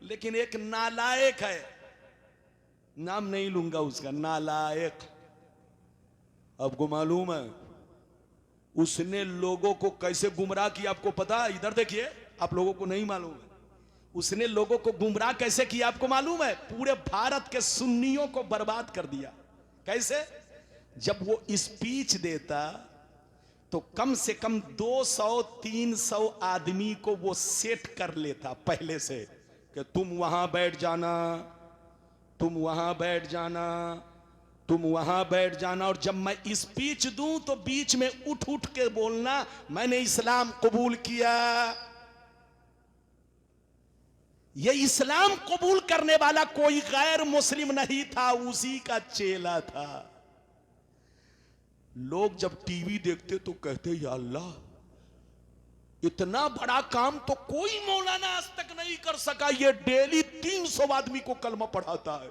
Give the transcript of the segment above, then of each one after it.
लेकिन एक नालायक है, नाम नहीं लूंगा उसका, नालायक। आपको मालूम है उसने लोगों को कैसे गुमराह किया? आपको पता है? इधर देखिए, आप लोगों को नहीं मालूम है उसने लोगों को गुमराह कैसे किया? आपको मालूम है? पूरे भारत के सुन्नियों को बर्बाद कर दिया। कैसे? जब वो स्पीच देता तो कम से कम 200-300 आदमी को वो सेट कर लेता पहले से कि तुम वहां बैठ जाना, तुम वहां बैठ जाना, तुम वहां बैठ जाना, और जब मैं स्पीच दूं तो बीच में उठ उठ के बोलना मैंने इस्लाम कबूल किया। ये इस्लाम कबूल करने वाला कोई गैर मुस्लिम नहीं था, उसी का चेला था। लोग जब टीवी देखते तो कहते या अल्लाह, इतना बड़ा काम तो कोई मौलाना आज तक नहीं कर सका, ये डेली 300 आदमी को कलमा पढ़ाता है।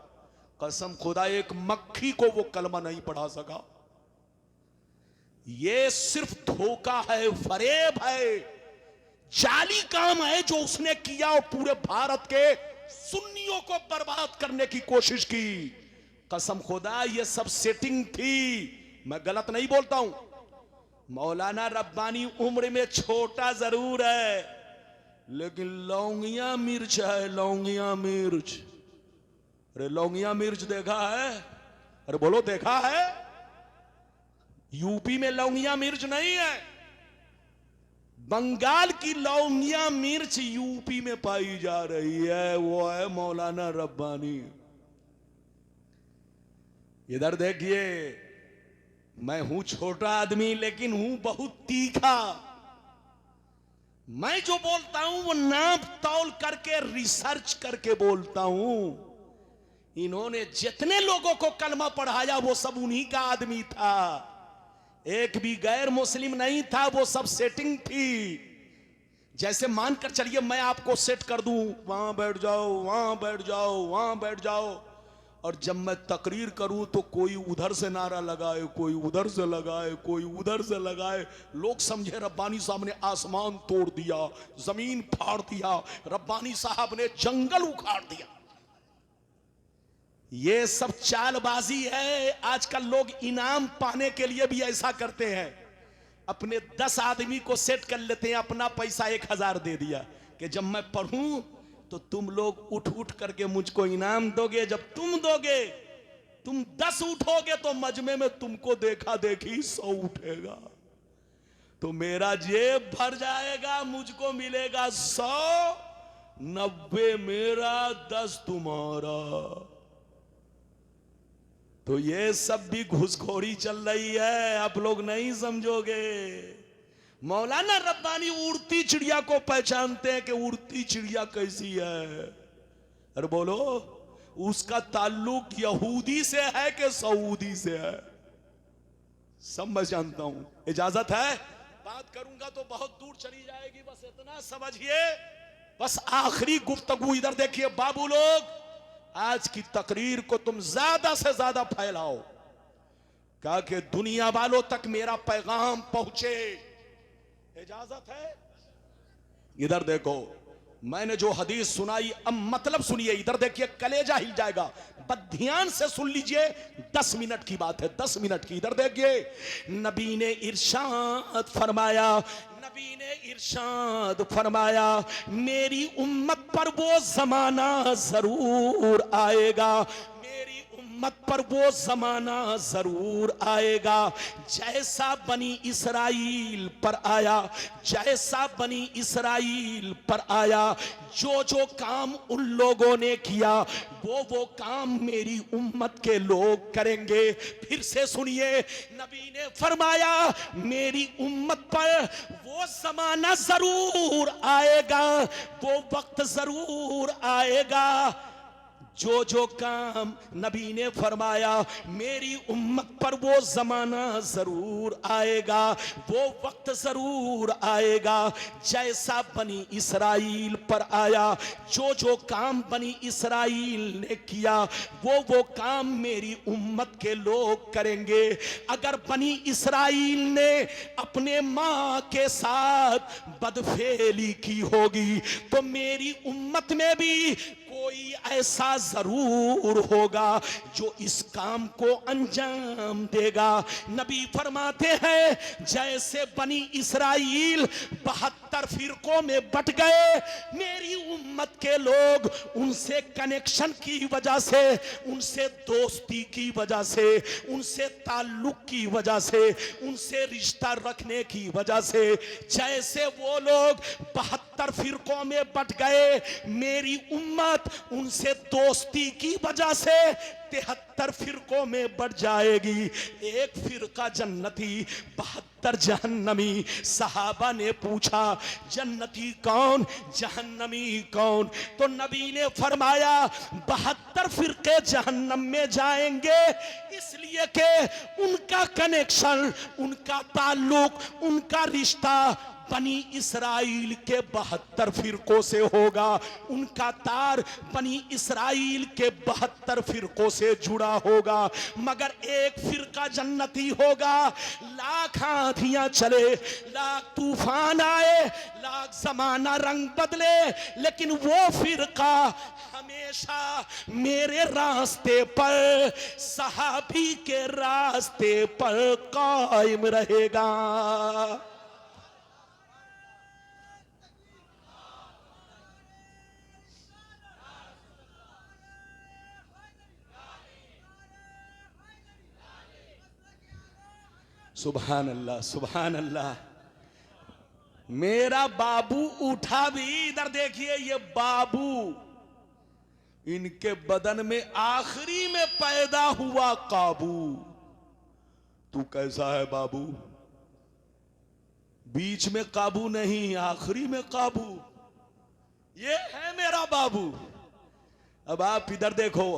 कसम खुदा एक मक्खी को वो कलमा नहीं पढ़ा सका। ये सिर्फ धोखा है, फरेब है, जाली काम है जो उसने किया और पूरे भारत के सुन्नियों को बर्बाद करने की कोशिश की। कसम खुदा ये सब सेटिंग थी, मैं गलत नहीं बोलता हूं। मौलाना रब्बानी उम्र में छोटा जरूर है, लेकिन लौंगिया मिर्च है, लौंगिया मिर्च। अरे लौंगिया मिर्च देखा है? अरे बोलो देखा है? यूपी में लौंगिया मिर्च नहीं है, बंगाल की लौंगिया मिर्च यूपी में पाई जा रही है, वो है मौलाना रब्बानी। इधर देखिए, मैं हूं छोटा आदमी लेकिन हूं बहुत तीखा। मैं जो बोलता हूं वो नाप तौल करके रिसर्च करके बोलता हूं। इन्होंने जितने लोगों को कलमा पढ़ाया वो सब उन्हीं का आदमी था, एक भी गैर मुस्लिम नहीं था, वो सब सेटिंग थी। जैसे मानकर चलिए मैं आपको सेट कर दूं, वहां बैठ जाओ, वहां बैठ जाओ, वहां बैठ जाओ, और जब मैं तकरीर करूं तो कोई उधर से नारा लगाए, कोई उधर से लगाए, कोई उधर से लगाए, लोग समझे रब्बानी साहब ने आसमान तोड़ दिया, जमीन फाड़ दिया, रब्बानी साहब ने जंगल उखाड़ दिया। ये सब चालबाजी है। आजकल लोग इनाम पाने के लिए भी ऐसा करते हैं, अपने 10 आदमी को सेट कर लेते हैं, अपना पैसा 1000 दे दिया कि जब मैं पढ़ूं तो तुम लोग उठ उठ करके मुझको इनाम दोगे, जब तुम दोगे, तुम 10 उठोगे तो मजमे में तुमको देखा देखी 100 उठेगा, तो मेरा जेब भर जाएगा, मुझको मिलेगा 100, 90 मेरा, 10 तुम्हारा। तो ये सब भी घुसखोरी चल रही है, आप लोग नहीं समझोगे। मौलाना रब्बानी उड़ती चिड़िया को पहचानते हैं कि उड़ती चिड़िया कैसी है। अरे बोलो, उसका ताल्लुक यहूदी से है कि सऊदी से है? सब मैं जानता हूं। इजाजत है? बात करूंगा तो बहुत दूर चली जाएगी, बस इतना समझिए। बस आखिरी गुफ्तगू इधर देखिए बाबू लोग, आज की तकरीर को तुम ज्यादा से ज्यादा फैलाओ, कहा कि दुनिया वालों तक मेरा पैगाम पहुंचे। इजाजत है? इधर देखो, मैंने जो हदीस सुनाई, अब मतलब सुनिए, इधर देखिए, कलेजा हिल जाएगा, बस ध्यान से सुन लीजिए। 10 मिनट की बात है, 10 मिनट की। इधर देखिए, नबी ने इरशाद फरमाया, नबी ने इरशाद फरमाया, मेरी उम्मत पर वो जमाना जरूर आएगा, मेरी उम्मत पर वो जमाना जरूर आएगा जैसा बनी इसराइल पर आया, जैसा बनी इसराइल पर आया। जो जो काम उन लोगों ने किया वो काम मेरी उम्मत के लोग करेंगे। फिर से सुनिए, नबी ने फरमाया मेरी उम्मत पर वो जमाना जरूर आएगा, वो वक्त जरूर आएगा। जो जो काम, नबी ने फरमाया मेरी उम्मत पर वो जमाना जरूर आएगा, वो वक्त जरूर आएगा जैसा बनी इसराइल पर आया। जो जो काम बनी इसराइल ने किया वो काम मेरी उम्मत के लोग करेंगे। अगर बनी इसराइल ने अपने माँ के साथ बदफेली की होगी तो मेरी उम्मत में भी कोई ऐसा जरूर होगा जो इस काम को अंजाम देगा। नबी फरमाते हैं जैसे बनी इस्राइल 72 फिरकों में बट गए, मेरी उम्मत के लोग उनसे कनेक्शन की वजह से, उनसे दोस्ती की वजह से, उनसे ताल्लुक की वजह से, उनसे रिश्ता रखने की वजह से, जैसे वो लोग 72 फिरकों में बट गए, मेरी उम्मत उनसे दोस्ती की वजह से 73 फिरकों में बढ़ जाएगी। एक फिरका जन्नती, 72 जहन्नमी। सहाबा ने पूछा जन्नती कौन, जहन्नमी कौन? तो नबी ने फरमाया 72 फिरके जहन्नम में जाएंगे इसलिए कि उनका कनेक्शन, उनका ताल्लुक, उनका रिश्ता बनी इस्राइल के 72 फिरकों से होगा। उनका तार बनी इस्राइल के 72 फिरकों से जुड़ा होगा। मगर एक फिरका जन्नती होगा, लाख आंधियां चले, लाख तूफान आए, लाख जमाना रंग बदले, लेकिन वो फिरका हमेशा मेरे रास्ते पर, सहाबी के रास्ते पर कायम रहेगा। सुभान अल्लाह, सुभान अल्लाह। मेरा बाबू उठा भी, इधर देखिए, ये बाबू इनके बदन में आखिरी में पैदा हुआ काबू। तू कैसा है बाबू? बीच में काबू नहीं, आखिरी में काबू। ये है मेरा बाबू। अब आप इधर देखो,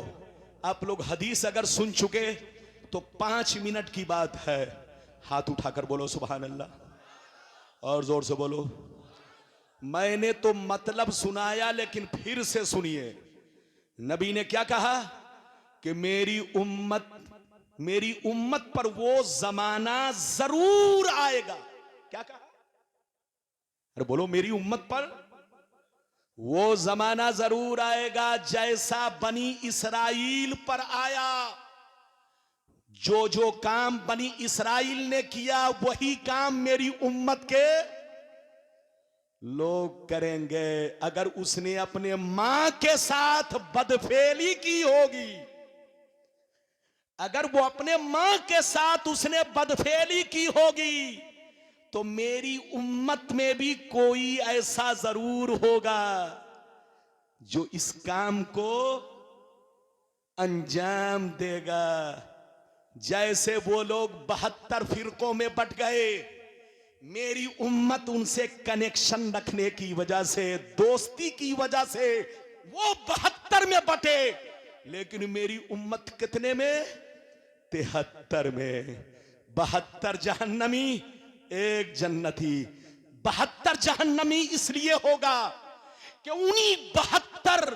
आप लोग हदीस अगर सुन चुके तो 5 मिनट की बात है। हाथ उठाकर बोलो सुभान अल्लाह, और जोर से बोलो। मैंने तो मतलब सुनाया, लेकिन फिर से सुनिए। नबी ने क्या कहा कि मेरी उम्मत पर वो जमाना जरूर आएगा। क्या कहा? अरे बोलो, मेरी उम्मत पर वो जमाना जरूर आएगा जैसा बनी इस्राइल पर आया। जो जो काम बनी इस्राइल ने किया, वही काम मेरी उम्मत के लोग करेंगे। अगर उसने अपने मां के साथ बदफेली की होगी, अगर वो अपने मां के साथ उसने बदफेली की होगी, तो मेरी उम्मत में भी कोई ऐसा जरूर होगा जो इस काम को अंजाम देगा। जैसे वो लोग 72 फिरकों में बट गए, मेरी उम्मत उनसे कनेक्शन रखने की वजह से, दोस्ती की वजह से वो 72 में बटे, लेकिन मेरी उम्मत कितने में? 73 में। 72 जहन्नमी, एक जन्नती। 72 जहन्नमी इसलिए होगा कि उन्हीं 72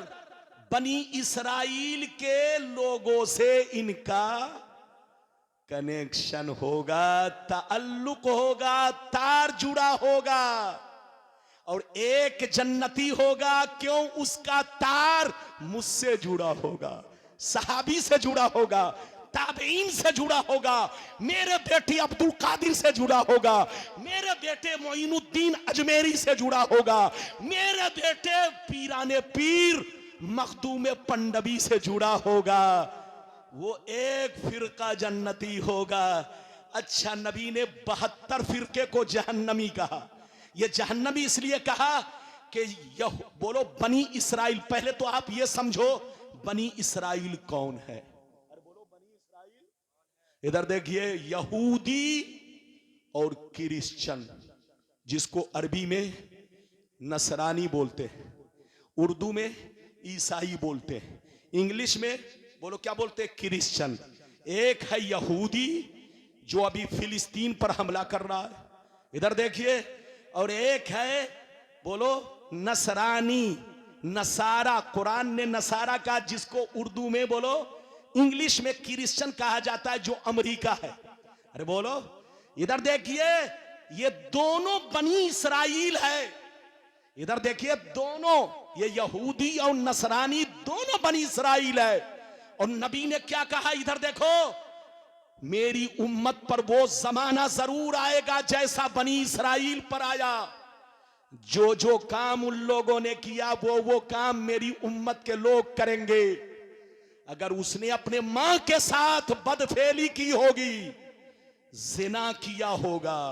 बनी इस्राइल के लोगों से इनका कनेक्शन होगा, ताल्लुक होगा, तार जुड़ा होगा। और एक जन्नती होगा, क्यों? उसका तार मुझसे जुड़ा होगा, सहाबी से जुड़ा होगा, ताबईन से जुड़ा होगा, मेरे बेटे अब्दुल कादिर से जुड़ा होगा, मेरे बेटे मोइनुद्दीन अजमेरी से जुड़ा होगा, मेरे बेटे पीराने पीर मखदूम पंडवी से जुड़ा होगा। वो एक फिरका जन्नती होगा। अच्छा, नबी ने 72 फिरके को जहन्नमी कहा। ये जहन्नमी इसलिए कहा कि यह बोलो बनी इस्राइल। पहले तो आप ये समझो बनी इस्राइल कौन है। अरे बोलो बनी इस्राइल। इधर देखिए, यहूदी और क्रिश्चियन, जिसको अरबी में नसरानी बोलते हैं, उर्दू में ईसाई बोलते हैं, इंग्लिश में बोलो क्या बोलते हैं? क्रिश्चियन। एक है यहूदी जो अभी फिलिस्तीन पर हमला कर रहा है, इधर देखिए, और एक है बोलो नसरानी, नसारा। कुरान ने नसारा कहा, जिसको उर्दू में बोलो, इंग्लिश में क्रिश्चियन कहा जाता है, जो अमेरिका है। अरे बोलो, इधर देखिए, ये दोनों बनी इस्राइल है। इधर देखिए, दोनों ये यहूदी और नसरानी दोनों बनी इसराइल है। और नबी ने क्या कहा, इधर देखो, मेरी उम्मत पर वो जमाना जरूर आएगा जैसा बनी इसराइल पर आया। जो जो काम उन लोगों ने किया वो काम मेरी उम्मत के लोग करेंगे। अगर उसने अपने मां के साथ बदफेली की होगी, जिना किया होगा,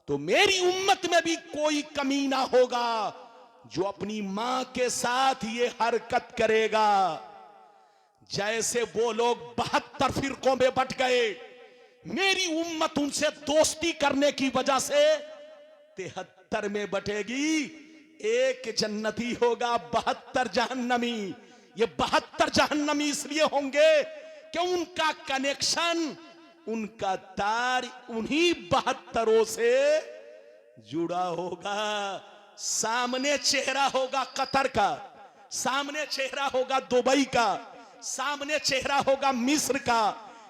तो मेरी उम्मत में भी कोई कमी ना होगा जो अपनी मां के साथ ये हरकत करेगा। जैसे वो लोग 72 फिरकों में बट गए, मेरी उम्मत उनसे दोस्ती करने की वजह से 73 में बटेगी। एक जन्नती होगा, 72 जहन्नमी। ये 72 जहन्नमी इसलिए होंगे कि उनका कनेक्शन, उनका तार उन्हीं 72 से जुड़ा होगा। सामने चेहरा होगा कतर का, सामने चेहरा होगा दुबई का, सामने चेहरा होगा मिस्र का,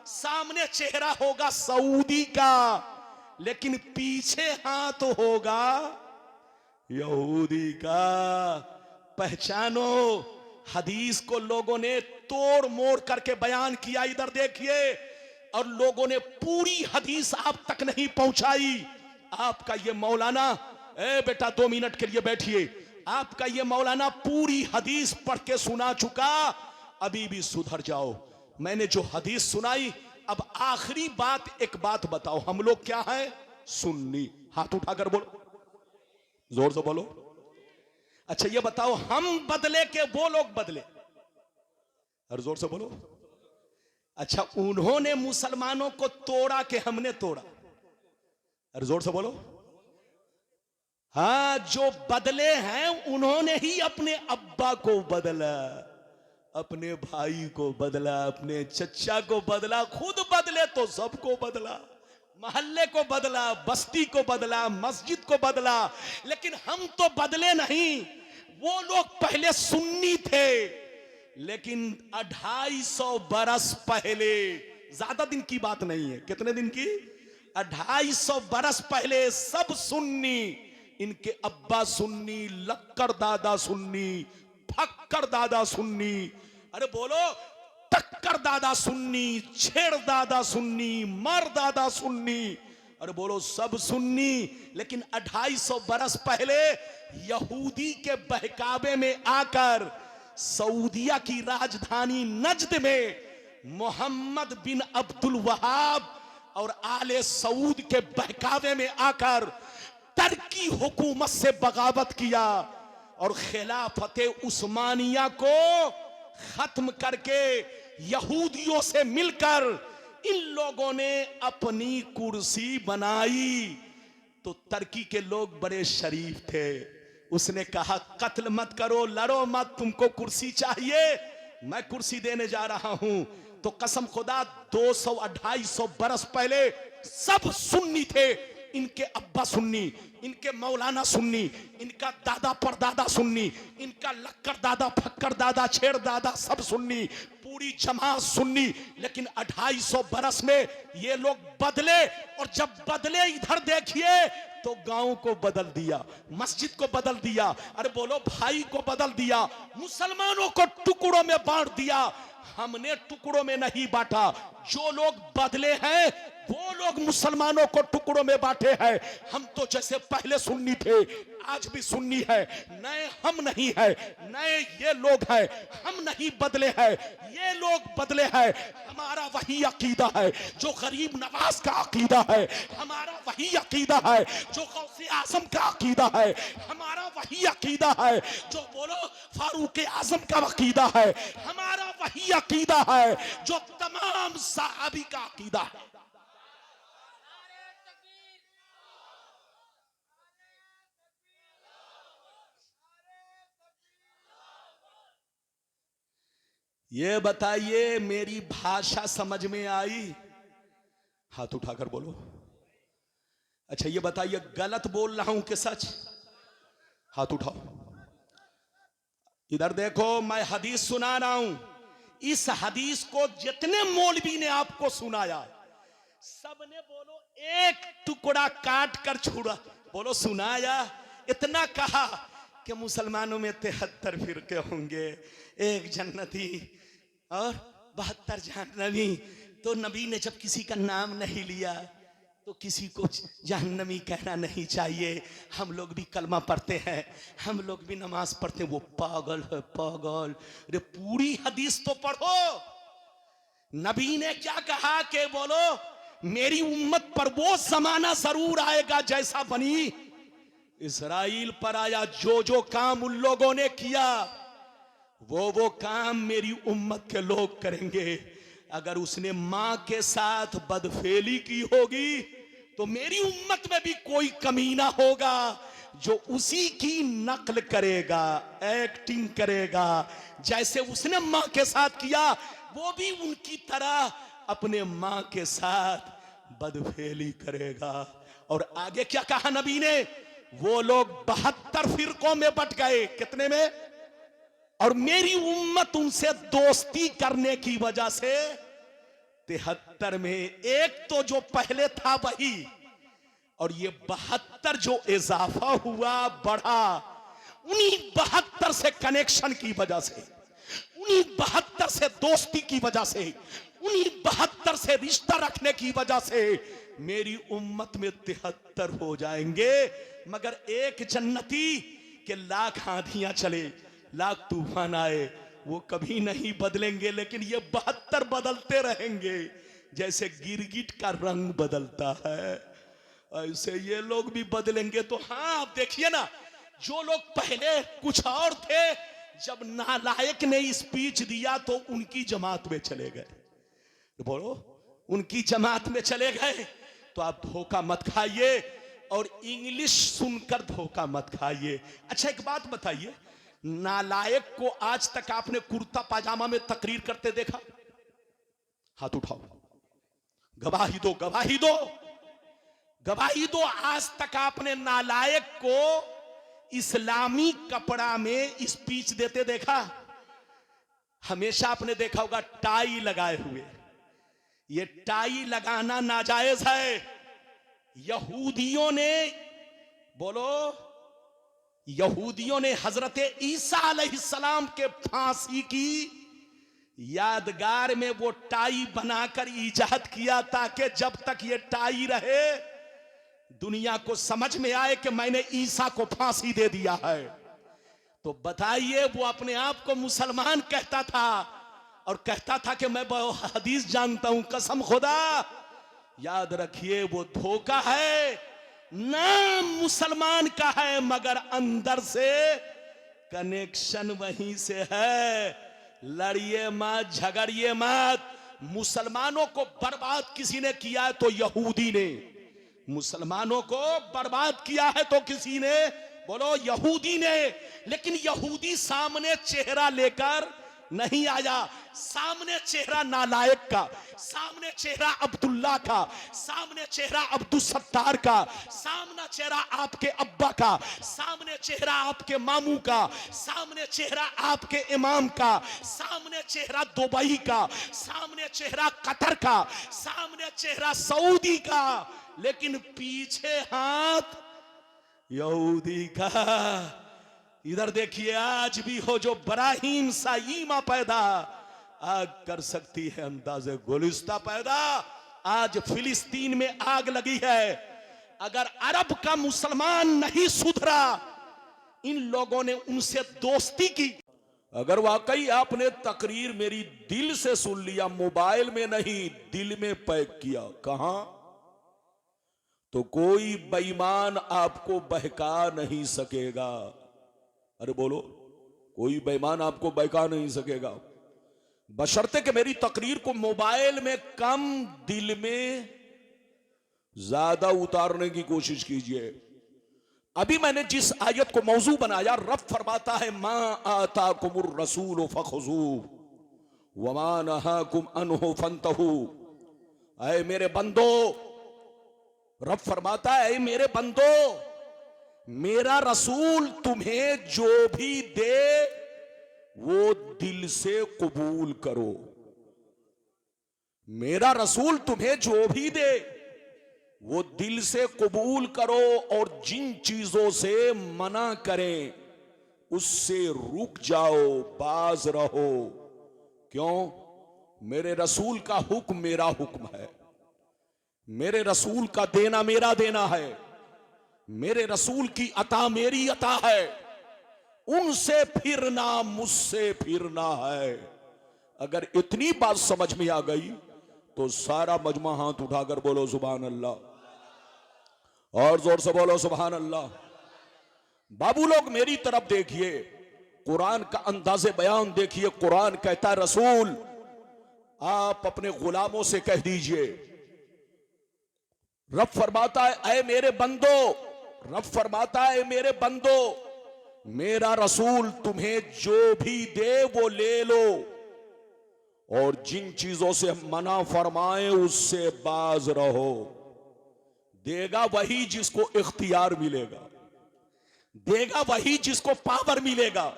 सामने चेहरा होगा सऊदी का, लेकिन पीछे हाथ होगा यहूदी का। पहचानो, हदीस को लोगों ने तोड़ मोड़ करके बयान किया, इधर देखिए, और लोगों ने पूरी हदीस आप तक नहीं पहुंचाई। आपका ये मौलाना, ए बेटा 2 मिनट के लिए बैठिए, आपका ये मौलाना पूरी हदीस पढ़ के सुना चुका, अभी भी सुधर जाओ। मैंने जो हदीस सुनाई, अब आखिरी बात, एक बात बताओ, हम लोग क्या हैं? सुन्नी। हाथ उठाकर बोलो, जोर से बोलो। अच्छा ये बताओ, हम बदले के वो लोग बदले? और जोर से बोलो। अच्छा, उन्होंने मुसलमानों को तोड़ा कि हमने तोड़ा? और जोर से बोलो। हाँ, जो बदले हैं उन्होंने ही अपने अब्बा को बदला, अपने भाई को बदला, अपने चचा को बदला, खुद बदले तो सबको बदला, मोहल्ले को बदला, बस्ती को बदला, मस्जिद को बदला। लेकिन हम तो बदले नहीं। वो लोग पहले सुन्नी थे, लेकिन 250 बरस पहले, ज्यादा दिन की बात नहीं है, कितने दिन की? 250 बरस पहले सब सुन्नी। इनके अब्बा सुन्नी, लक्कर दादा सुन्नी, फक्कर दादा सुन्नी, अरे बोलो, टक्कर दादा सुन्नी, छेड़ दादा सुन्नी, मर दादा सुन्नी, अरे बोलो, सब सुन्नी। लेकिन 250 बरस पहले यहूदी के बहकावे में आकर सऊदिया की राजधानी नजद में मोहम्मद बिन अब्दुल वहाब और आले सऊद के बहकावे में आकर तुर्की हुकूमत से बगावत किया और खिलाफते उस्मानिया को खत्म करके यहूदियों से मिलकर इन लोगों ने अपनी कुर्सी बनाई। तो तुर्की के लोग बड़े शरीफ थे, उसने कहा कत्ल मत करो, लड़ो मत, तुमको कुर्सी चाहिए, मैं कुर्सी देने जा रहा हूं। तो कसम खुदा 200-250 बरस पहले सब सुन्नी थे। इनके अब्बा सुन्नी, इनके मौलाना सुन्नी, इनका दादा परदादा सुन्नी, इनका लक्कर दादा, फक्कर दादा, छेड़ दादा सब सुन्नी, पूरी जमात सुन्नी। लेकिन 250 बरस में ये लोग बदले, और जब बदले इधर देखिए तो गांव को बदल दिया, मस्जिद को बदल दिया, अरे बोलो भाई को बदल दिया, मुसलमानों को टुकड़ों में बांट दिया। हमने टुकड़ों में नहीं बांटा, जो लोग बदले हैं वो लोग मुसलमानों को टुकड़ों में बांटे हैं। हम तो जैसे पहले सुन्नी थे, आज भी सुन्नी है, नए हम नहीं है, नए ये लोग हैं, हम नहीं बदले हैं, ये लोग बदले हैं। हमारा वही अकीदा है जो गरीब नवाज का अकीदा है, हमारा वही अकीदा है जो गौसे आजम का अकीदा है, हमारा वही अकीदा है जो बोलो फारूक आजम का अकीदा है, हमारा वही अकीदा है जो तमाम सहाबी का अकीदा है। ये बताइए, मेरी भाषा समझ में आई? हाथ उठाकर बोलो। अच्छा ये बताइए, गलत बोल रहा हूं कि सच? हाथ उठाओ। इधर देखो, मैं हदीस सुना रहा हूं। इस हदीस को जितने मौलवी ने आपको सुनाया, सबने बोलो एक टुकड़ा काट कर छोड़ा, बोलो सुनाया, इतना कहा कि मुसलमानों में 73 फिरके होंगे, एक जन्नती और 72 जहन्नमी। तो नबी ने जब किसी का नाम नहीं लिया तो किसी को जहन्नमी कहना नहीं चाहिए। हम लोग भी कलमा पढ़ते हैं, हम लोग भी नमाज पढ़ते हैं। वो पागल है पागल। अरे पूरी हदीस तो पढ़ो। नबी ने क्या कहा कि बोलो मेरी उम्मत पर वो जमाना जरूर आएगा जैसा बनी इस्राइल पर आया। जो जो काम उन लोगों ने किया वो काम मेरी उम्मत के लोग करेंगे। अगर उसने मां के साथ बदफेली की होगी तो मेरी उम्मत में भी कोई कमीना होगा जो उसी की नकल करेगा, एक्टिंग करेगा। जैसे उसने मां के साथ किया वो भी उनकी तरह अपने मां के साथ बदफेली करेगा। और आगे क्या कहा नबी ने? वो लोग 72 फिरकों में बट गए। कितने में? और मेरी उम्मत उनसे दोस्ती करने की वजह से 73 में। एक तो जो पहले था वही, और ये 72 जो इजाफा हुआ बढ़ा, उन्हीं 72 से कनेक्शन की वजह से, उन्हीं 72 से दोस्ती की वजह से, उन्हीं 72 से रिश्ता रखने की वजह से मेरी उम्मत में 73 हो जाएंगे। मगर एक जन्नती के लाख आंधियां चले, लाख तूफान आए, वो कभी नहीं बदलेंगे। लेकिन ये 72 बदलते रहेंगे। जैसे गिरगिट का रंग बदलता है ऐसे ये लोग भी बदलेंगे। तो हाँ आप देखिए ना, जो लोग पहले कुछ और थे, जब नालायक ने स्पीच दिया तो उनकी जमात में चले गए। बोलो उनकी जमात में चले गए। तो आप धोखा मत खाइए और इंग्लिश सुनकर धोखा मत खाइए। अच्छा एक बात बताइए, नालायक को आज तक आपने कुर्ता पाजामा में तकरीर करते देखा? हाथ उठाओ, गवाही दो, गवाही दो, गवाही दो। आज तक आपने नालायक को इस्लामी कपड़ा में स्पीच देते देखा? हमेशा आपने देखा होगा टाई लगाए हुए। ये टाई लगाना नाजायज है। यहूदियों ने, बोलो, यहूदियों ने हजरत ईसा अलैहिस्सलाम के फांसी की यादगार में वो टाई बनाकर इजाद किया ताकि जब तक ये टाई रहे दुनिया को समझ में आए कि मैंने ईसा को फांसी दे दिया है। तो बताइए, वो अपने आप को मुसलमान कहता था और कहता था कि मैं हदीस जानता हूं। कसम खुदा, याद रखिए वो धोखा है। नाम मुसलमान का है मगर अंदर से कनेक्शन वहीं से है। लड़िए मत, झगड़िए मत। मुसलमानों को बर्बाद किसी ने किया है तो यहूदी ने। मुसलमानों को बर्बाद किया है तो किसी ने, बोलो, यहूदी ने। लेकिन यहूदी सामने चेहरा लेकर नहीं आया। सामने चेहरा नालायक का, सामने चेहरा अब्दुल्ला का, सामने चेहरा अब्दुल सत्तार का, सामने चेहरा आपके अब्बा का, सामने चेहरा आपके मामू का, सामने चेहरा आपके इमाम का, सामने चेहरा दुबई का, सामने चेहरा कतर का, सामने चेहरा सऊदी का, लेकिन पीछे हाथ यहूदी का। इधर देखिए, आज भी हो जो बराहीम सा ईमा पैदा, आग कर सकती है अंदाजे गुलिस्ता पैदा। आज फिलिस्तीन में आग लगी है। अगर अरब का मुसलमान नहीं सुधरा, इन लोगों ने उनसे दोस्ती की। अगर वाकई आपने तकरीर मेरी दिल से सुन लिया, मोबाइल में नहीं दिल में पैक किया, कहां, तो कोई बेईमान आपको बहका नहीं सकेगा। अरे बोलो, कोई बेईमान आपको बहका नहीं सकेगा, बशर्ते कि मेरी तकरीर को मोबाइल में कम, दिल में ज्यादा उतारने की कोशिश कीजिए। अभी मैंने जिस आयत को मौजू बनाया, रब फरमाता है मा आताकुमुर रसूल फखुजू वमा नहाकुम अन्हु फंतहू। ऐ मेरे बंदो, रब फरमाता है, मेरे बंदो, मेरा रसूल तुम्हें जो भी दे वो दिल से कबूल करो। मेरा रसूल तुम्हें जो भी दे वो दिल से कबूल करो और जिन चीजों से मना करें उससे रुक जाओ, बाज रहो। क्यों? मेरे रसूल का हुक्म मेरा हुक्म है, मेरे रसूल का देना मेरा देना है, मेरे रसूल की अता मेरी अता है। उनसे फिरना मुझसे फिरना है। अगर इतनी बात समझ में आ गई तो सारा मजमा हाथ उठाकर बोलो सुभान अल्लाह, और जोर से बोलो सुभान अल्लाह। बाबू लोग मेरी तरफ देखिए, कुरान का अंदाज़े बयान देखिए। कुरान कहता है रसूल आप अपने गुलामों से कह दीजिए, रब फरमाता है ऐ मेरे बंदो, रब फरमाता है मेरे बंदो, मेरा रसूल तुम्हें जो भी दे वो ले लो, और जिन चीजों से मना फरमाए उससे बाज रहो। देगा वही जिसको इख्तियार मिलेगा, देगा वही जिसको पावर मिलेगा,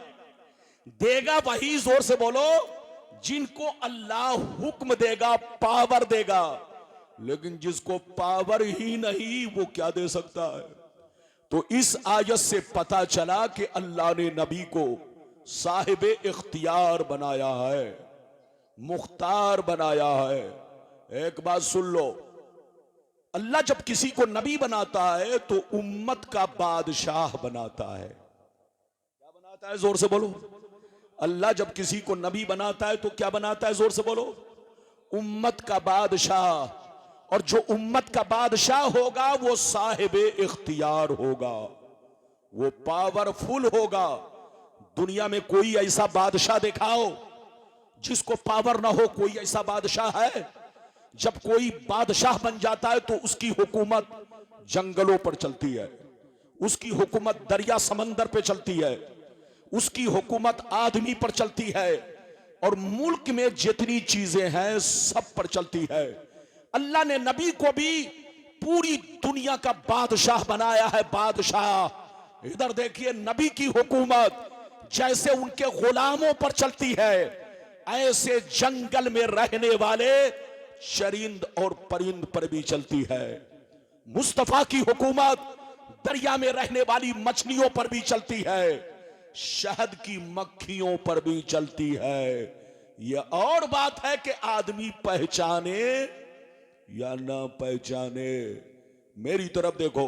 देगा वही, जोर से बोलो, जिनको अल्लाह हुक्म देगा, पावर देगा। लेकिन जिसको पावर ही नहीं वो क्या दे सकता है? तो इस आयत से पता चला कि अल्लाह ने नबी को साहिब इख्तियार बनाया है, मुख्तार बनाया है। एक बात सुन लो, अल्लाह जब किसी को नबी बनाता है तो उम्मत का बादशाह बनाता है। क्या बनाता है? जोर से बोलो। अल्लाह जब किसी को नबी बनाता है तो क्या बनाता है? जोर से बोलो। उम्मत का बादशाह। और जो उम्मत का बादशाह होगा वो साहिब इख्तियार होगा, वो पावरफुल होगा। दुनिया में कोई ऐसा बादशाह दिखाओ जिसको पावर ना हो? कोई ऐसा बादशाह है? जब कोई बादशाह बन जाता है तो उसकी हुकूमत जंगलों पर चलती है, उसकी हुकूमत दरिया समंदर पे चलती है, उसकी हुकूमत आदमी पर चलती है, और मुल्क में जितनी चीजें हैं सब पर चलती है। अल्लाह ने नबी को भी पूरी दुनिया का बादशाह बनाया है, बादशाह। इधर देखिए, नबी की हुकूमत जैसे उनके गुलामों पर चलती है, ऐसे जंगल में रहने वाले चरिंद और परिंद पर भी चलती है। मुस्तफा की हुकूमत दरिया में रहने वाली मछलियों पर भी चलती है, शहद की मक्खियों पर भी चलती है। यह और बात है कि आदमी पहचाने या ना पहचाने। मेरी तरफ देखो,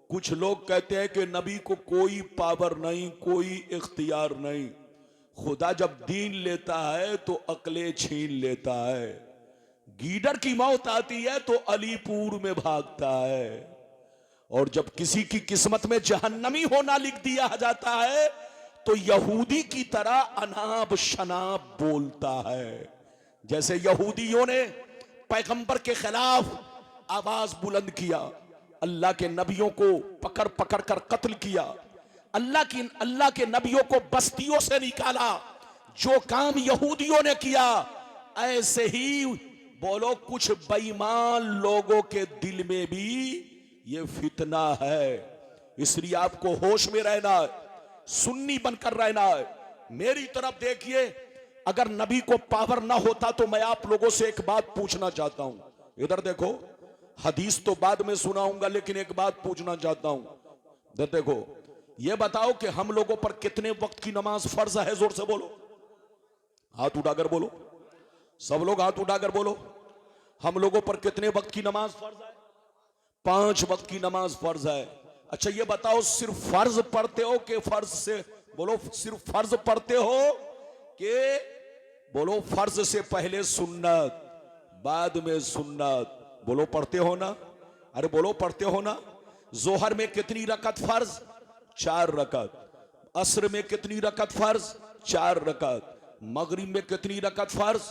कुछ लोग कहते हैं कि नबी को कोई पावर नहीं, कोई इख्तियार नहीं। खुदा जब दीन लेता है तो अकले छीन लेता है। गीदड़ की मौत आती है तो अलीपुर में भागता है, और जब किसी की किस्मत में जहन्नमी होना लिख दिया जाता है तो यहूदी की तरह अनाब शनाब बोलता है। जैसे यहूदियों ने पैगंबर के खिलाफ आवाज बुलंद किया, अल्लाह के नबियों को पकड़ पकड़ कर कत्ल किया, अल्लाह के नबियों को बस्तियों से निकाला, जो काम यहूदियों ने किया, ऐसे ही बोलो कुछ बेईमान लोगों के दिल में भी ये फितना है। इसलिए आपको होश में रहना है, सुन्नी बनकर रहना है। मेरी तरफ देखिए, अगर नबी को पावर ना होता तो मैं आप लोगों से एक बात पूछना चाहता हूं। इधर देखो, हदीस तो बाद में सुनाऊंगा, लेकिन एक बात पूछना चाहता हूं। इधर देखो, ये बताओ कि हम लोगों पर कितने वक्त की नमाज फर्ज है? जोर से बोलो, हाथ उठाकर बोलो, सब लोग हाथ उठाकर बोलो। हम लोगों पर कितने वक्त की नमाज फर्ज है? 5 वक्त की नमाज फर्ज है। अच्छा ये बताओ, सिर्फ फर्ज पढ़ते हो कि फर्ज से, बोलो, सिर्फ फर्ज पढ़ते हो कि बोलो फर्ज से पहले सुन्नत, बाद में सुन्नत? बोलो पढ़ते हो ना? अरे बोलो पढ़ते हो ना? जोहर में कितनी रकत फर्ज? 4 रकत। असर में कितनी रकत फर्ज? 4 रकत। मगरिब में कितनी रकत फर्ज?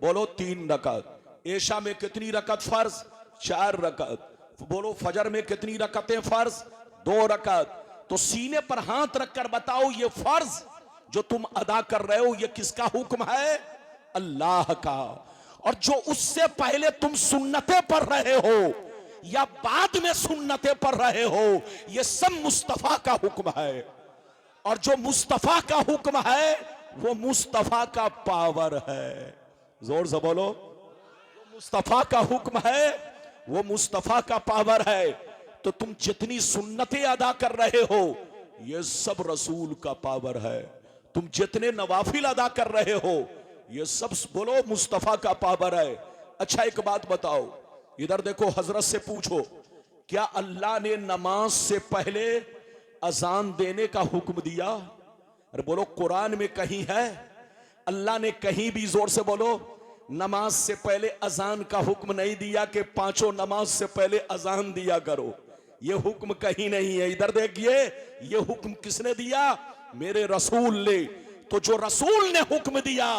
बोलो 3 रकत। ऐशा में कितनी रकत फर्ज? 4 रकत। बोलो फजर में कितनी रकतें फर्ज? 2 रकत। तो सीने पर हाथ रखकर बताओ, ये फर्ज जो तुम अदा कर रहे हो ये किसका हुक्म है? अल्लाह का। और जो उससे पहले तुम सुन्नतें पढ़ रहे हो या बाद में सुन्नतें पढ़ रहे हो, ये सब मुस्तफा का हुक्म है। और जो मुस्तफा का हुक्म है वो मुस्तफा का पावर है। जोर से बोलो, मुस्तफा का हुक्म है वो मुस्तफा का पावर है। तो तुम जितनी सुन्नतें अदा कर रहे हो ये सब रसूल का पावर है। तुम जितने नवाफिल अदा कर रहे हो ये सब बोलो मुस्तफा का पावर है। अच्छा एक बात बताओ, इधर देखो, हजरत से पूछो, क्या अल्लाह ने नमाज से पहले अजान देने का हुक्म दिया? अरे बोलो, कुरान में कहीं है? अल्लाह ने कहीं भी, जोर से बोलो, नमाज से पहले अजान का हुक्म नहीं दिया कि पांचों नमाज से पहले अजान दिया करो। ये हुक्म कहीं नहीं है। इधर देखिए, ये हुक्म किसने दिया? मेरे रसूल ने। तो जो रसूल ने हुक्म दिया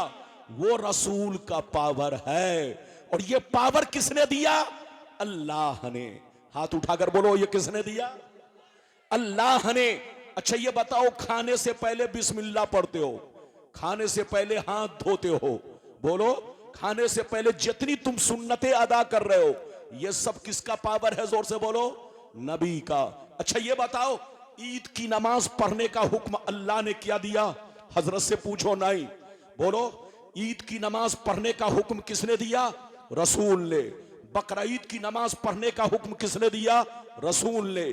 वो रसूल का पावर है। और ये पावर किसने दिया? अल्लाह ने। हाथ उठाकर बोलो, ये किसने दिया? अल्लाह ने। अच्छा ये बताओ, खाने से पहले बिस्मिल्लाह पढ़ते हो, खाने से पहले हाथ धोते हो, बोलो, खाने से पहले जितनी तुम सुन्नतें अदा कर रहे हो ये सब किसका पावर है? जोर से बोलो, नबी का। अच्छा ये बताओ, ईद की नमाज पढ़ने का हुक्म अल्लाह ने क्या दिया? हजरत से पूछो, नहीं। बोलो, ईद की नमाज पढ़ने का हुक्म किसने दिया? रसूल ने। बकरा ईद की नमाज पढ़ने का हुक्म किसने दिया? रसूल ने।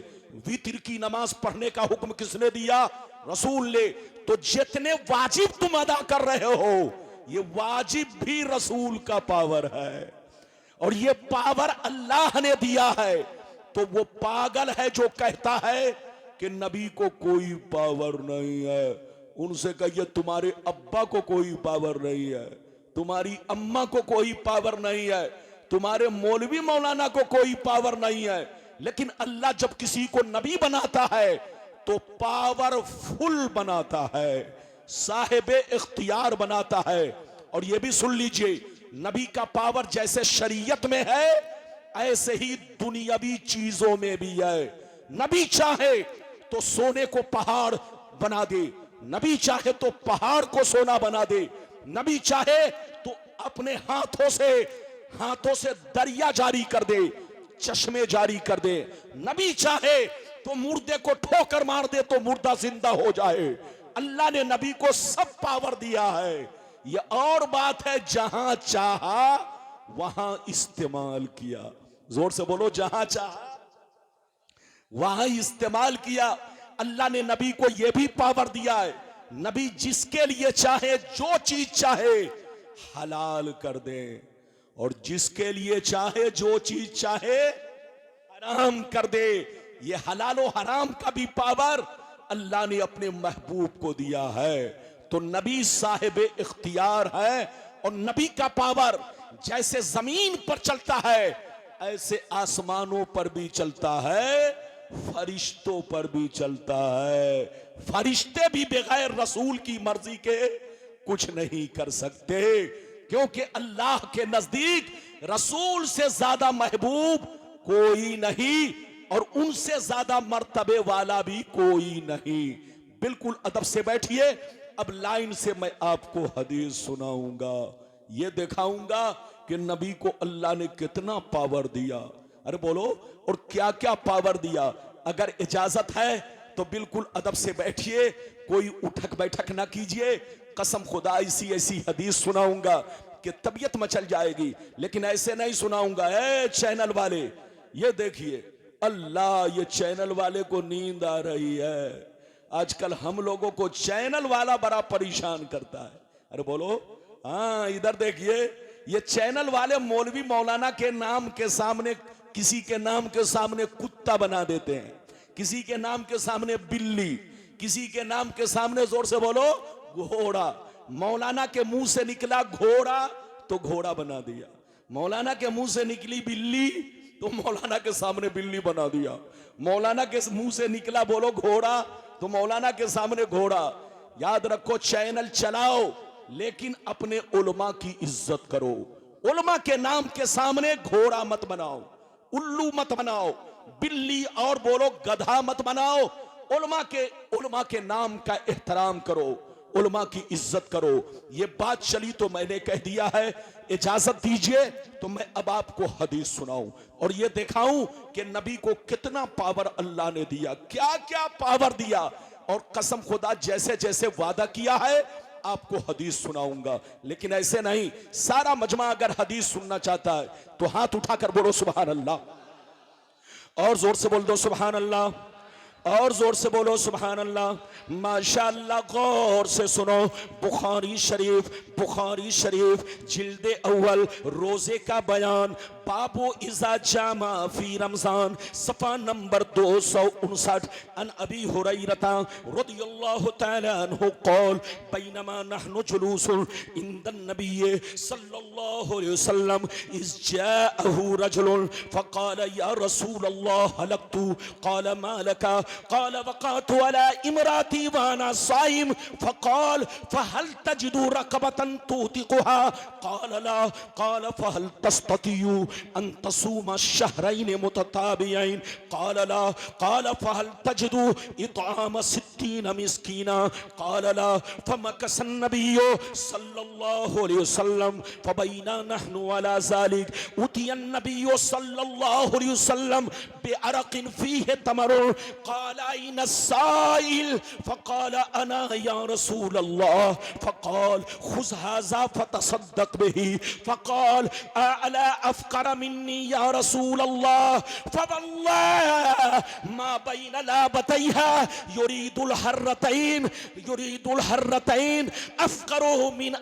वितर की नमाज पढ़ने का हुक्म किसने दिया? रसूल ने। तो जितने वाजिब तुम अदा कर रहे हो ये वाजिब भी रसूल का पावर है, और ये पावर अल्लाह ने दिया है। तो वो पागल है जो कहता है कि नबी को कोई पावर नहीं है। उनसे कहिए, तुम्हारे अब्बा को कोई पावर नहीं है, तुम्हारी अम्मा को कोई पावर नहीं है, तुम्हारे मौलवी मौलाना को कोई पावर नहीं है। लेकिन अल्लाह जब किसी को नबी बनाता है तो पावरफुल बनाता है, साहिबे इख्तियार बनाता है। और यह भी सुन लीजिए, नबी का पावर जैसे शरीयत में है ऐसे ही दुनियावी चीजों में भी है। नबी चाहे तो सोने को पहाड़ बना दे, नबी चाहे तो पहाड़ को सोना बना दे, नबी चाहे तो अपने हाथों से दरिया जारी कर दे, चश्मे जारी कर दे, नबी चाहे तो मुर्दे को ठोकर मार दे तो मुर्दा जिंदा हो जाए। अल्लाह ने नबी को सब पावर दिया है। यह और बात है, जहां चाहा वहां इस्तेमाल किया। जोर से बोलो, जहां चाहा वहां इस्तेमाल किया। अल्लाह ने नबी को यह भी पावर दिया है, नबी जिसके लिए चाहे जो चीज चाहे हलाल कर दे, और जिसके लिए चाहे जो चीज चाहे हराम कर दे। ये हलाल और हराम का भी पावर अल्लाह ने अपने महबूब को दिया है। तो नबी साहिब इख्तियार है। और नबी का पावर जैसे जमीन पर चलता है ऐसे आसमानों पर भी चलता है, फरिश्तों पर भी चलता है। फरिश्ते भी बगैर रसूल की मर्जी के कुछ नहीं कर सकते, क्योंकि अल्लाह के नजदीक रसूल से ज्यादा महबूब कोई नहीं और उनसे ज्यादा मर्तबे वाला भी कोई नहीं। बिल्कुल अदब से बैठिए। अब लाइन से मैं आपको हदीस सुनाऊंगा, ये दिखाऊंगा कि नबी को अल्लाह ने कितना पावर दिया। अरे बोलो, और क्या क्या पावर दिया। अगर इजाजत है तो बिल्कुल अदब से बैठिए, कोई उठक बैठक ना कीजिए। कसम खुदा ऐसी ऐसी हदीस सुनाऊंगा कि तबीयत मचल जाएगी, लेकिन ऐसे नहीं सुनाऊंगा। ए चैनल वाले, ये देखिए, अल्लाह, ये चैनल वाले को नींद आ रही है। आजकल हम लोगों को चैनल वाला बड़ा परेशान करता है। अरे बोलो, हाँ इधर देखिए, ये चैनल वाले मौलवी मौलाना के नाम के सामने, किसी के नाम के सामने कुत्ता बना देते हैं, किसी के नाम के सामने बिल्ली, किसी के नाम के सामने, जोर से बोलो, घोड़ा। मौलाना के मुंह से निकला घोड़ा तो घोड़ा बना दिया, मौलाना के मुंह से निकली बिल्ली तो मौलाना के सामने बिल्ली बना दिया, मौलाना के मुंह से निकला बोलो घोड़ा तो मौलाना के सामने घोड़ा। याद रखो, चैनल चलाओ लेकिन अपने उलमा की इज्जत करो। उलमा के नाम के सामने घोड़ा मत बनाओ, उल्लू मत बनाओ, बिल्ली और बोलो गधा मत बनाओ। उलमा के नाम का एहतराम करो, उलमा की इज्जत करो। ये बात चली तो मैंने कह दिया है। इजाजत दीजिए तो मैं अब आपको हदीस सुनाऊं और ये दिखाऊं कि नबी को कितना पावर अल्लाह ने दिया, क्या क्या पावर दिया। और कसम खुदा, जैसे जैसे वादा किया है आपको हदीस सुनाऊंगा, लेकिन ऐसे नहीं। सारा मजमा अगर हदीस सुनना चाहता है तो हाथ उठाकर बोलो सुभान अल्लाह, और जोर से बोल दो सुभान अल्लाह। और जोर से बोलो सुभान अल्लाह। माशाअल्लाह, गौर से सुनो। बुखारी शरीफ जिल्दे अव्वल रोजे का बयान, बाबू इज़ा जामा फी रमजान, सफा नंबर 259। अन अबी हुरैरता रदियल्लाहु तआला अन्हु क़ाल बैनमा नहनु जुलूसुन इंदन नबी सल्लल्लाहु अलैहि वसल्लम इज़ जाअहु रजुलन फ़क़ाल या रसूलल्लाह हलकतु क़ाल मा लका क़ाल वक़अतु अला इमराती व अना साइम फ़क़ाल फ़हल तजिदु रक़बतन तुतिक़ुहा क़ाल ला क़ाल फ़हल तस्ततियु अन तसूम शहरैन मुतताबियैन क़ाल ला क़ाल फ़हल तजिदु इत्आम सित्तीन मिस्कीना क़ाल ला फ़मकस नबिय्यु सल्लल्लाहु अलैहि वसल्लम फ़बैना नहनु अला ज़ालिक उतिया नबिय्यु सल्लल्लाहु अलैहि वसल्लम बिअरक़िन फ़ीहि तमरुन क़ाल अय्न साइल फ़क़ाल अना या रसूल अल्लाह फ़क़ाल खुज़ हाज़ा फ़तसद्दक़ बिही फ़क़ाल अला अफ़क़र मिन्नी या रसूल अल्लाह फ़वल्लाहि मा बैन लाबतैहा युरीदुल हर्रतैन अफ़क़रु मिन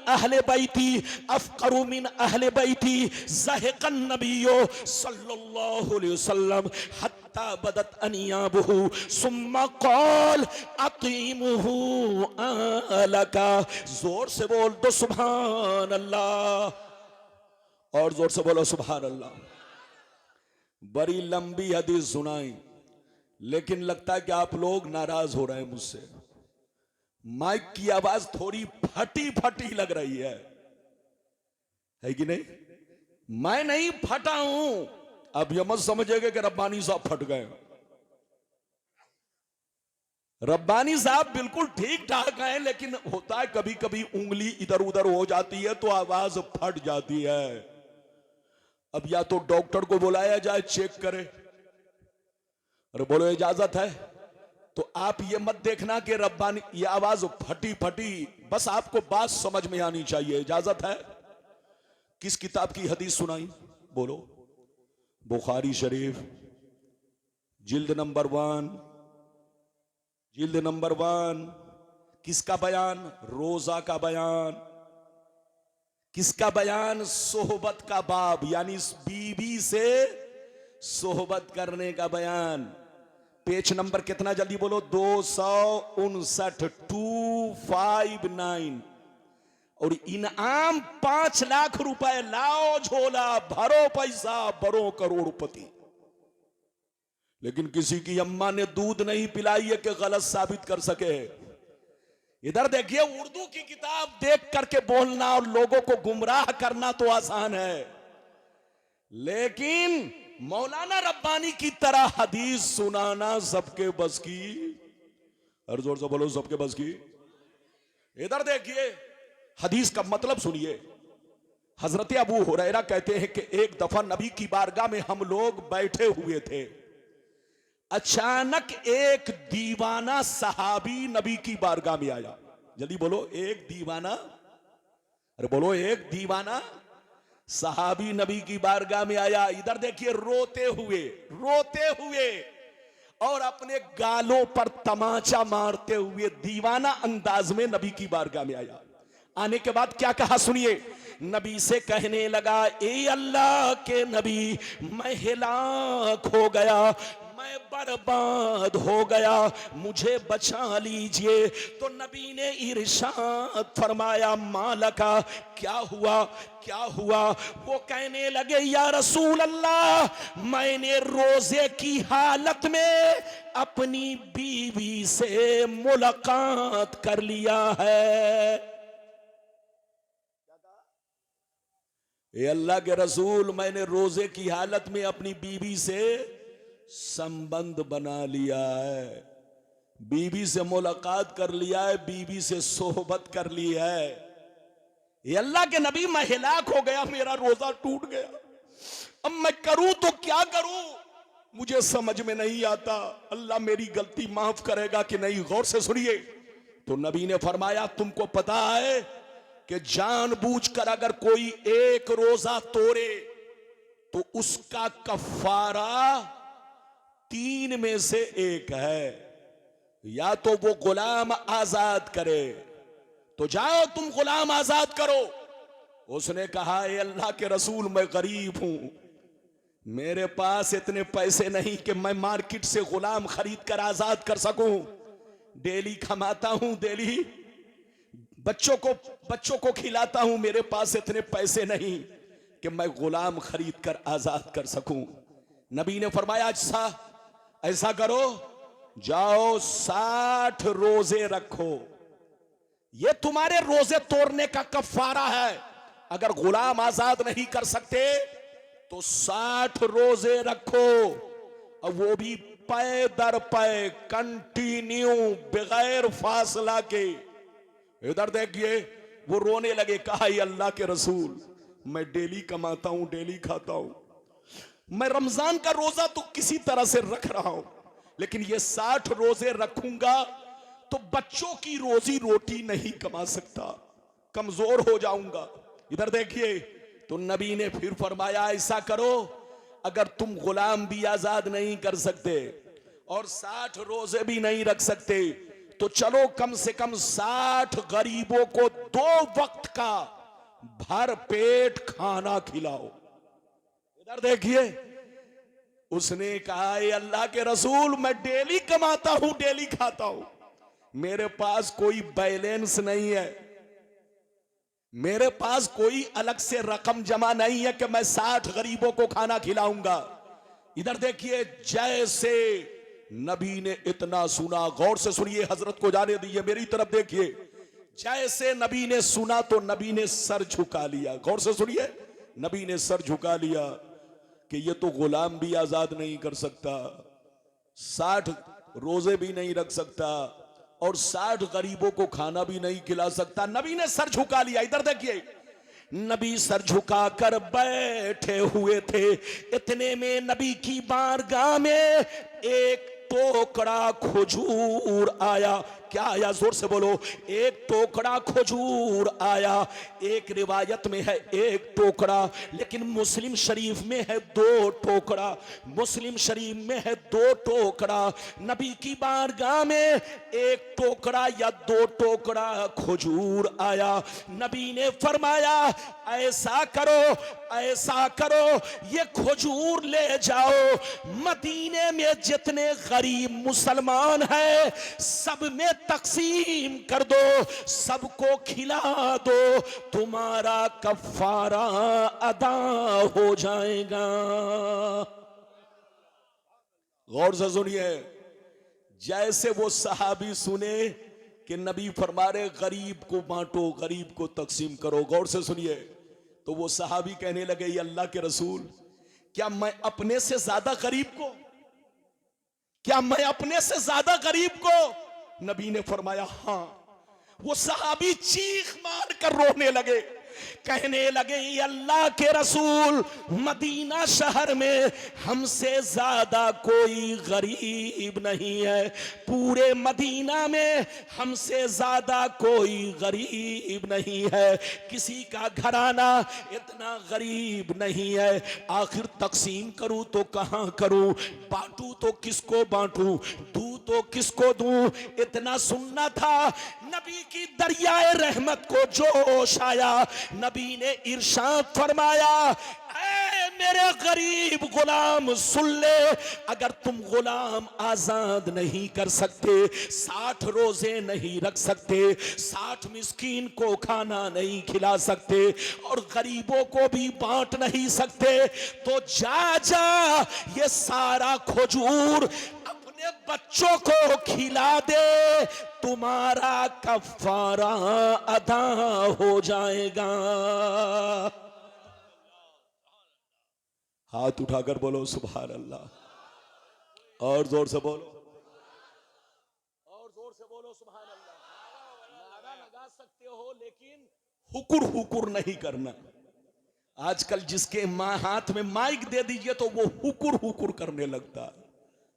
अहले बैती ज़हिक़न नबिय्यु सल्लल्लाहु अलैहि वसल्लम हत्ता बदत अनियाबुहु सुम्मा क़ाल अतीमुहु अलका। जोर से बोल दो सुभान अल्लाह, और जोर से बोलो सुभान अल्लाह। बड़ी लंबी हदीस सुनाई, लेकिन लगता है कि आप लोग नाराज हो रहे हैं मुझसे। माइक की आवाज थोड़ी फटी फटी लग रही है कि नहीं? मैं नहीं फटा हूं, अब यह मत समझेगा कि रब्बानी साहब फट गए। रब्बानी साहब बिल्कुल ठीक ठाक हैं, लेकिन होता है कभी कभी उंगली इधर उधर हो जाती है तो आवाज फट जाती है। अब या तो डॉक्टर को बुलाया जाए चेक करे, अरे बोलो इजाजत है, तो आप ये मत देखना कि रब्बानी ये आवाज फटी फटी, बस आपको बात समझ में आनी चाहिए। इजाजत है। किस किताब की हदीस सुनाई? बोलो। बुखारी शरीफ जिल्द नंबर 1। किसका बयान? रोजा का बयान। किसका बयान? सोहबत का बाब, यानी बीवी से सोहबत करने का बयान। पेज नंबर कितना? जल्दी बोलो। 259, 259। और इनाम 5 लाख रुपए। लाओ झोला, भरो पैसा, बरो करोड़पति। लेकिन किसी की अम्मा ने दूध नहीं पिलाई है कि गलत साबित कर सके। इधर देखिए, उर्दू की किताब देख करके बोलना और लोगों को गुमराह करना तो आसान है, लेकिन मौलाना रब्बानी की तरह हदीस सुनाना सबके बस की। हर जोर से बोलो, सबके बस की। इधर देखिए, हदीस का मतलब सुनिए। हजरत अबू हुरैरा कहते हैं कि एक दफा नबी की बारगाह में हम लोग बैठे हुए थे। अचानक एक दीवाना सहाबी नबी की बारगाह में आया। जल्दी बोलो, एक दीवाना। अरे बोलो, एक दीवाना सहाबी नबी की बारगाह में आया। इधर देखिए, रोते हुए और अपने गालों पर तमाचा मारते हुए दीवाना अंदाज में नबी की बारगाह में आया। आने के बाद क्या कहा सुनिए। नबी से कहने लगा, ए अल्लाह के नबी, मैं हिलाक हो गया, मैं बर्बाद हो गया, मुझे बचा लीजिए। तो नबी ने इरशाद फरमाया, मालका, क्या हुआ? वो कहने लगे, या रसूल अल्लाह, मैंने रोजे की हालत में अपनी बीवी से मुलाकात कर लिया है। ए अल्लाह के रसूल, मैंने रोजे की हालत में अपनी बीवी से संबंध बना लिया है, बीवी से मुलाकात कर लिया है, बीवी से सोहबत कर ली है। ये अल्लाह के नबी, मैं हिलाक हो गया, मेरा रोजा टूट गया, अब मैं करूं तो क्या करूं, मुझे समझ में नहीं आता। अल्लाह मेरी गलती माफ करेगा कि नहीं? गौर से सुनिए। तो नबी ने फरमाया, तुमको पता है कि जानबूझकर अगर कोई एक रोजा तोड़े तो उसका कफारा 3 में से 1 है। या तो वो गुलाम आजाद करे, तो जाओ तुम गुलाम आजाद करो। उसने कहा, ए अल्लाह के रसूल, मैं गरीब हूं, मेरे पास इतने पैसे नहीं कि मैं मार्केट से गुलाम खरीद कर आजाद कर सकूं। डेली कमाता हूं, डेली बच्चों को खिलाता हूं, मेरे पास इतने पैसे नहीं कि मैं गुलाम खरीद कर आजाद कर सकूं। नबी ने फरमाया, अच्छा ऐसा करो, जाओ 60 रोजे रखो, ये तुम्हारे रोजे तोड़ने का कफारा है। अगर गुलाम आजाद नहीं कर सकते तो 60 रोजे रखो, और वो भी पै दर पै, कंटिन्यू, बगैर फासला के। इधर देखिए, वो रोने लगे, कहा, ये अल्लाह के रसूल, मैं डेली कमाता हूं, डेली खाता हूं, मैं रमजान का रोजा तो किसी तरह से रख रहा हूं, लेकिन ये 60 रोजे रखूंगा तो बच्चों की रोजी रोटी नहीं कमा सकता, कमजोर हो जाऊंगा। इधर देखिए, तो नबी ने फिर फरमाया, ऐसा करो, अगर तुम गुलाम भी आजाद नहीं कर सकते और 60 रोजे भी नहीं रख सकते, तो चलो कम से कम 60 गरीबों को 2 वक्त का भर पेट खाना खिलाओ। इधर देखिए, उसने कहा, ये अल्लाह के रसूल, मैं डेली कमाता हूं, डेली खाता हूं, मेरे पास कोई बैलेंस नहीं है, मेरे पास कोई अलग से रकम जमा नहीं है कि मैं 60 गरीबों को खाना खिलाऊंगा। इधर देखिए, जैसे नबी ने इतना सुना, गौर से सुनिए, हजरत को जाने दीजिए, मेरी तरफ देखिए, जैसे नबी ने सुना तो नबी ने सर झुका लिया। गौर से सुनिए, नबी ने सर झुका लिया कि ये तो गुलाम भी आजाद नहीं कर सकता, 60 रोजे भी नहीं रख सकता, और 60 गरीबों को खाना भी नहीं खिला सकता। नबी ने सर झुका लिया। इधर देखिए, नबी सर झुका कर बैठे हुए थे, इतने में नबी की बारगाह में एक टोकरा खजूर आया। क्या आया? जोर से बोलो। एक टोकरा खजूर आया। एक रिवायत में है एक टोकरा, लेकिन मुस्लिम शरीफ में है 2 टोकरा। मुस्लिम शरीफ में है 2 टोकरा। नबी की बारगाह में एक टोकरा या 2 टोकरा खजूर आया। नबी ने फरमाया, ऐसा करो, ऐसा करो, ये खजूर ले जाओ, मदीने में जितने गरीब मुसलमान हैं सब में तकसीम कर दो, सबको खिला दो, तुम्हारा कफारा अदा हो जाएगा। गौर से सुनिए, जैसे वो सहाबी सुने कि नबी फरमा रहे गरीब को बांटो, गरीब को तकसीम करो, गौर से सुनिए, तो वो सहाबी कहने लगे, ये अल्लाह के रसूल, क्या मैं अपने से ज्यादा गरीब को, क्या मैं अपने से ज्यादा गरीब को? नबी ने फरमाया हां। वो सहाबी चीख मार कर रोने लगे, कहने लगे, ये अल्लाह के रसूल, मदीना शहर में हमसे ज्यादा कोई गरीब नहीं है, पूरे मदीना में हमसे ज्यादा कोई गरीब नहीं है, किसी का घराना इतना गरीब नहीं है, आखिर तकसीम करूं तो कहां करूं, बांटूं तो किसको बांटूं, दूं तो किसको दूं? इतना सुनना था। नबी की दरियाए रहमत को जोश आया। नबी ने इरशाद फरमाया, ऐ मेरे गरीब गुलाम सुन ले, अगर तुम गुलाम आजाद नहीं कर सकते, 60 रोजे नहीं रख सकते, 60 मिस्कीन को खाना नहीं खिला सकते और गरीबों को भी बांट नहीं सकते, तो जा जा ये सारा खजूर अपने बच्चों को खिला दे, तुम्हारा कफारा अदा हो जाएगा। हाथ उठाकर बोलो सुभान अल्लाह, और जोर से बोलो, और जोर से बोलो सुभान अल्लाह। नारा लगा सकते हो, लेकिन हुकुर हुकुर नहीं करना। आजकल जिसके हाथ में माइक दे दीजिए तो वो हुकुर हुकुर करने लगता है।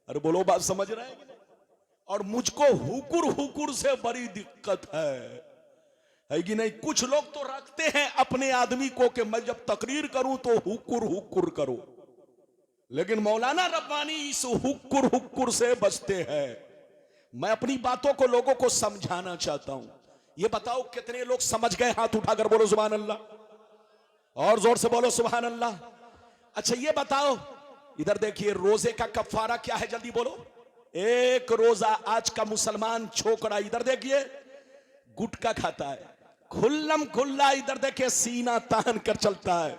अरे बोलो, बात समझ रहे हैं? और मुझको हुकुर हुकुर से बड़ी दिक्कत है कि नहीं? कुछ लोग तो रखते हैं अपने आदमी को कि मैं जब तकरीर करूं तो हुकुर हुकुर करो, लेकिन मौलाना रब्बानी इस हुकुर हुकुर से बचते हैं। मैं अपनी बातों को लोगों को समझाना चाहता हूं। ये बताओ कितने लोग समझ गए? हाथ उठाकर बोलो सुभान अल्लाह, और जोर से बोलो सुभान अल्लाह। अच्छा ये बताओ, इधर देखिए, रोजे का कफारा क्या है? जल्दी बोलो। एक रोजा आज का मुसलमान छोकरा, इधर देखिए, गुटखा खाता है, खुल्लम खुल्ला, इधर देखिए सीना तान कर चलता है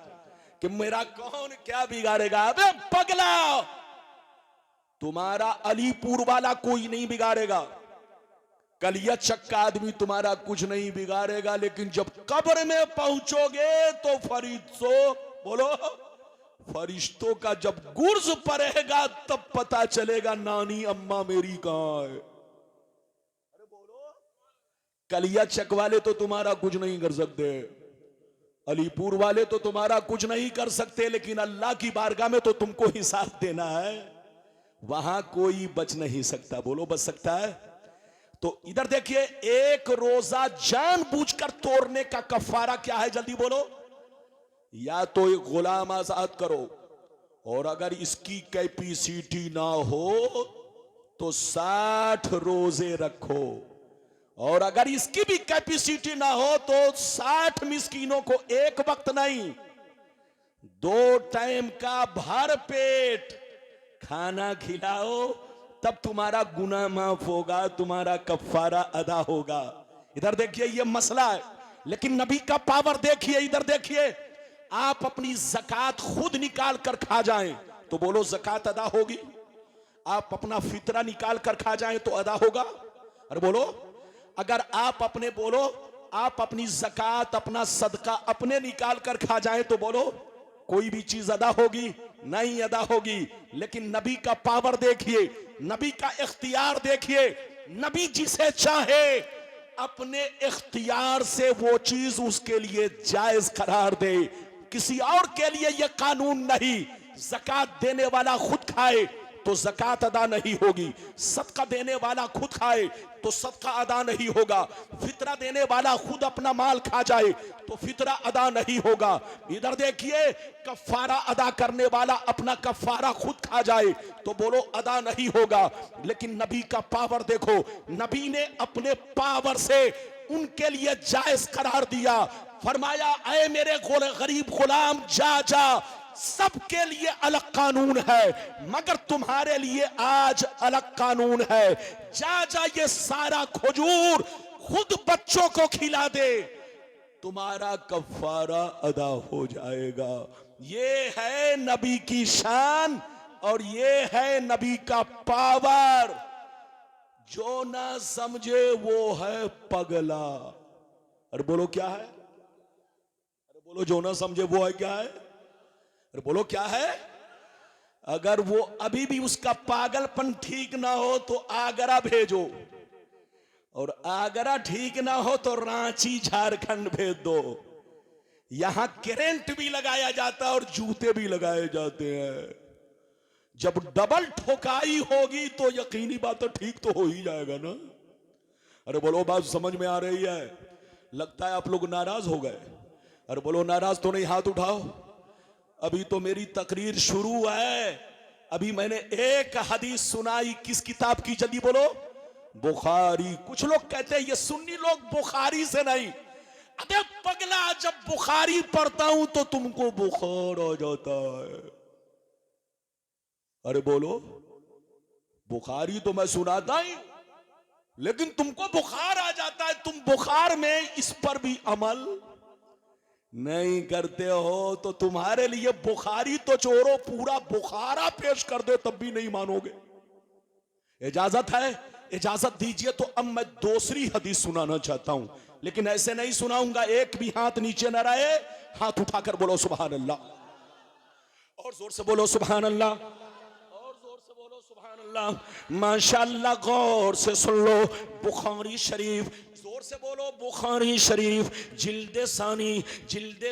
कि मेरा कौन क्या बिगाड़ेगा। अबे पगला, तुम्हारा अलीपुर वाला कोई नहीं बिगाड़ेगा, कलियाचक का आदमी तुम्हारा कुछ नहीं बिगाड़ेगा, लेकिन जब कब्र में पहुंचोगे तो फरिश्तों, बोलो, फरिश्तों का जब गुर्ज पड़ेगा तब पता चलेगा नानी अम्मा मेरी कहां है। अरे बोलो, कलियाचक वाले तो तुम्हारा कुछ नहीं कर सकते, अलीपुर वाले तो तुम्हारा कुछ नहीं कर सकते, लेकिन अल्लाह की बारगाह में तो तुमको हिसाब देना है, वहां कोई बच नहीं सकता। बोलो बच सकता है? तो इधर देखिए, एक रोजा जानबूझकर तोड़ने का कफारा क्या है? जल्दी बोलो। या तो एक गुलाम आजाद करो, और अगर इसकी कैपेसिटी ना हो तो 60 रोजे रखो, और अगर इसकी भी कैपेसिटी ना हो तो 60 मिस्कीनों को एक वक्त नहीं, 2 टाइम का भर पेट खाना खिलाओ, तब तुम्हारा गुनाह माफ होगा, तुम्हारा कफारा अदा होगा। इधर देखिए, ये मसला है, लेकिन नबी का पावर देखिए। इधर देखिए, आप अपनी ज़कात खुद निकाल कर खा जाएं तो बोलो ज़कात अदा होगी। आप अपना फितरा निकाल कर खा जाएं तो अदा होगा। अरे बोलो, अगर आप अपने, बोलो, आप अपनी ज़कात, अपना सदका अपने निकाल कर खा जाएं तो बोलो कोई भी चीज अदा होगी? नहीं अदा होगी। लेकिन नबी का पावर देखिए, नबी का इख्तियार देखिए। नबी जिसे चाहे अपने इख्तियार से वो चीज उसके लिए जायज करार दे, किसी और के लिए यह कानून नहीं। ज़कात देने वाला खुद खाए तो ज़कात अदा नहीं होगी, सदका देने वाला खुद खाए तो सदका अदा नहीं होगा, फितरा देने वाला खुद अपना माल खा जाए तो फितरा अदा नहीं होगा। इधर देखिए, कफारा अदा करने वाला अपना कफारा खुद खा जाए तो बोलो अदा नहीं होगा। लेकिन नबी का पावर देखो, नबी ने अपने पावर से उनके लिए जायज करार दिया। फरमाया, ऐ मेरे गरीब गुलाम, जा जा, सबके लिए अलग कानून है, मगर तुम्हारे लिए आज अलग कानून है। जा जा, ये सारा खजूर खुद बच्चों को खिला दे, तुम्हारा कफारा अदा हो जाएगा। ये है नबी की शान और ये है नबी का पावर। जो ना समझे वो है पगला। अरे बोलो क्या है? अरे बोलो, जो ना समझे वो है क्या है? अरे बोलो क्या है? अगर वो अभी भी उसका पागलपन ठीक ना हो तो आगरा भेजो, और आगरा ठीक ना हो तो रांची झारखंड भेज दो। यहां करंट भी लगाया जाता है और जूते भी लगाए जाते हैं। जब डबल ठोकाई होगी तो यकीनी बात है ठीक तो हो ही जाएगा ना। अरे बोलो, बात समझ में आ रही है? लगता है आप लोग नाराज हो गए। अरे बोलो, नाराज तो नहीं? हाथ उठाओ। अभी तो मेरी तकरीर शुरू है, अभी मैंने एक हदीस सुनाई। किस किताब की? जल्दी बोलो। बुखारी। कुछ लोग कहते हैं ये सुन्नी लोग बुखारी से नहीं। अबे पगला, जब बुखारी पढ़ता हूं तो तुमको बुखार आ जाता है। अरे बोलो, बुखारी तो मैं सुनाता ही, लेकिन तुमको बुखार आ जाता है। तुम बुखार में इस पर भी अमल नहीं करते हो, तो तुम्हारे लिए बुखारी तो छोड़ो, पूरा बुखारा पेश कर दे तब भी नहीं मानोगे। इजाजत है? इजाजत दीजिए तो अब मैं दूसरी हदीस सुनाना चाहता हूं, लेकिन ऐसे नहीं सुनाऊंगा। एक भी हाथ नीचे न रहे, हाथ उठाकर बोलो सुभान अल्लाह, और जोर से बोलो सुभान अल्लाह, और जोर से बोलो सुभान अल्लाह। माशाअल्लाह, गौर से सुन लो। बुखारी शरीफ, जोर जोर से बोलो। बुखारी शरीफ जिल्दे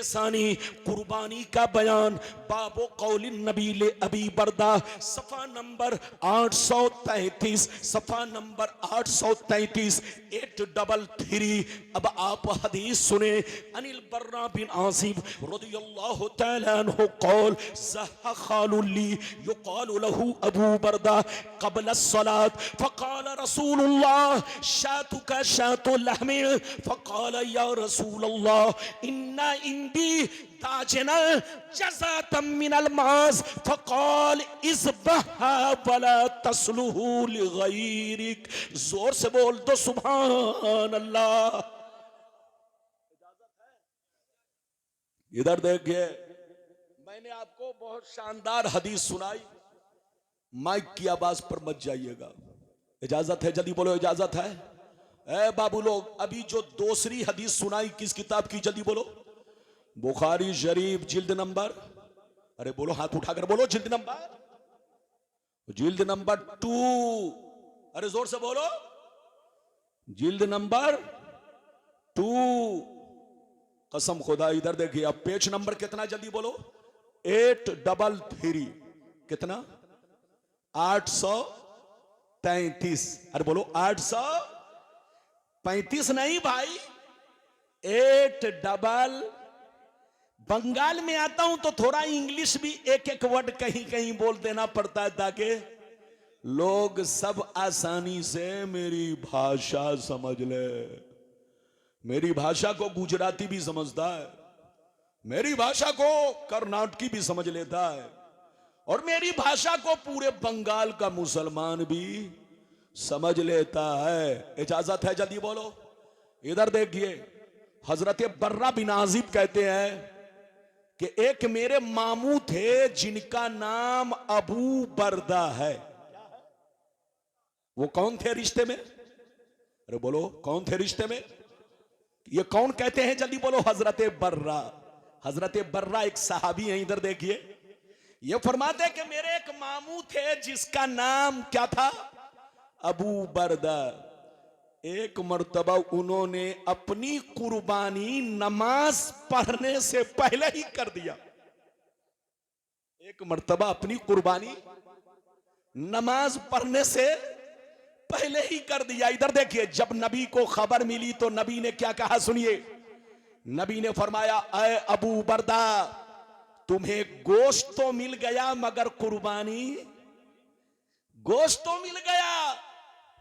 सानी कुर्बानी का बयान, बाबो कौलिन नबी ले अबी बरदा, सफा नंबर 833, सफा नंबर 833, 833। अब आप हदीस सुने। अनिल बर्रा बिन आसिब रदियल्लाहु तआला अन्हु कौल ज़हा खालुल्ली युकालु लहू अबू बरदा क़ब्ल अस्सलात फ़क़ाल रसूलुल्लाह शातुका शातु लहमी फ़क़ाल या रसूलल्लाह इन्ना इंदी ताजना जज़ातम मिनल मास फ़क़ाल इज़बहा वला तस्लुहु लिग़ैरिक। जोर से बोल दो सुभान अल्लाह। इधर देखिए, मैंने आपको बहुत शानदार हदीस सुनाई, माइक की आवाज पर मत जाइएगा। इजाजत है? जल्दी बोलो इजाजत है? ए बाबू लोग, अभी जो दूसरी हदीस सुनाई किस किताब की? जल्दी बोलो। बुखारी शरीफ जिल्द नंबर, अरे बोलो, हाथ उठाकर बोलो, जिल्द नंबर 2। अरे जोर से बोलो, जिल्द नंबर 2। कसम खुदा, इधर देखिए। अब पेज नंबर कितना? जल्दी बोलो। 833। कितना? 833। अरे बोलो 835 नहीं भाई, 8 बंगाल में आता हूं तो थोड़ा इंग्लिश भी एक एक वर्ड कहीं कहीं बोल देना पड़ता है ताकि लोग सब आसानी से मेरी भाषा समझ ले। मेरी भाषा को गुजराती भी समझता है, मेरी भाषा को कर्नाटकी भी समझ लेता है, और मेरी भाषा को पूरे बंगाल का मुसलमान भी समझ लेता है। इजाजत है? जल्दी बोलो। इधर देखिए, हजरत बर्रा बिन आजिब कहते हैं कि एक मेरे मामू थे जिनका नाम अबू बरदा है। वो कौन थे रिश्ते में? अरे बोलो, कौन थे रिश्ते में? ये कौन कहते हैं? जल्दी बोलो। हजरत बर्रा। हजरत बर्रा एक सहाबी हैं। इधर देखिए, ये फरमाते कि मेरे एक मामू थे जिसका नाम क्या था? अबू बरदा। एक मर्तबा उन्होंने अपनी कुर्बानी नमाज पढ़ने से पहले ही कर दिया। एक मर्तबा अपनी कुर्बानी नमाज पढ़ने से पहले ही कर दिया। इधर देखिए, जब नबी को खबर मिली तो नबी ने क्या कहा? सुनिए। नबी ने फरमाया, ऐ अबू बरदा, तुम्हें गोश्त तो मिल गया मगर कुर्बानी, गोश्त तो मिल गया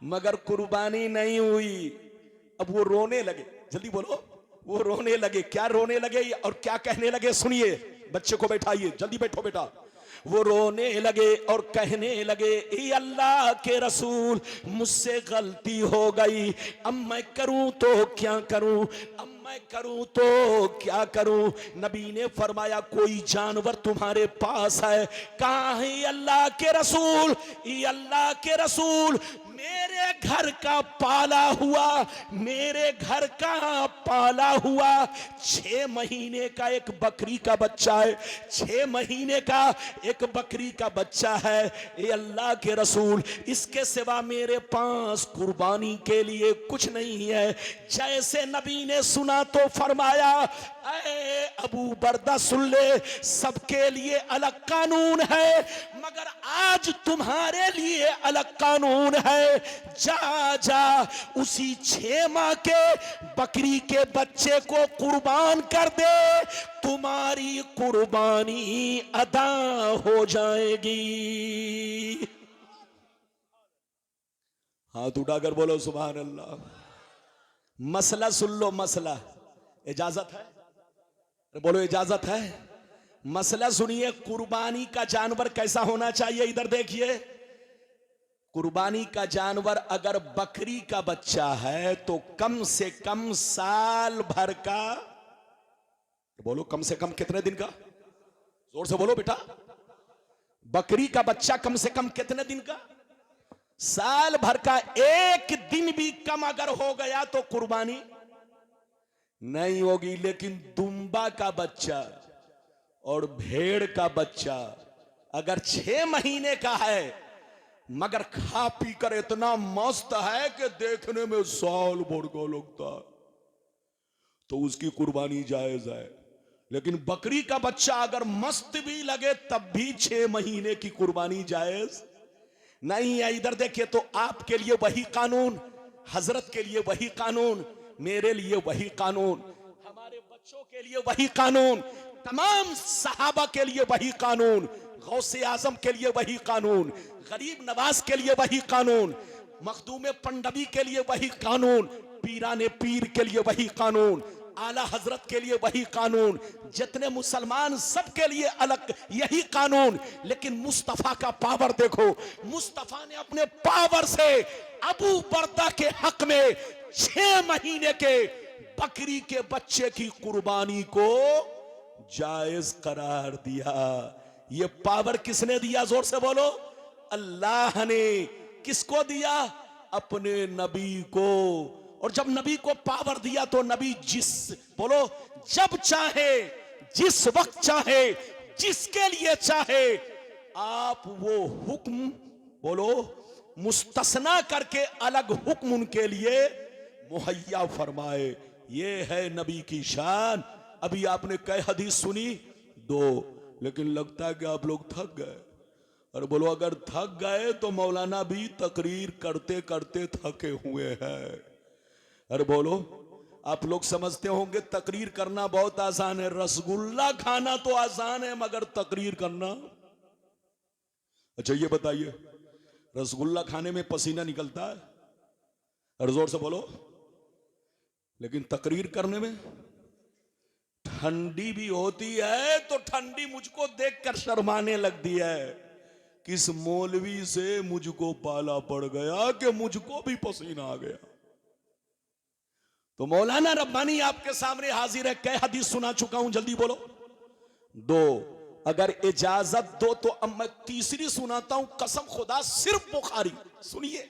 मगर कुर्बानी नहीं हुई। अब वो रोने लगे। जल्दी बोलो। वो रोने लगे। क्या रोने लगे और क्या कहने लगे? सुनिए। बच्चे को बैठाइए, जल्दी बैठो बेटा। वो रोने लगे और कहने लगे, ए अल्लाह के रसूल, मुझसे गलती हो गई, अब मैं करूं तो क्या करूं, अब मैं करूं तो क्या करूं? नबी ने फरमाया, कोई जानवर तुम्हारे पास है? कहां है? अल्लाह के रसूल, ये अल्लाह के रसूल, मेरे घर का पाला हुआ, मेरे घर का पाला हुआ 6 महीने का एक बकरी का बच्चा है, 6 महीने का एक बकरी का बच्चा है। ये अल्लाह के रसूल, इसके सिवा मेरे पास कुर्बानी के लिए कुछ नहीं है। जैसे नबी ने सुना तो फरमाया, ऐ अबू बरदा सुन ले, सबके लिए अलग कानून है मगर आज तुम्हारे लिए अलग कानून है। जा जा उसी 6 माह के बकरी के बच्चे को कुर्बान कर दे, तुम्हारी कुर्बानी अदा हो जाएगी। हाथ उठाकर बोलो सुभान अल्लाह। मसला सुन लो, मसला। इजाजत है? बोलो इजाजत है? मसला सुनिए। कुर्बानी का जानवर कैसा होना चाहिए? इधर देखिए, कुर्बानी का जानवर अगर बकरी का बच्चा है तो कम से कम साल भर का, बोलो कम से कम कितने दिन का? जोर से बोलो बेटा। बकरी का बच्चा कम से कम कितने दिन का? साल भर का। एक दिन भी कम अगर हो गया तो कुर्बानी नहीं होगी। लेकिन दुम्बा का बच्चा और भेड़ का बच्चा अगर 6 महीने का है मगर खा पी कर इतना मस्त है कि देखने में साल भर को लगता है, तो उसकी कुर्बानी जायज है। लेकिन बकरी का बच्चा अगर मस्त भी लगे तब भी 6 महीने की कुर्बानी जायज नहीं है। इधर देखिए, तो आपके लिए वही कानून, हजरत के लिए वही कानून, मेरे लिए वही कानून, हमारे बच्चों के लिए वही कानून, तमाम सहाबा के लिए वही कानून, गौसे आजम के लिए वही कानून, गरीब नवाज के लिए वही कानून, मखदूम पंडवी के लिए वही कानून, पीराने पीर के लिए वही कानून, आला हजरत के लिए वही कानून, जितने मुसलमान सब के लिए अलग यही कानून। लेकिन मुस्तफा का पावर देखो, मुस्तफा ने अपने पावर से अबू बर्दा के हक में 6 महीने के बकरी के बच्चे की कुर्बानी को जायज करार दिया। ये पावर किसने दिया? जोर से बोलो। अल्लाह ने। किसको दिया? अपने नबी को। और जब नबी को पावर दिया तो नबी बोलो, जब चाहे, जिस वक्त चाहे, जिसके लिए चाहे, आप वो हुक्म बोलो मुस्तस्ना करके अलग हुक्म उनके लिए मुहैया फरमाए। ये है नबी की शान। अभी आपने कई हदीस सुनी? 2, लेकिन लगता है कि आप लोग थक गए। और बोलो, अगर थक गए तो मौलाना भी तकरीर करते करते थके हुए हैं। अरे बोलो, आप लोग समझते होंगे तकरीर करना बहुत आसान है, रसगुल्ला खाना तो आसान है, मगर तकरीर करना। अच्छा ये बताइए, रसगुल्ला खाने में पसीना निकलता है? अरे जोर से बोलो। लेकिन तकरीर करने में ठंडी भी होती है, तो ठंडी मुझको देखकर शर्माने लगती है। किस मौलवी से मुझको पाला पड़ गया कि मुझको भी पसीना आ गया। तो मौलाना रब्बानी आपके सामने हाजिर है। कई हदीस सुना चुका हूं, जल्दी बोलो। 2, अगर इजाजत दो तो अब मैं तीसरी सुनाता हूं, कसम खुदा, सिर्फ बुखारी। सुनिए,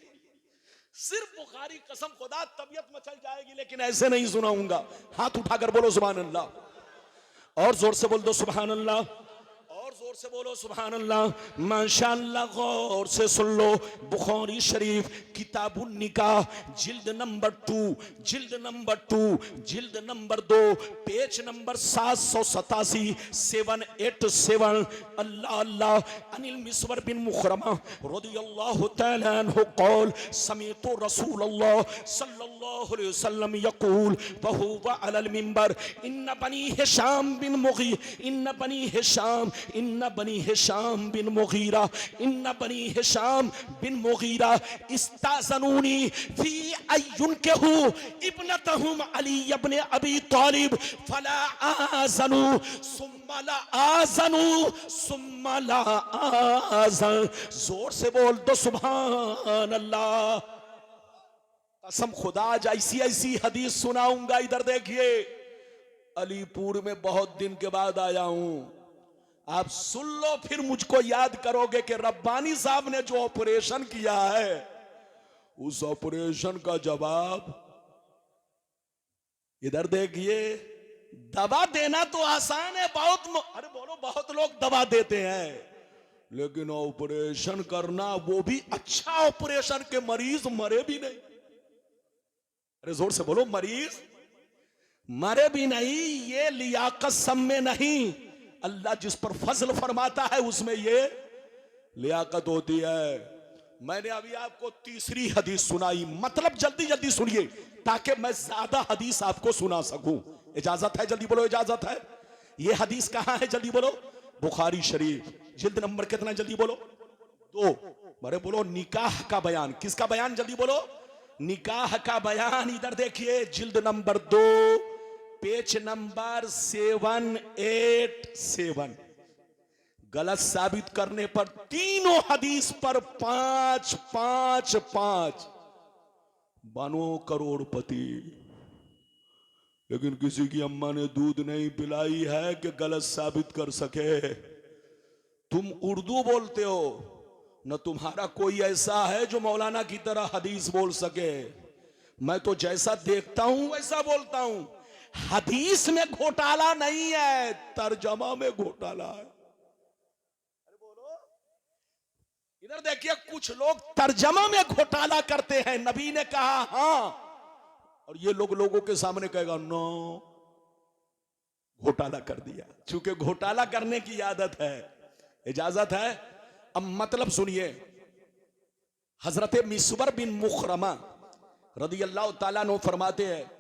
सिर्फ बुखारी, कसम खुदा, तबीयत मचल जाएगी लेकिन ऐसे नहीं सुनाऊंगा। हाथ उठाकर बोलो सुभान अल्लाह, और जोर से बोल दो सुभान अल्लाह, और जोर से बोलो सुभान अल्लाह। माशाअल्लाह, गौर से सुन लो। बुखारी शरीफ किताबुन निकाह, जिल्द नंबर 2, जिल्द नंबर 2, जिल्द नंबर 2, पेज नंबर 787, 787। अल्लाह अल्लाह। अनिल मिसवर बिन मुखरमा रदियल्लाहु तआला अन्हु क़ाल समीअतु रसूलल्लाह सल्लल्लाहु अलैहि वसल्लम यक़ूल व हुवा अलल मिंबर इन्न बनी हिशाम बिन मुगी इन्न बनी हिशाम इन्न बनी हिशाम बिन मुगीरा इन्न बनी हिशाम बिन मुगीरा इस्ताज़नूनी फी अय्युनकहू इब्नतहुम अली इब्न अबी तालिब फला आज़नु सुम्मा ला आज़नु सुम्मा ला आज़न। जोर से बोल दो सुभान अल्लाह। कसम खुदा, आज ऐसी ऐसी हदीस सुनाऊंगा। इधर देखिए, अलीपुर में बहुत दिन के बाद आया हूं, आप सुन लो, फिर मुझको याद करोगे कि रब्बानी साहब ने जो ऑपरेशन किया है, उस ऑपरेशन का जवाब। इधर देखिए, दवा देना तो आसान है, अरे बोलो, बहुत लोग दवा देते हैं, लेकिन ऑपरेशन करना, वो भी अच्छा ऑपरेशन के मरीज मरे भी नहीं। अरे जोर से बोलो, मरीज मरे भी नहीं। ये लियाकत सब में नहीं, अल्लाह जिस पर फजल फरमाता है उसमें ये लियाकत होती है। मैंने अभी आपको तीसरी हदीस सुनाई, मतलब जल्दी जल्दी सुनिए ताकि मैं ज्यादा हदीस आपको सुना सकूं। इजाजत है? जल्दी बोलो, इजाजत है? ये हदीस कहां है? जल्दी बोलो। बुखारी शरीफ, जिल्द नंबर कितना? जल्दी बोलो। 2। अरे बोलो, निकाह का बयान। किसका बयान? जल्दी बोलो। निकाह का बयान। इधर देखिए, जिल्द नंबर 2, पेज नंबर 787। गलत साबित करने पर तीनों हदीस पर 5 5 5 बनो करोड़पति। लेकिन किसी की अम्मा ने दूध नहीं पिलाई है कि गलत साबित कर सके। तुम उर्दू बोलते हो, न तुम्हारा कोई ऐसा है जो मौलाना की तरह हदीस बोल सके। मैं तो जैसा देखता हूं वैसा बोलता हूं। हदीस में घोटाला नहीं है, तर्जमा में घोटाला है। अरे बोलो, इधर देखिए, कुछ लोग तर्जमा में घोटाला करते हैं। नबी ने कहा हां, और ये लोगों के सामने कहेगा नो, घोटाला कर दिया। चूंकि घोटाला करने की आदत है, इजाजत है। अब मतलब सुनिए, हजरत मिसवर बिन मुखरमा रदी अल्लाह ताला अन्हु फरमाते हैं,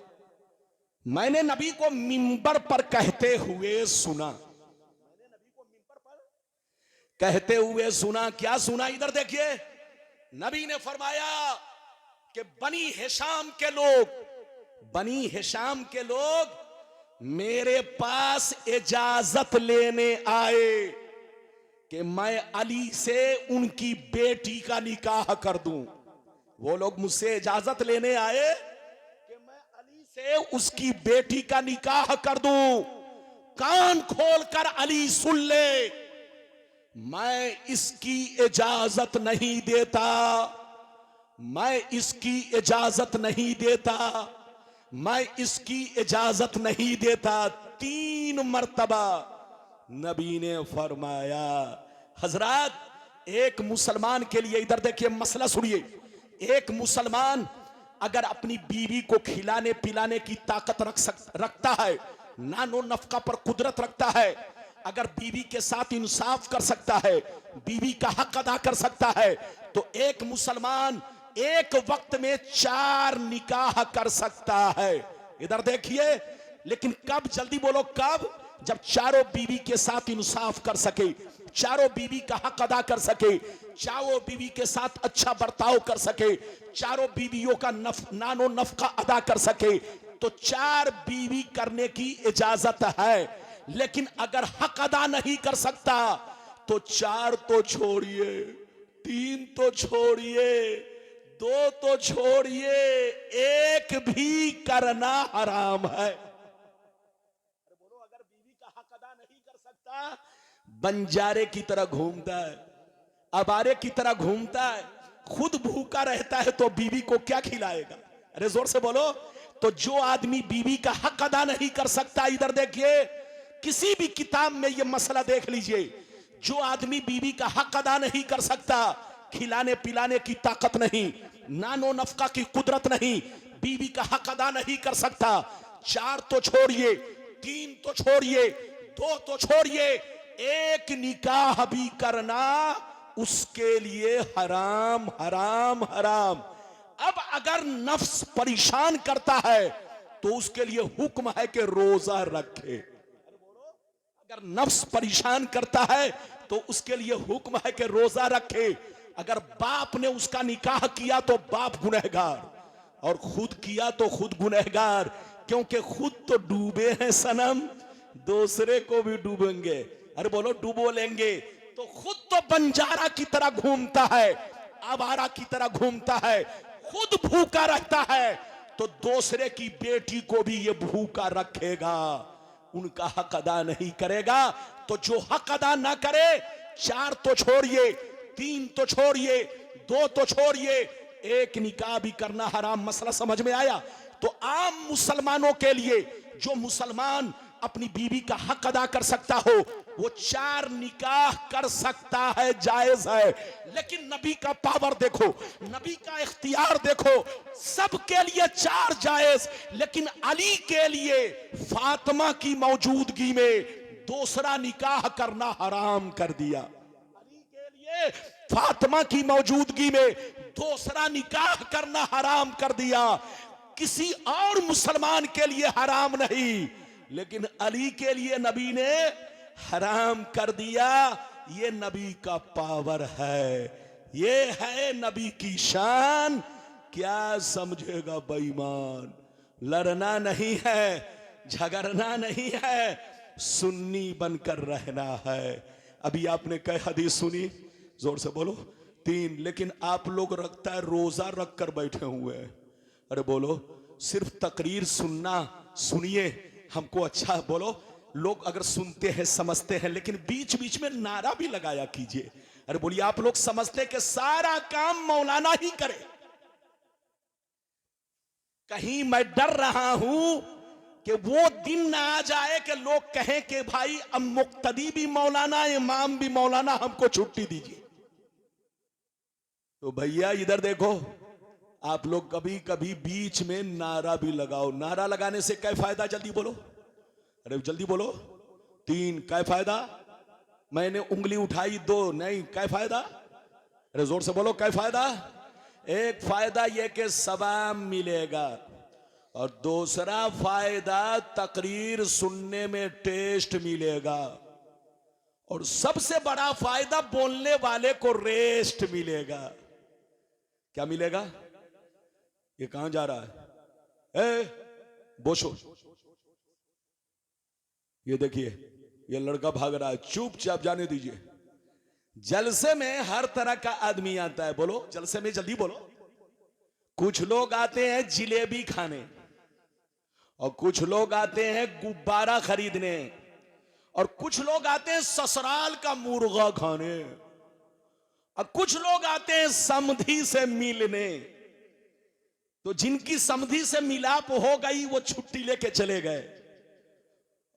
मैंने नबी को मिंबर पर कहते हुए सुना। कहते हुए सुना, क्या सुना? इधर देखिए, नबी ने फरमाया कि बनी हिशाम के लोग मेरे पास इजाजत लेने आए कि मैं अली से उनकी बेटी का निकाह कर दूं। वो लोग मुझसे इजाजत लेने आए कि मैं अली से उसकी बेटी का निकाह कर दूं। कान खोलकर अली सुन ले, मैं इसकी इजाजत नहीं देता, मैं इसकी इजाजत नहीं देता, मैं इसकी इजाजत नहीं देता। 3 मर्तबा नबी ने फरमाया। हजरत, एक मुसलमान के लिए, इधर देखिए मसला सुनिए, एक मुसलमान अगर अपनी बीवी को खिलाने पिलाने की ताकत रखता है, नानो नफका पर कुदरत रखता है, अगर बीवी के साथ इंसाफ कर सकता है, बीवी का हक अदा कर सकता है, तो एक मुसलमान एक वक्त में 4 निकाह कर सकता है। इधर देखिए, लेकिन कब? जल्दी बोलो, कब? जब चारों बीवी के साथ इंसाफ कर सके, चारों बीवी का हक अदा कर सके, चारों बीवी के साथ अच्छा बर्ताव कर सके, चारों बीवियों का नानो नफका अदा कर सके, तो 4 बीवी करने की इजाजत है। लेकिन अगर हक अदा नहीं कर सकता तो 4 तो छोड़िए, 3 तो छोड़िए, 2 तो छोड़िए, 1 भी करना हराम है। बोलो, अगर बीवी का हक अदा नहीं कर सकता, बंजारे की तरह घूमता है, अबारे की तरह घूमता है, खुद भूखा रहता है तो बीवी को क्या खिलाएगा? अरे जोर से बोलो। तो जो आदमी बीवी का हक अदा नहीं कर सकता, इधर देखिए, किसी भी किताब में यह मसला देख लीजिए, जो आदमी बीवी का हक अदा नहीं कर सकता, खिलाने पिलाने की ताकत नहीं, नानो नफका की कुदरत नहीं, बीवी का हक अदा नहीं कर सकता, 4 तो छोड़िए, 3 तो छोड़िए, 2 तो छोड़िए, 1 निकाह भी करना उसके लिए हराम, हराम, हराम। अब अगर नफ्स परेशान करता है तो उसके लिए हुक्म है कि रोजा रखे। अगर नफ्स परेशान करता है तो उसके लिए हुक्म है कि रोजा रखे। अगर बाप ने उसका निकाह किया तो बाप गुनहगार, और खुद किया तो खुद गुनहगार, क्योंकि खुद तो डूबे हैं सनम, दूसरे को भी डूबेंगे। अरे बोलो, डूबो लेंगे। तो खुद तो बंजारा की तरह घूमता है, आवारा की तरह घूमता है, खुद भूखा रहता है, तो दूसरे की बेटी को भी ये भूखा रखेगा, उनका हक अदा नहीं करेगा। तो जो हक अदा ना करे, 4 तो छोड़िए, 3 तो छोड़िए, 2 तो छोड़िए, 1 निकाह भी करना हराम। मसला समझ में आया? तो आम मुसलमानों के लिए, जो मुसलमान अपनी बीवी का हक अदा कर सकता हो, वो 4 निकाह कर सकता है, जायज है। लेकिन नबी का पावर देखो, नबी का इख्तियार देखो, सबके लिए 4 जायज, लेकिन अली के लिए फातिमा की मौजूदगी में दूसरा निकाह करना हराम कर दिया। अली के लिए फातिमा की मौजूदगी में दूसरा निकाह करना हराम कर दिया। किसी और मुसलमान के लिए हराम नहीं, लेकिन अली के लिए नबी ने हराम कर दिया। ये नबी का पावर है, ये है नबी की शान। क्या समझेगा बेईमान? लड़ना नहीं है, झगड़ना नहीं है, सुन्नी बनकर रहना है। अभी आपने कई हदीस सुनी, जोर से बोलो, 3। लेकिन आप लोग रखता है रोजा रख कर बैठे हुए हैं। अरे बोलो, सिर्फ तकरीर सुनना, सुनिए, हमको अच्छा बोलो। लोग अगर सुनते हैं समझते हैं, लेकिन बीच बीच में नारा भी लगाया कीजिए। अरे बोलिए, आप लोग समझते कि सारा काम मौलाना ही करे। कहीं मैं डर रहा हूं कि वो दिन ना आ जाए कि लोग कहें कि भाई अब मुक्तदी भी मौलाना, इमाम भी मौलाना, हमको छुट्टी दीजिए। तो भैया इधर देखो, आप लोग कभी कभी बीच में नारा भी लगाओ। नारा लगाने से क्या फायदा, जल्दी बोलो, अरे जल्दी बोलो। 3, क्या फायदा? मैंने उंगली उठाई 2, नहीं, क्या फायदा? अरे जोर से बोलो, क्या फायदा? एक फायदा यह कि सवाब मिलेगा, और दूसरा फायदा तकरीर सुनने में टेस्ट मिलेगा, और सबसे बड़ा फायदा बोलने वाले को रेस्ट मिलेगा। क्या मिलेगा? ये कहां जा रहा है? बोशो, ये देखिए, ये लड़का भाग रहा है, चुपचाप जाने दीजिए। जलसे में हर तरह का आदमी आता है। बोलो जलसे में, जल्दी बोलो। कुछ लोग आते हैं जिलेबी खाने, और कुछ लोग आते हैं गुब्बारा खरीदने, और कुछ लोग आते हैं ससुराल का मुर्गा खाने, और कुछ लोग आते हैं समधी से मिलने। तो जिनकी समधी से मिलाप हो गई वो छुट्टी लेके चले गए,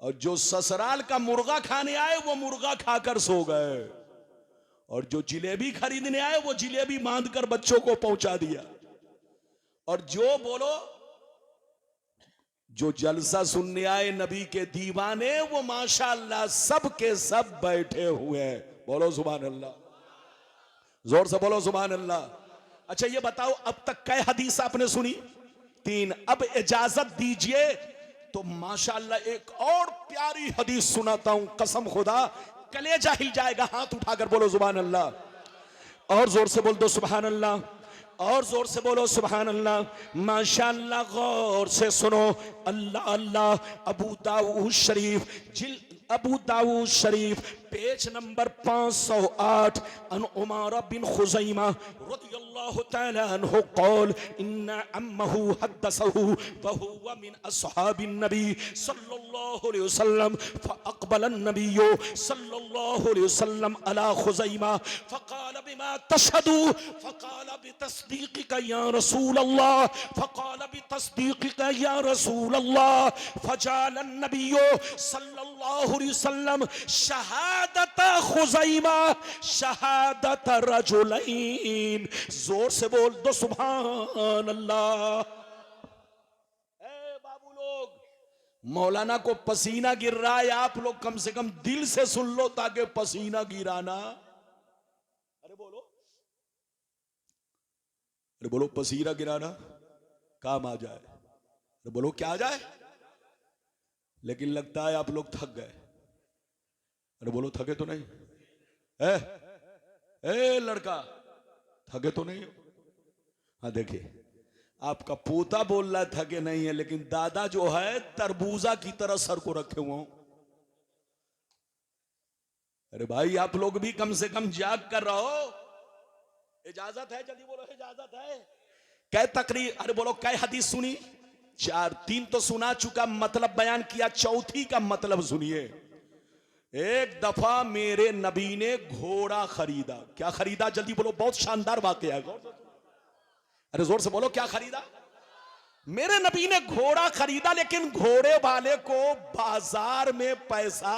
और जो ससुराल का मुर्गा खाने आए वो मुर्गा खाकर सो गए, और जो जिलेबी खरीदने आए वो जिलेबी बांधकर बच्चों को पहुंचा दिया। और जो बोलो, जो जलसा सुनने आए नबी के दीवाने, वो माशाअल्लाह सब के सब बैठे हुए हैं। बोलो सुभान अल्लाह, जोर से बोलो सुभान अल्लाह। अच्छा ये बताओ, अब तक कै हदीस आपने सुनी? 3। अब इजाजत दीजिए तो माशाअल्लाह एक और प्यारी हदीस सुनाता हूं, कसम खुदा कलेजा हिल जाएगा। हाथ उठाकर बोलो सुभान अल्लाह, और जोर से बोल दो सुभान अल्लाह, और जोर से बोलो सुभान अल्लाह। माशाअल्लाह गौर से सुनो, अल्लाह अल्लाह। अबू दाऊद शरीफ पेज नंबर 508, अन उमार बिन खुज़ैमा रज़ियल्लाहु तआला अन्हु क़ाल इन्ना अम्महु हद्दसहु व हुवा मिन अस्हाबिन नबी सल्लल्लाहु अलैहि वसल्लम फ़अक़बल अन्नबिय्यु सल्लल्लाहु अलैहि वसल्लम अला खुज़ैमा फ़क़ाल बिमा तशहदु फ़क़ाल बितस्दीक़िका या रसूल अल्लाह फ़क़ाल बितस्दीक़िका या रसूल अल्लाह फ़जअल अन्नबिय्यु सल्लल्लाहु अलैहि वसल्लम शहादत खुज़ैमा शहादत रजुलैन। जोर से बोल दो सुभान अल्लाह। बाबू लोग, मौलाना को पसीना गिर रहा है, आप लोग कम से कम दिल से सुन लो ताकि पसीना गिराना, अरे बोलो, अरे बोलो पसीना गिराना काम आ जाए, अरे बोलो क्या आ जाए। लेकिन लगता है आप लोग थक गए, अरे बोलो थके तो नहीं? लड़का थके तो नहीं? हाँ देखिए, आपका पोता बोल रहा है थके नहीं है, लेकिन दादा जो है तरबूजा की तरह सर को रखे हुए। अरे भाई आप लोग भी कम से कम जाग कर रहो। इजाजत है, जल्दी बोलो इजाजत है। कै तकरीर, अरे बोलो कै हदीस सुनी? 4। 3 तो सुना चुका, मतलब बयान किया, चौथी का मतलब सुनिए। एक दफा मेरे नबी ने घोड़ा खरीदा। क्या खरीदा? जल्दी बोलो, बहुत शानदार वाकया है। अरे जोर से बोलो, क्या खरीदा? मेरे नबी ने घोड़ा खरीदा, लेकिन घोड़े वाले को बाजार में पैसा,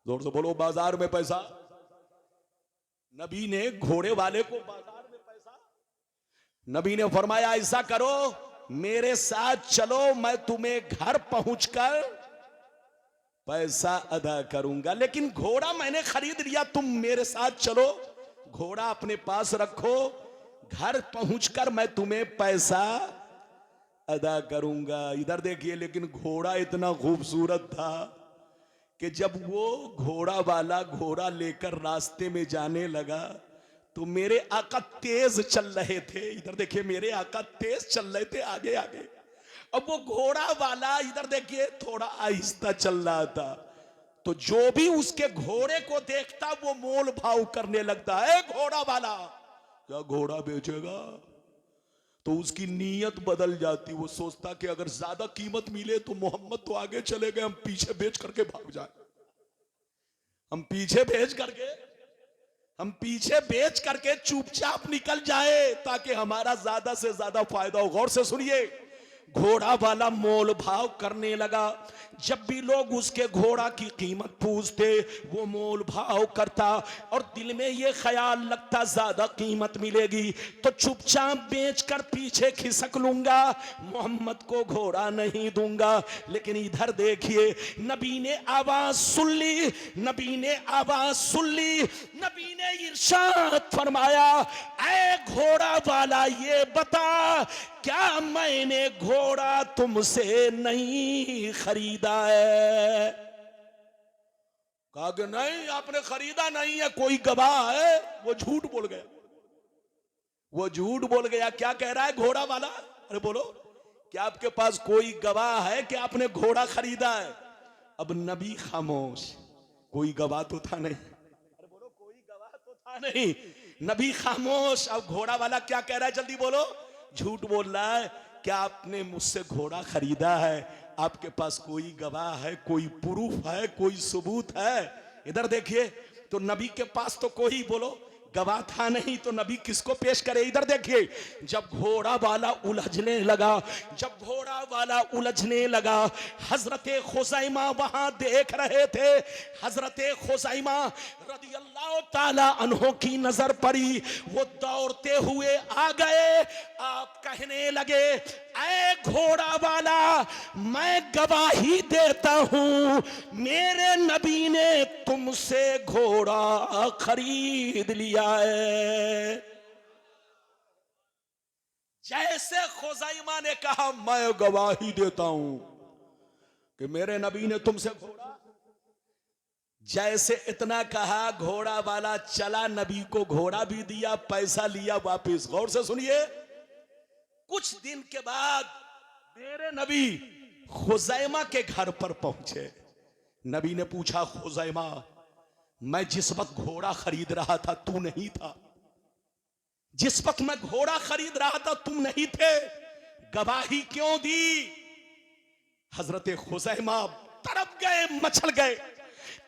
जोर से बोलो बाजार में पैसा, नबी ने घोड़े वाले को बाजार में पैसा, नबी ने फरमाया ऐसा करो, मेरे साथ चलो, मैं तुम्हें घर पहुंचकर पैसा अदा करूंगा, लेकिन घोड़ा मैंने खरीद लिया, तुम मेरे साथ चलो, घोड़ा अपने पास रखो, घर पहुंचकर मैं तुम्हें पैसा अदा करूंगा। इधर देखिए, लेकिन घोड़ा इतना खूबसूरत था कि जब वो घोड़ा वाला घोड़ा लेकर रास्ते में जाने लगा तो मेरे आका तेज चल रहे थे। इधर देखिए, मेरे आका तेज चल रहे थे आगे आगे। अब वो घोड़ा वाला इधर देखिए थोड़ा आहिस्ता चल रहा था, तो जो भी उसके घोड़े को देखता वो मोल भाव करने लगता है। घोड़ा वाला क्या घोड़ा बेचेगा? तो उसकी नीयत बदल जाती, वो सोचता कि अगर ज्यादा कीमत मिले तो मोहम्मद तो आगे चले गए, हम पीछे बेच करके भाग जाए, हम पीछे बेच करके चुपचाप निकल जाए ताकि हमारा ज्यादा से ज्यादा फायदा हो। गौर से सुनिए, घोड़ा वाला मोल भाव करने लगा। जब भी लोग उसके घोड़ा की कीमत पूछते वो मोल भाव करता और दिल में ये ख्याल लगता ज्यादा कीमत मिलेगी तो चुपचाप बेचकर पीछे खिसक लूंगा, मोहम्मद को घोड़ा नहीं दूंगा। लेकिन इधर देखिए, नबी ने आवाज सुन ली, नबी ने आवाज सुन ली, नबी ने इरशाद फरमाया, ऐ घोड़ा वाला ये बता, क्या मैंने घोड़ा तुमसे नहीं खरीदा है? कहा कि नहीं, आपने खरीदा नहीं है, कोई गवाह है। वो झूठ बोल गया, वो झूठ बोल गया। क्या कह रहा है घोड़ा वाला? अरे बोलो, क्या आपके पास कोई गवाह है कि आपने घोड़ा खरीदा है? अब नबी खामोश, कोई गवाह तो था नहीं। अरे बोलो, कोई गवाह तो था नहीं, नबी खामोश। अब घोड़ा वाला क्या कह रहा है? जल्दी बोलो। झूठ बोल रहा है, क्या आपने मुझसे घोड़ा खरीदा है? आपके पास कोई गवाह है, कोई प्रूफ है, कोई सबूत है? इधर देखिए, तो नबी के पास तो कोई बोलो गवाह था नहीं, तो नबी किसको पेश करे? इधर देखिए, जब घोड़ा वाला उलझने लगा, जब घोड़ा वाला उलझने लगा, हजरते खुज़ैमा वहां देख रहे थे। हजरते खुज़ैमा रदियल्लाहु ताला अन्हो की नजर पड़ी, वो दौड़ते हुए आ गए। आप कहने लगे, ऐ घोड़ा वाला, मैं गवाही देता हूं, मेरे नबी ने तुमसे घोड़ा खरीद लिया है। जैसे खुज़ैमा ने कहा, मैं गवाही देता हूं कि मेरे नबी ने तुमसे घोड़ा, जैसे इतना कहा, घोड़ा वाला चला, नबी को घोड़ा भी दिया, पैसा लिया वापिस। गौर से सुनिए, कुछ दिन के बाद मेरे नबी खुज़ैमा के घर पर पहुंचे। नबी ने पूछा, खुज़ैमा, मैं जिस वक्त घोड़ा खरीद रहा था तू नहीं था, जिस वक्त मैं घोड़ा खरीद रहा था तुम नहीं थे, गवाही क्यों दी? हजरत खुज़ैमा तड़प गए, मचल गए।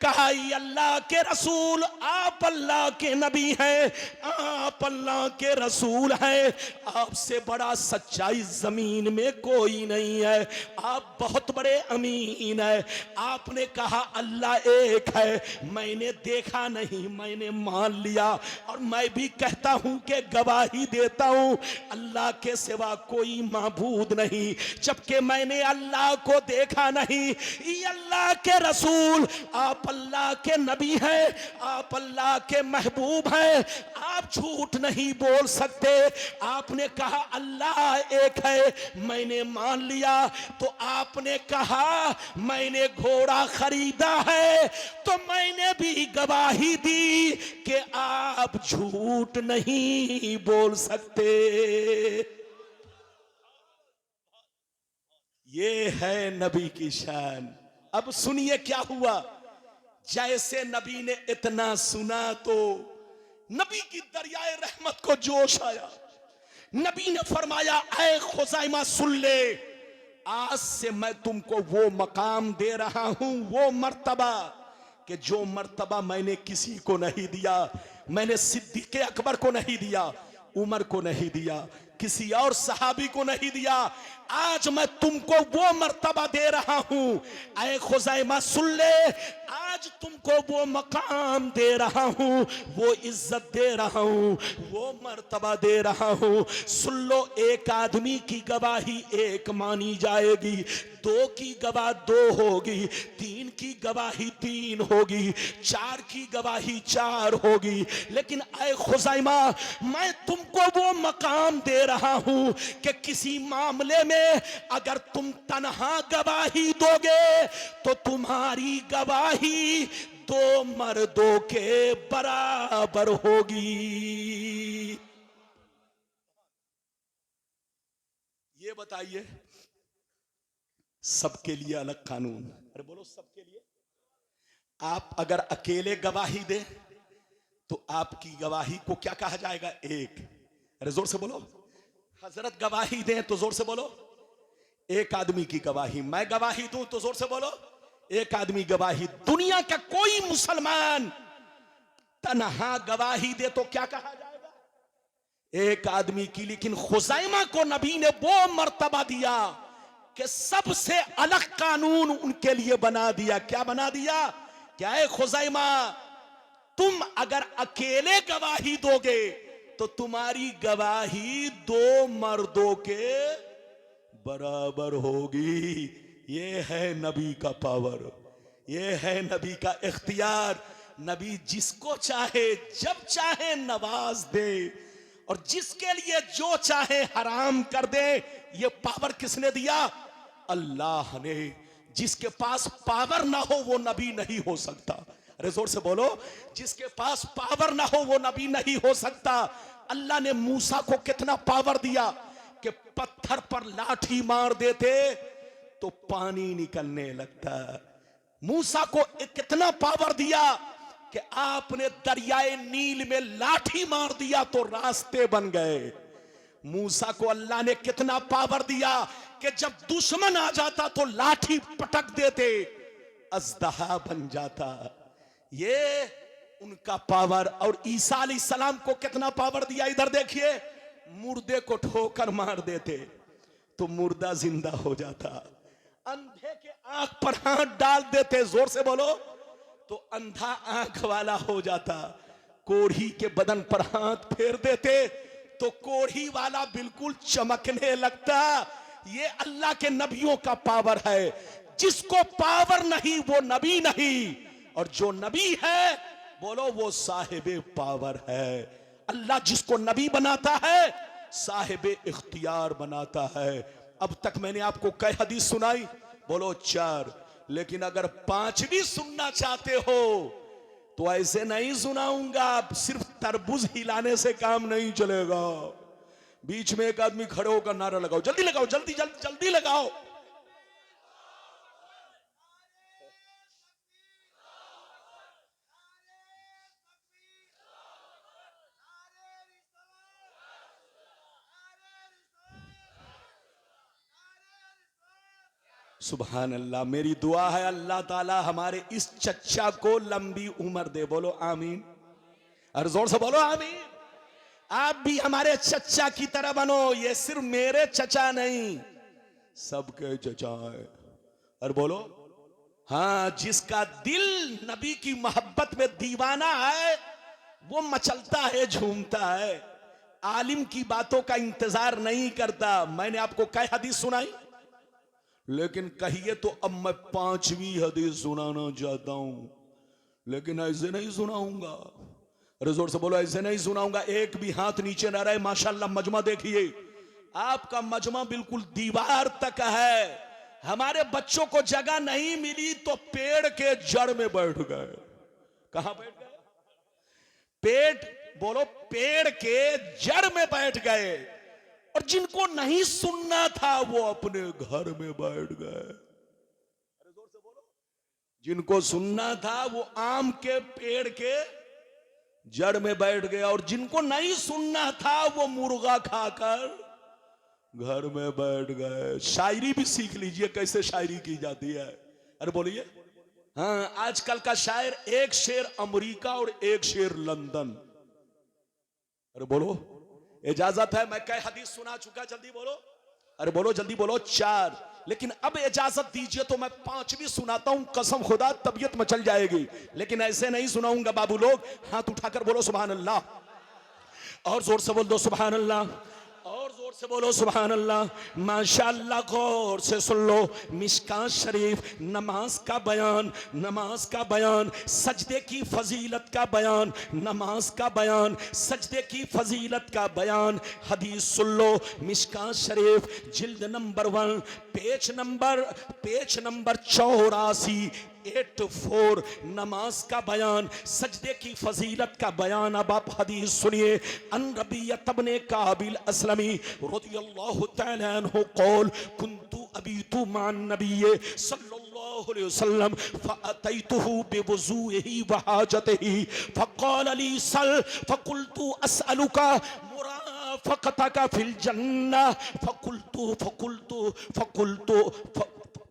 कहा, अल्लाह के रसूल, आप अल्लाह के नबी हैं, आप अल्लाह के रसूल हैं, आपसे बड़ा सच्चाई जमीन में कोई नहीं है, आप बहुत बड़े अमीन हैं। आपने कहा अल्लाह एक है, मैंने देखा नहीं, मैंने मान लिया, और मैं भी कहता हूं कि गवाही देता हूं, अल्लाह के सिवा कोई माबूद नहीं, जबकि मैंने अल्लाह को देखा नहीं। ये अल्लाह के रसूल, आप अल्लाह के नबी हैं, आप अल्लाह के महबूब हैं, आप झूठ नहीं बोल सकते। आपने कहा अल्लाह एक है, मैंने मान लिया। तो आपने कहा मैंने घोड़ा खरीदा है, तो मैंने भी गवाही दी कि आप झूठ नहीं बोल सकते। ये है नबी की शान। अब सुनिए क्या हुआ। जैसे नबी ने इतना सुना तो नबी की दरियाए रहमत को जोश आया। नबी ने फरमाया, ऐ खुज़ैमा सुन ले, आज से मैं तुमको वो मकाम दे रहा हूं, वो मर्तबा कि जो मर्तबा मैंने किसी को नहीं दिया। मैंने सिद्दीक़ अकबर को नहीं दिया, उमर को नहीं दिया, किसी और सहाबी को नहीं दिया। आज मैं तुमको वो मर्तबा दे रहा हूं। ऐ खुज़ैमा सुन ले, आज तुमको वो मकाम दे रहा हूं, वो इज्जत दे रहा हूं, वो मर्तबा दे रहा हूं। सुन लो, एक आदमी की गवाही एक मानी जाएगी, दो की गवाह दो होगी, तीन की गवाही तीन होगी, चार की गवाही चार होगी। लेकिन ऐ खुज़ैमा, मैं तुमको वो मकाम दे रहा हूं कि किसी मामले में अगर तुम तन्हा गवाही दोगे तो तुम्हारी गवाही दो मर्दों के बराबर होगी। ये बताइए, सबके लिए अलग कानून। अरे बोलो, सबके लिए। आप अगर अकेले गवाही दे तो आपकी गवाही को क्या कहा जाएगा? एक। अरे जोर से बोलो। हजरत गवाही दें तो जोर से बोलो। एक आदमी की गवाही। मैं गवाही दूं तो जोर से बोलो। एक आदमी गवाही। दुनिया का कोई मुसलमान तन्हा गवाही दे तो क्या कहा जाएगा? एक आदमी की। लेकिन खुज़ैमा को नबी ने वो मर्तबा दिया कि सबसे अलग कानून उनके लिए बना दिया। क्या बना दिया? क्या है खुज़ैमा, तुम अगर अकेले गवाही दोगे तो तुम्हारी गवाही दो मर्दों के बराबर होगी। ये है नबी का पावर, ये है नबी का इख्तियार। नबी जिसको चाहे जब चाहे नवाज दे और जिसके लिए जो चाहे हराम कर दे। ये पावर किसने दिया? अल्लाह ने। जिसके पास पावर ना हो वो नबी नहीं हो सकता। अरे जोर से बोलो, जिसके पास पावर ना हो वो नबी नहीं हो सकता। अल्लाह ने मूसा को कितना पावर दिया कि पत्थर पर लाठी मार देते तो पानी निकलने लगता। मूसा को कितना पावर दिया कि आपने दरियाए नील में लाठी मार दिया तो रास्ते बन गए। मूसा को अल्लाह ने कितना पावर दिया कि जब दुश्मन आ जाता तो लाठी पटक देते, अज़दहा बन जाता। ये उनका पावर। और ईसा अलैहिस्सलाम को कितना पावर दिया, इधर देखिए, मुर्दे को ठोकर मार देते तो मुर्दा जिंदा हो जाता। अंधे के आंख पर हाथ डाल देते, जोर से बोलो, तो अंधा आंख वाला हो जाता। कोढ़ी के बदन पर हाथ फेर देते तो कोढ़ी वाला बिल्कुल चमकने लगता। ये अल्लाह के नबियों का पावर है। जिसको पावर नहीं वो नबी नहीं, और जो नबी है बोलो वो साहिबे पावर है। अल्लाह जिसको नबी बनाता है साहिबे इख्तियार बनाता है। अब तक मैंने आपको कई हदीस सुनाई, बोलो 4, लेकिन अगर 5वीं सुनना चाहते हो तो ऐसे नहीं सुनाऊंगा। सिर्फ तरबूज हिलाने से काम नहीं चलेगा। बीच में एक आदमी खड़े होकर नारा लगाओ, जल्दी लगाओ, जल्दी जल्दी जल्दी लगाओ। सुभान अल्लाह। मेरी दुआ है अल्लाह ताला हमारे इस चच्चा को लंबी उम्र दे। बोलो आमीन, और जोर से बोलो आमीन। आप भी हमारे चच्चा की तरह बनो। ये सिर्फ मेरे चचा नहीं, सबके चचा है। और बोलो हाँ, जिसका दिल नबी की मोहब्बत में दीवाना है वो मचलता है, झूमता है, आलिम की बातों का इंतजार नहीं करता। मैंने आपको कई हदीस सुनाई, लेकिन कहिए तो अब मैं 5वीं हदीस सुनाना चाहता हूं, लेकिन ऐसे नहीं सुनाऊंगा। अरे जोर से बोलो, ऐसे नहीं सुनाऊंगा। एक भी हाथ नीचे ना रहे। माशाल्लाह मजमा देखिए, आपका मजमा बिल्कुल दीवार तक है। हमारे बच्चों को जगह नहीं मिली तो पेड़ के जड़ में बैठ गए। कहां बैठ गए? बोलो, पेड़ के जड़ में बैठ गए। और जिनको नहीं सुनना था वो अपने घर में बैठ गए। अरे जोर से बोलो, जिनको सुनना था वो आम के पेड़ के जड़ में बैठ गए, और जिनको नहीं सुनना था वो मुर्गा खाकर घर में बैठ गए। शायरी भी सीख लीजिए कैसे शायरी की जाती है। अरे बोलिए हाँ, आजकल का शायर, एक शेर अमेरिका और एक शेर लंदन। अरे बोलो, इजाजत है? मैं कई हदीस सुना चुका, जल्दी बोलो। अरे बोलो, जल्दी बोलो। 4, लेकिन अब इजाजत दीजिए तो मैं 5वीं सुनाता हूं। कसम खुदा तबीयत मचल जाएगी, लेकिन ऐसे नहीं सुनाऊंगा। बाबू लोग हाथ उठाकर बोलो सुभान अल्लाह, और जोर से बोल दो सुभान अल्लाह, और जोर से बोलो सुभान अल्लाह। माशाअल्लाह, गौर से सुन लो। मिशकात शरीफ, नमाज का बयान, नमाज का बयान, सजदे की फजीलत का बयान, नमाज का बयान, सजदे की फजीलत का बयान। हदीस सुन लो, मिशकात शरीफ जिल्द नंबर 1, पेज नंबर 84, 84, नमाज का बयान, सजदे की फजीलत का बयान। अब आप हदीस सुनिए। अन रबियत इब्न काबिल अस्लमी रदियल्लाहु तआला अन्हु क़ौल कुन्तु अबीतु मअन नबिय्य सल्लल्लाहु अलैहि वसल्लम फअतैतुहु बिवुज़ूइही व हाजतिही फक़ाल ली सल फक़ुल्तु अस्अलुका मुराफ़क़तका फ़िल जन्नह फक़ुल्तु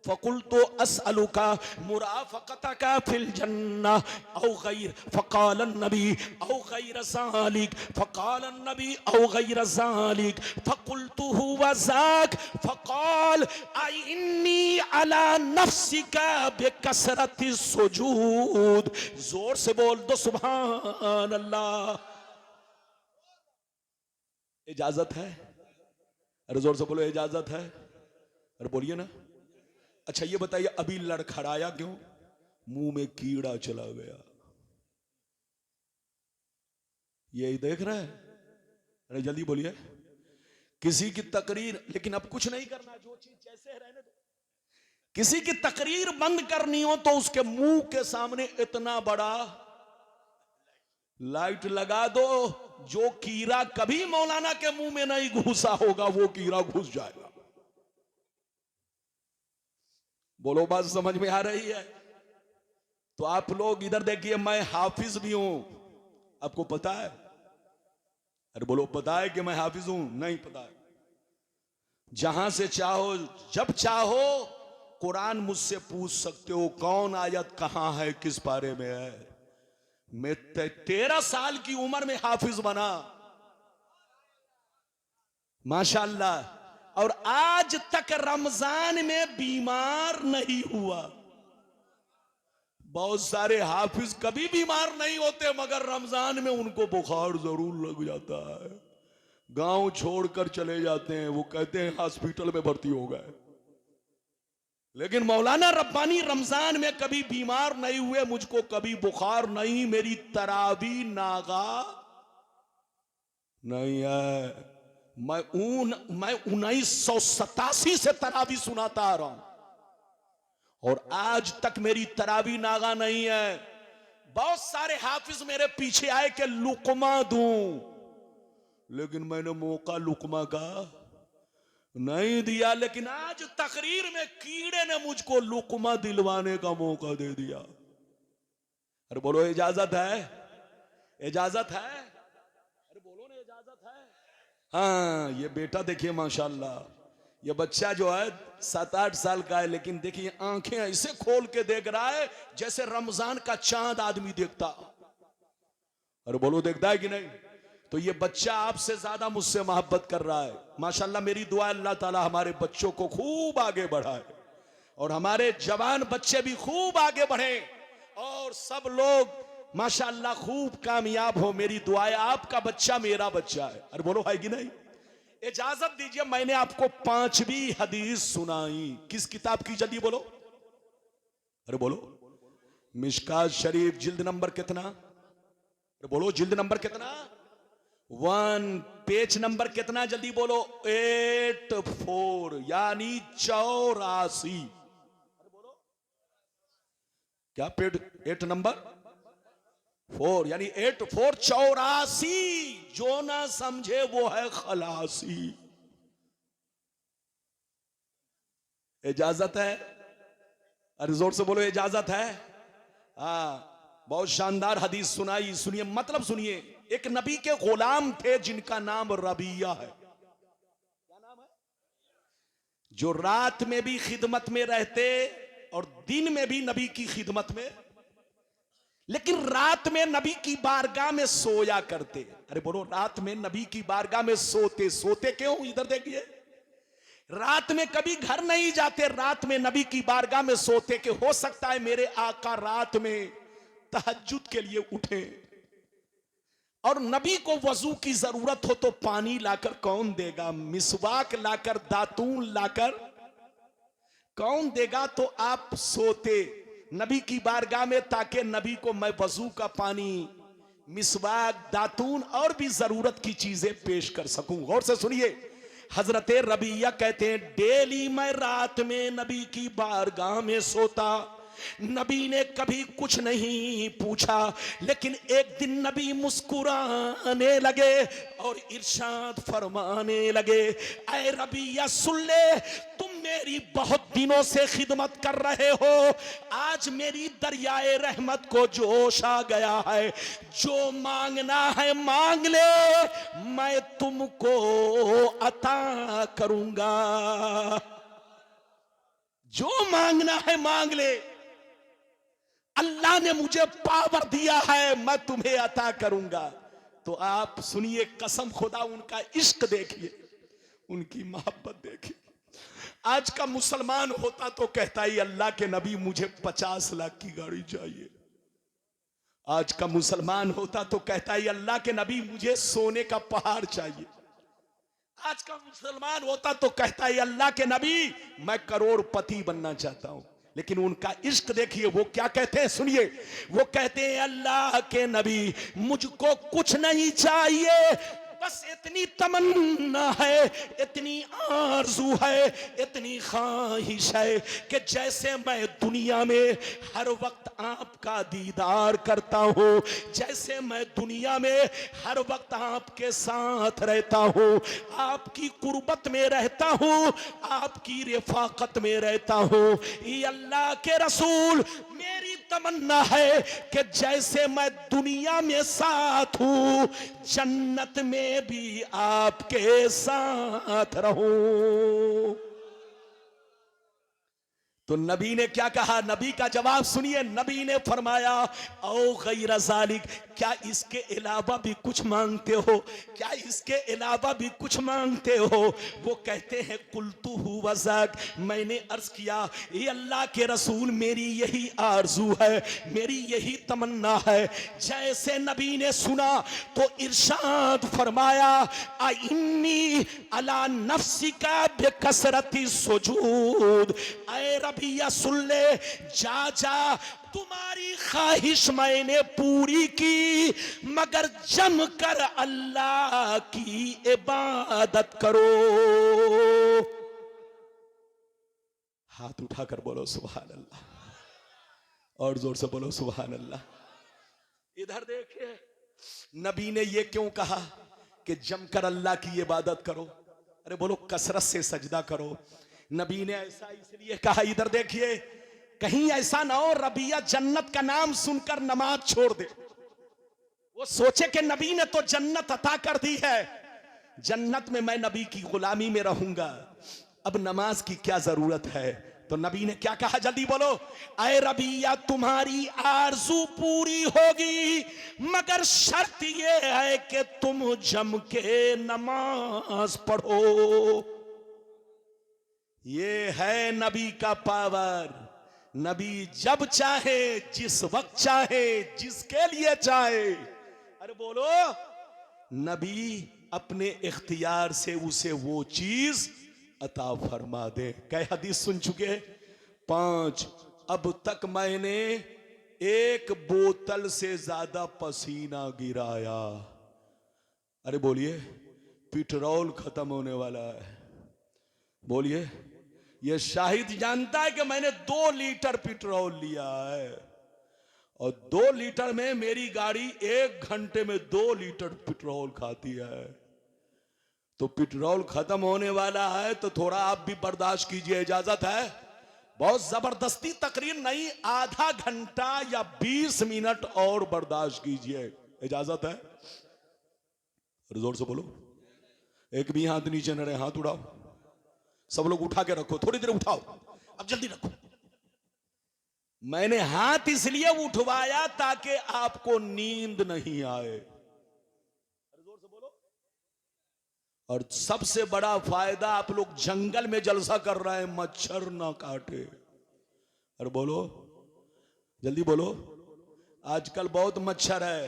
फ़कुल्तु अस्अलुका मुराफ़क़तका फ़िल जन्नह औ गैर फ़क़ाल नबी औ गैर ज़ालिक फ़क़ाल नबी औ गैर ज़ालिक फ़कुल्तु हुवा ज़ाक फ़क़ाल इन्नी अला नफ्सिका बिकसरति सुजूद। जोर से बोल दो सुभान अल्लाह। इजाजत है? अरे जोर से बोलो इजाजत है। अरे बोलिए ना। अच्छा ये बताइए अभी लड़खड़ाया क्यों? मुंह में कीड़ा चला गया। ये देख रहे हैं? अरे जल्दी बोलिए। किसी की तकरीर, लेकिन अब कुछ नहीं करना, जो चीज जैसे है रहने दो। किसी की तकरीर बंद करनी हो तो उसके मुंह के सामने इतना बड़ा लाइट लगा दो, जो कीड़ा कभी मौलाना के मुंह में नहीं घुसा होगा वो कीड़ा घुस जाएगा। बोलो बात समझ में आ रही है? तो आप लोग इधर देखिए, मैं हाफिज भी हूं, आपको पता है? अरे बोलो पता है कि मैं हाफिज हूं? नहीं पता है। जहां से चाहो जब चाहो कुरान मुझसे पूछ सकते हो, कौन आयत कहां है, किस पारे में है। मैं 13 साल की उम्र में हाफिज बना, माशाअल्लाह, और आज तक रमजान में बीमार नहीं हुआ। बहुत सारे हाफिज कभी बीमार नहीं होते, मगर रमजान में उनको बुखार जरूर लग जाता है, गांव छोड़कर चले जाते हैं, वो कहते हैं हॉस्पिटल में भर्ती हो गए। लेकिन मौलाना रब्बानी रमजान में कभी बीमार नहीं हुए, मुझको कभी बुखार नहीं, मेरी तरावी नागा नहीं है। मैं 1987 से तरावी सुनाता आ रहा हूं और आज तक मेरी तरावी नागा नहीं है। बहुत सारे हाफिज मेरे पीछे आए कि लुकमा दूं, लेकिन मैंने मौका लुकमा का नहीं दिया। लेकिन आज तकरीर में कीड़े ने मुझको लुकमा दिलवाने का मौका दे दिया। अरे बोलो इजाजत है? इजाजत है? अरे बोलो ना इजाजत है? हाँ, ये बेटा देखिए माशाल्लाह, ये बच्चा जो है 7-8 साल का है, लेकिन देखिए आंखें ऐसे खोल के देख रहा है जैसे रमजान का चांद आदमी देखता। अरे बोलो देखता है कि नहीं? तो ये बच्चा आपसे ज्यादा मुझसे मोहब्बत कर रहा है माशाल्लाह। मेरी दुआ अल्लाह ताला हमारे बच्चों को खूब आगे बढ़ाए और हमारे जवान बच्चे भी खूब आगे बढ़े और सब लोग माशाल्लाह खूब कामयाब हो। मेरी दुआ है, आपका बच्चा मेरा बच्चा है। अरे बोलो है कि नहीं? इजाजत दीजिए, मैंने आपको 5वीं हदीस सुनाई। किस किताब की? जल्दी बोलो। अरे बोलो। मिशकात शरीफ, जिल्द नंबर कितना? अरे बोलो, जिल्द नंबर कितना? 1, पेज नंबर कितना? जल्दी बोलो। 84 यानी 84। अरे बोलो क्या? पेज 8 नंबर 4 यानी 84 84। जो ना समझे वो है खलासी। इजाजत है? अरे जोर से बोलो इजाजत है? हाँ, बहुत शानदार हदीस सुनाई। सुनिए, मतलब सुनिए। एक नबी के गुलाम थे जिनका नाम रबिया है। क्या नाम है? जो रात में भी खिदमत में रहते और दिन में भी नबी की खिदमत में, लेकिन रात में नबी की बारगाह में सोया करते। अरे बोलो, रात में नबी की बारगाह में सोते। सोते क्यों? इधर देखिए, रात में कभी घर नहीं जाते, रात में नबी की बारगाह में सोते कि हो सकता है मेरे आका रात में तहज्जुद के लिए उठे और नबी को वजू की जरूरत हो तो पानी लाकर कौन देगा, मिसवाक लाकर, दातून लाकर कौन देगा। तो आप सोते नबी की बारगाह में ताकि नबी को मैं वजू का पानी, मिसवाक, दातून और भी जरूरत की चीजें पेश कर सकूं। गौर से सुनिए, हजरत रबिया कहते हैं डेली मैं रात में नबी की बारगाह में सोता। नबी ने कभी कुछ नहीं पूछा, लेकिन एक दिन नबी मुस्कुराने लगे और इरशाद फरमाने लगे, ऐ रबिया सुन ले, तुम मेरी बहुत दिनों से खिदमत कर रहे हो, आज मेरी दरियाए रहमत को जोश आ गया है, जो मांगना है मांग ले, मैं तुमको अता करूंगा। जो मांगना है मांग ले, अल्लाह ने मुझे पावर दिया है, मैं तुम्हें अता करूंगा। तो आप सुनिए, कसम खुदा, उनका इश्क देखिए, उनकी मोहब्बत देखिए। आज का मुसलमान होता तो कहता ही अल्लाह के नबी मुझे 50 लाख की गाड़ी चाहिए। आज का मुसलमान होता तो कहता ही अल्लाह के नबी मुझे सोने का पहाड़ चाहिए। आज का मुसलमान होता तो कहता है अल्लाह के नबी मैं करोड़पति बनना चाहता हूं। लेकिन उनका इश्क देखिए, वो क्या कहते हैं, सुनिए। वो कहते हैं अल्लाह के नबी मुझको कुछ नहीं चाहिए, बस इतनी तमन्ना है, इतनी आरज़ू है, इतनी ख्वाहिश है कि जैसे मैं दुनिया में हर वक्त आपका दीदार करता हूँ, जैसे मैं दुनिया में हर वक्त आपके साथ रहता हूँ, आपकी कुर्बत में रहता हूँ, आपकी रिफाकत में रहता हूँ, ये अल्लाह के रसूल मेरी तमन्ना है कि जैसे मैं दुनिया में साथ हूँ, जन्नत में भी आपके साथ रहूं। तो नबी ने क्या कहा, नबी का जवाब सुनिए। नबी ने फरमाया औ गैर ज़ालिक, क्या इसके अलावा भी कुछ मांगते हो, क्या इसके अलावा भी कुछ मांगते हो। वो कहते हैं कुल्तु हु वज़ाक, मैंने अर्ज किया ये अल्लाह के रसूल मेरी यही आरजू है, मेरी यही तमन्ना है। जैसे नबी ने सुना तो इरशाद फरमाया इन्नी अला नफ्सिका बिकसरति सुजूद, ऐ रबिया सुन ले, जा जा तुम्हारी ख्वाहिश मैंने पूरी की, मगर जम कर अल्लाह की इबादत करो। हाथ उठाकर बोलो सुभान अल्लाह, और जोर से बोलो सुभान अल्लाह। इधर देखिए, नबी ने ये क्यों कहा कि जमकर अल्लाह की इबादत करो। अरे बोलो कसरत से सजदा करो। नबी ने ऐसा इसलिए कहा, इधर देखिए, कहीं ऐसा ना हो रबिया जन्नत का नाम सुनकर नमाज छोड़ दे, वो सोचे कि नबी ने तो जन्नत अता कर दी है, जन्नत में मैं नबी की गुलामी में रहूंगा, अब नमाज की क्या जरूरत है। तो नबी ने क्या कहा, जल्दी बोलो, ऐ रबिया तुम्हारी आरजू पूरी होगी, मगर शर्त यह है कि तुम जम के नमाज पढ़ो। ये है नबी का पावर। नबी जब चाहे, जिस वक्त चाहे, जिसके लिए चाहे, अरे बोलो, नबी अपने इख्तियार से उसे वो चीज अता फरमा दे। कई हदीस सुन चुके, 5, अब तक मैंने 1 बोतल से ज्यादा पसीना गिराया। अरे बोलिए, पेट्रोल खत्म होने वाला है। बोलिए, ये शाहिद जानता है कि मैंने 2 लीटर पेट्रोल लिया है, और 2 लीटर में मेरी गाड़ी 1 घंटे में 2 लीटर पेट्रोल खाती है। तो पेट्रोल खत्म होने वाला है, तो थोड़ा आप भी बर्दाश्त कीजिए, इजाजत है। बहुत जबरदस्ती तकरीर नहीं, आधा घंटा या 20 मिनट और बर्दाश्त कीजिए, इजाजत है। जोर से बोलो, एक भी हाथ नीचे न रहे, हाथ उठाओ, सब लोग उठा के रखो, थोड़ी देर उठाओ, अब जल्दी रखो। मैंने हाथ इसलिए उठवाया ताकि आपको नींद नहीं आए। जोर से बोलो। और सबसे बड़ा फायदा, आप लोग जंगल में जलसा कर रहे हैं, मच्छर ना काटे। अरे बोलो, जल्दी बोलो। आजकल बहुत मच्छर है,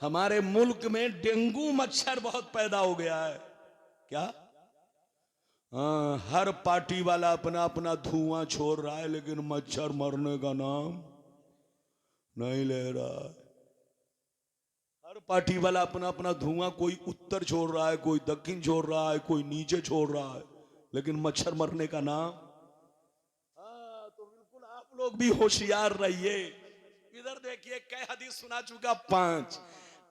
हमारे मुल्क में डेंगू मच्छर बहुत पैदा हो गया है। क्या? हाँ, हर पार्टी वाला अपना अपना धुआं छोड़ रहा है, लेकिन मच्छर मरने का नाम नहीं ले रहा है। हर पार्टी वाला अपना अपना धुआं, कोई उत्तर छोड़ रहा है, कोई दक्षिण छोड़ रहा है, कोई नीचे छोड़ रहा है, लेकिन मच्छर मरने का नाम। हाँ, तो बिल्कुल आप लोग भी होशियार रहिए। इधर देखिए, कई हदीस सुना चुका, 5।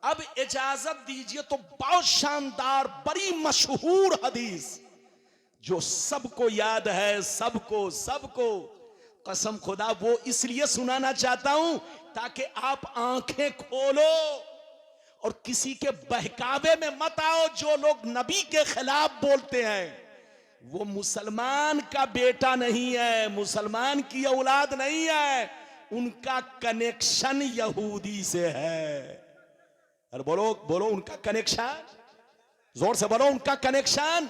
अब इजाजत दीजिए तो बहुत शानदार, बड़ी मशहूर हदीस जो सबको याद है, सबको कसम खुदा वो इसलिए सुनाना चाहता हूं ताकि आप आंखें खोलो और किसी के बहकावे में मत आओ। जो लोग नबी के खिलाफ बोलते हैं, वो मुसलमान का बेटा नहीं है, मुसलमान की औलाद नहीं है, उनका कनेक्शन यहूदी से है। अरे बोलो बोलो, उनका कनेक्शन, जोर से बोलो, उनका कनेक्शन।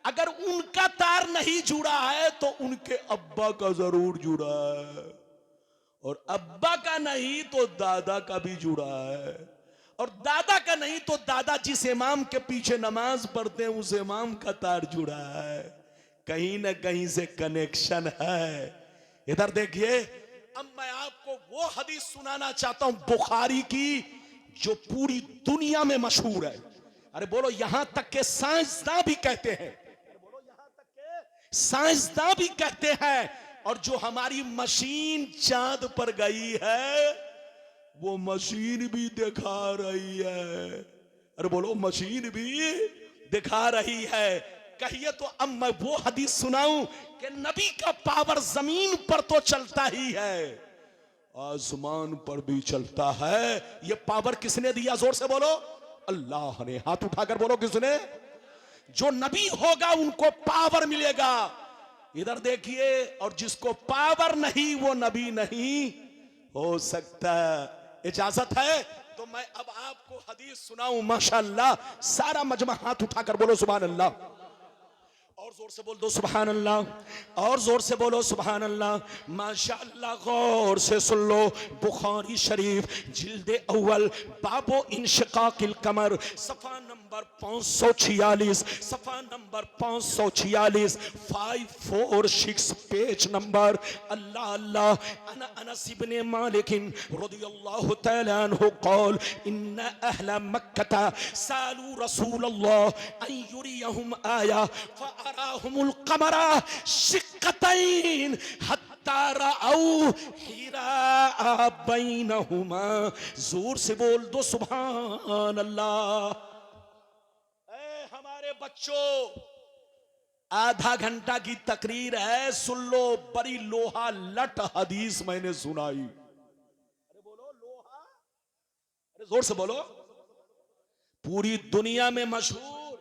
अगर उनका तार नहीं जुड़ा है तो उनके अब्बा का जरूर जुड़ा है, और अब्बा का नहीं तो दादा का भी जुड़ा है, और दादा का नहीं तो दादा जिस इमाम के पीछे नमाज पढ़ते हैं उस इमाम का तार जुड़ा है। कहीं ना कहीं से कनेक्शन है। इधर देखिए, अब मैं आपको वो हदीस सुनाना चाहता हूं बुखारी की, जो पूरी दुनिया में मशहूर है। अरे बोलो, यहां तक के साइंसदान भी कहते हैं, साइंसदान भी कहते हैं, और जो हमारी मशीन चांद पर गई है वो मशीन भी दिखा रही है। अरे बोलो, मशीन भी दिखा रही है। कहिए तो अब मैं वो हदीस सुनाऊं कि नबी का पावर जमीन पर तो चलता ही है, आसमान पर भी चलता है। ये पावर किसने दिया? जोर से बोलो, अल्लाह ने। हाथ उठाकर बोलो, किसने? जो नबी होगा उनको पावर मिलेगा। इधर देखिए, और जिसको पावर नहीं वो नबी नहीं हो सकता। इजाजत है तो मैं अब आपको हदीस सुनाऊं। माशाअल्लाह, सारा मजमा हाथ उठाकर बोलो सुभान अल्लाह, और जोर से बोल दो सुभान अल्लाह, और जोर से बोलो सुभान अल्लाह। माशाअल्लाह, गौर से सुन लो। बुखारी शरीफ जिल्दे अव्वल बाबो इंशिकाकिल कमर, सफा नंबर 546, सफा नंबर 546, 546 पेज नंबर। अल्लाह अल्लाह। अना अनस इब्ने मालिक रदियल्लाहु तआला अन्हु क़ाल इन्ना अहला मक्का सालू रसूलल्लाह अन युरियहुम आया फअराहुमुल कमरा शिक्कतैन हत्ता रअऊ हिरा बैनहुमा। जोर से बोल दो सुभान अल्लाह। ऐ हमारे बच्चों, आधा घंटा की तकरीर है, सुन लो। बड़ी लोहा लट हदीस मैंने सुनाई। अरे बोलो लोहा, अरे जोर से बोलो, पूरी दुनिया में मशहूर।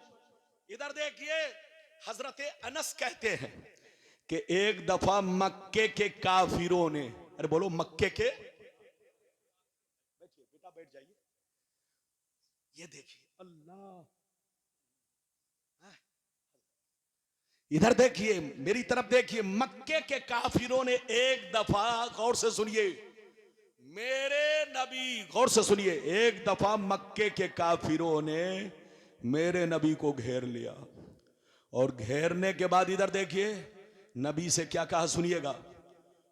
इधर देखिए, हजरत अनस कहते हैं कि एक दफा मक्के के काफिरों ने, अरे बोलो मक्के के, बैठिए बेटा, बैठ जाइए। ये देखिए, अल्लाह, इधर देखिए, मेरी तरफ देखिए। मक्के के काफिरों ने एक दफा, गौर से सुनिए मेरे नबी, गौर से सुनिए, एक दफा मक्के के काफिरों ने मेरे नबी को घेर लिया, और घेरने के बाद इधर देखिए नबी से क्या कहा, सुनिएगा।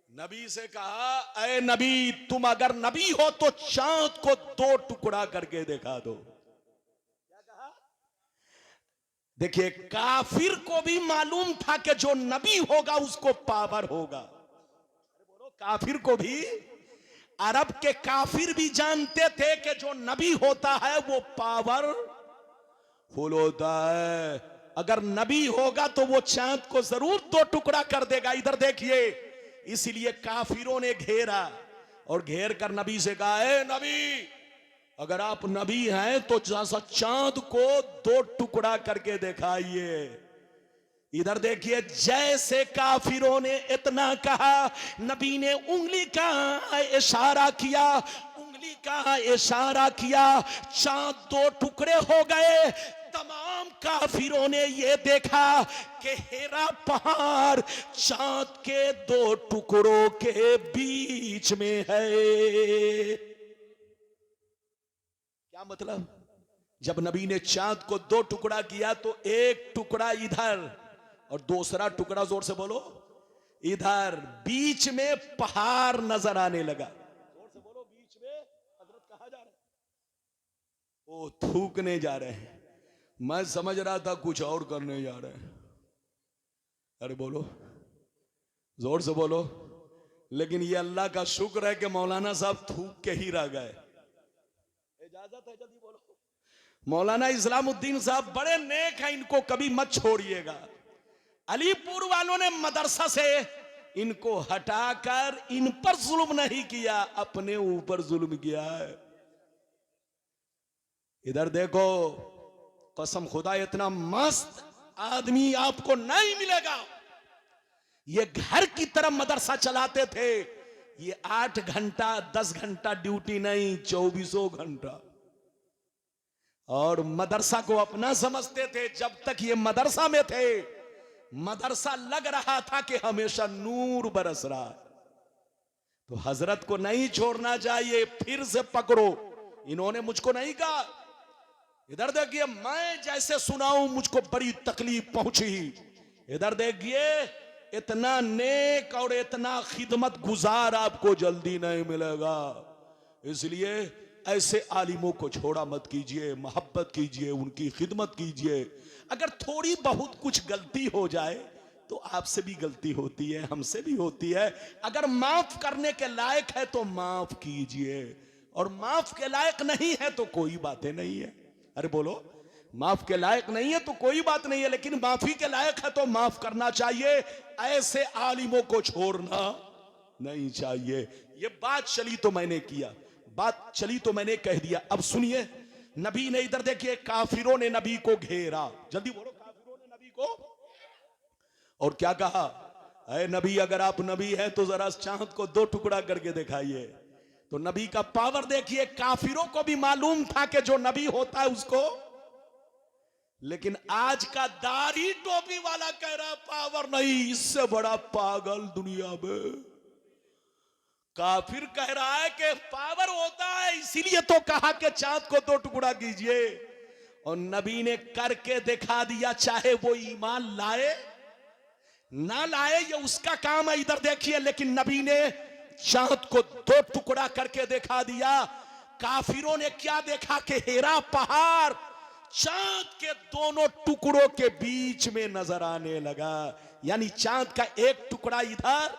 नबी से कहा, ऐ नबी, तुम अगर नबी हो तो चांद को 2 टुकड़ा करके दिखा दो। क्या कहा? देखिए, काफिर को भी मालूम था कि जो नबी होगा उसको पावर होगा। बोलो, काफिर को भी, अरब के काफिर भी जानते थे कि जो नबी होता है वो पावर फुल होता है। अगर नबी होगा तो वो चांद को जरूर 2 टुकड़ा कर देगा। इधर देखिए, इसलिए काफिरों ने घेरा, और घेर कर नबी से कहा, ए नबी, अगर आप नबी हैं तो चांद को 2 टुकड़ा करके दिखाइए। इधर देखिए, जैसे काफिरों ने इतना कहा, नबी ने उंगली का इशारा किया, उंगली का इशारा किया, चांद 2 टुकड़े हो गए। तमाम काफिरों ने यह देखा कि हिरा पहाड़ चांद के 2 टुकड़ों के बीच में है। क्या मतलब? जब नबी ने चांद को 2 टुकड़ा किया तो एक टुकड़ा इधर और दूसरा टुकड़ा, जोर से बोलो, इधर। बीच में पहाड़ नजर आने लगा। जोर से बोलो, बीच में। हजरत कहां जा रहे हैं? वो थूकने जा रहे हैं। मैं समझ रहा था कुछ और करने जा रहे हैं। अरे बोलो, जोर से बोलो। लेकिन ये अल्लाह का शुक्र है कि मौलाना साहब थूक के ही रह गए। इजाजत है? जल्दी बोलो। मौलाना इस्लामुद्दीन साहब बड़े नेक हैं, इनको कभी मत छोड़िएगा। अलीपुर वालों ने मदरसा से इनको हटाकर इन पर जुल्म नहीं किया, अपने ऊपर जुल्म किया है। इधर देखो, कसम खुदा, इतना मस्त आदमी आपको नहीं मिलेगा। ये घर की तरफ मदरसा चलाते थे, ये 8 घंटा 10 घंटा ड्यूटी नहीं, 24 घंटा। और मदरसा को अपना समझते थे। जब तक ये मदरसा में थे, मदरसा लग रहा था कि हमेशा नूर बरस रहा है। तो हजरत को नहीं छोड़ना चाहिए, फिर से पकड़ो। इन्होंने मुझको नहीं कहा, इधर देखिए मैं जैसे सुनाऊं मुझको बड़ी तकलीफ पहुंची। इधर देखिए इतना नेक और इतना खिदमत गुजार आपको जल्दी नहीं मिलेगा। इसलिए ऐसे आलिमों को छोड़ा मत कीजिए, मोहब्बत कीजिए, उनकी खिदमत कीजिए। अगर थोड़ी बहुत कुछ गलती हो जाए तो आपसे भी गलती होती है, हमसे भी होती है। अगर माफ करने के लायक है तो माफ कीजिए, और माफ के लायक नहीं है तो कोई बातें नहीं है। अरे बोलो, माफ के लायक नहीं है तो कोई बात नहीं है, लेकिन माफी के लायक है तो माफ करना चाहिए। ऐसे आलिमों को छोड़ना नहीं चाहिए। ये बात चली तो मैंने किया, बात चली तो मैंने कह दिया। अब सुनिए, नबी ने, इधर देखिए, काफिरों ने नबी को घेरा। जल्दी बोलो, काफिरों ने नबी को, और क्या कहा? अरे नबी, अगर आप नबी हैं तो जरा चांद को 2 टुकड़ा करके दिखाइए। तो नबी का पावर देखिए। काफिरों को भी मालूम था कि जो नबी होता है उसको, लेकिन आज का दाढ़ी टोपी वाला कह रहा पावर नहीं, इससे बड़ा पागल दुनिया में। काफिर कह रहा है कि पावर होता है, इसीलिए तो कहा कि चांद को 2 टुकड़ा कीजिए। और नबी ने करके दिखा दिया, चाहे वो ईमान लाए ना लाए, ये उसका काम है। इधर देखिए, लेकिन नबी ने चांद को 2 टुकड़ा करके दिखा दिया। काफिरों ने क्या देखा कि हेरा पहाड़ चांद के दोनों टुकड़ों के बीच में नजर आने लगा। यानी चांद का 1 टुकड़ा इधर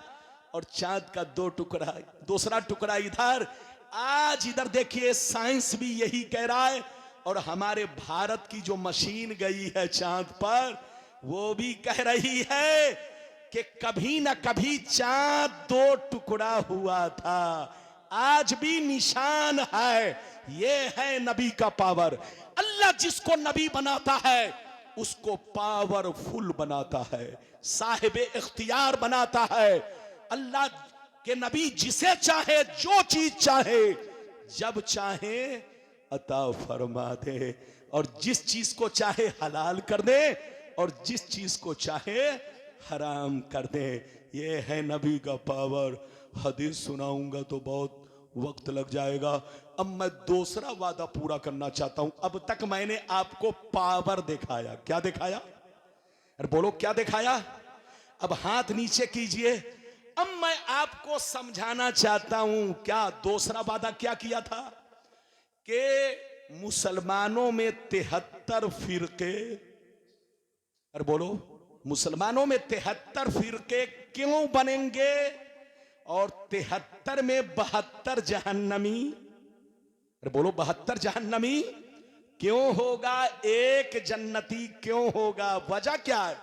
और चांद का 2 टुकड़ा, दूसरा टुकड़ा इधर। आज इधर देखिए, साइंस भी यही कह रहा है, और हमारे भारत की जो मशीन गई है चांद पर, वो भी कह रही है कि कभी ना कभी चांद 2 टुकड़ा हुआ था। आज भी निशान है। ये है नबी का पावर। अल्लाह जिसको नबी बनाता है उसको पावरफुल बनाता है, साहिब इख्तियार बनाता है। अल्लाह के नबी जिसे चाहे, जो चीज चाहे, जब चाहे अता फरमा दे, और जिस चीज को चाहे हलाल कर दे, और जिस चीज को चाहे हराम कर दे। ये है नबी का पावर। हदीस सुनाऊंगा तो बहुत वक्त लग जाएगा। अब मैं दूसरा वादा पूरा करना चाहता हूं। अब तक मैंने आपको पावर दिखाया। क्या दिखाया? अरे बोलो, क्या दिखाया? अब हाथ नीचे कीजिए। अब मैं आपको समझाना चाहता हूं। क्या दूसरा वादा क्या किया था? कि मुसलमानों में 73 फिरके, अरे बोलो, मुसलमानों में 73 फिरके क्यों बनेंगे, और 73 में 72 जहन्नमी। अरे बोलो, 72 जहन्नमी क्यों होगा? 1 जन्नती क्यों होगा? वजह क्या है?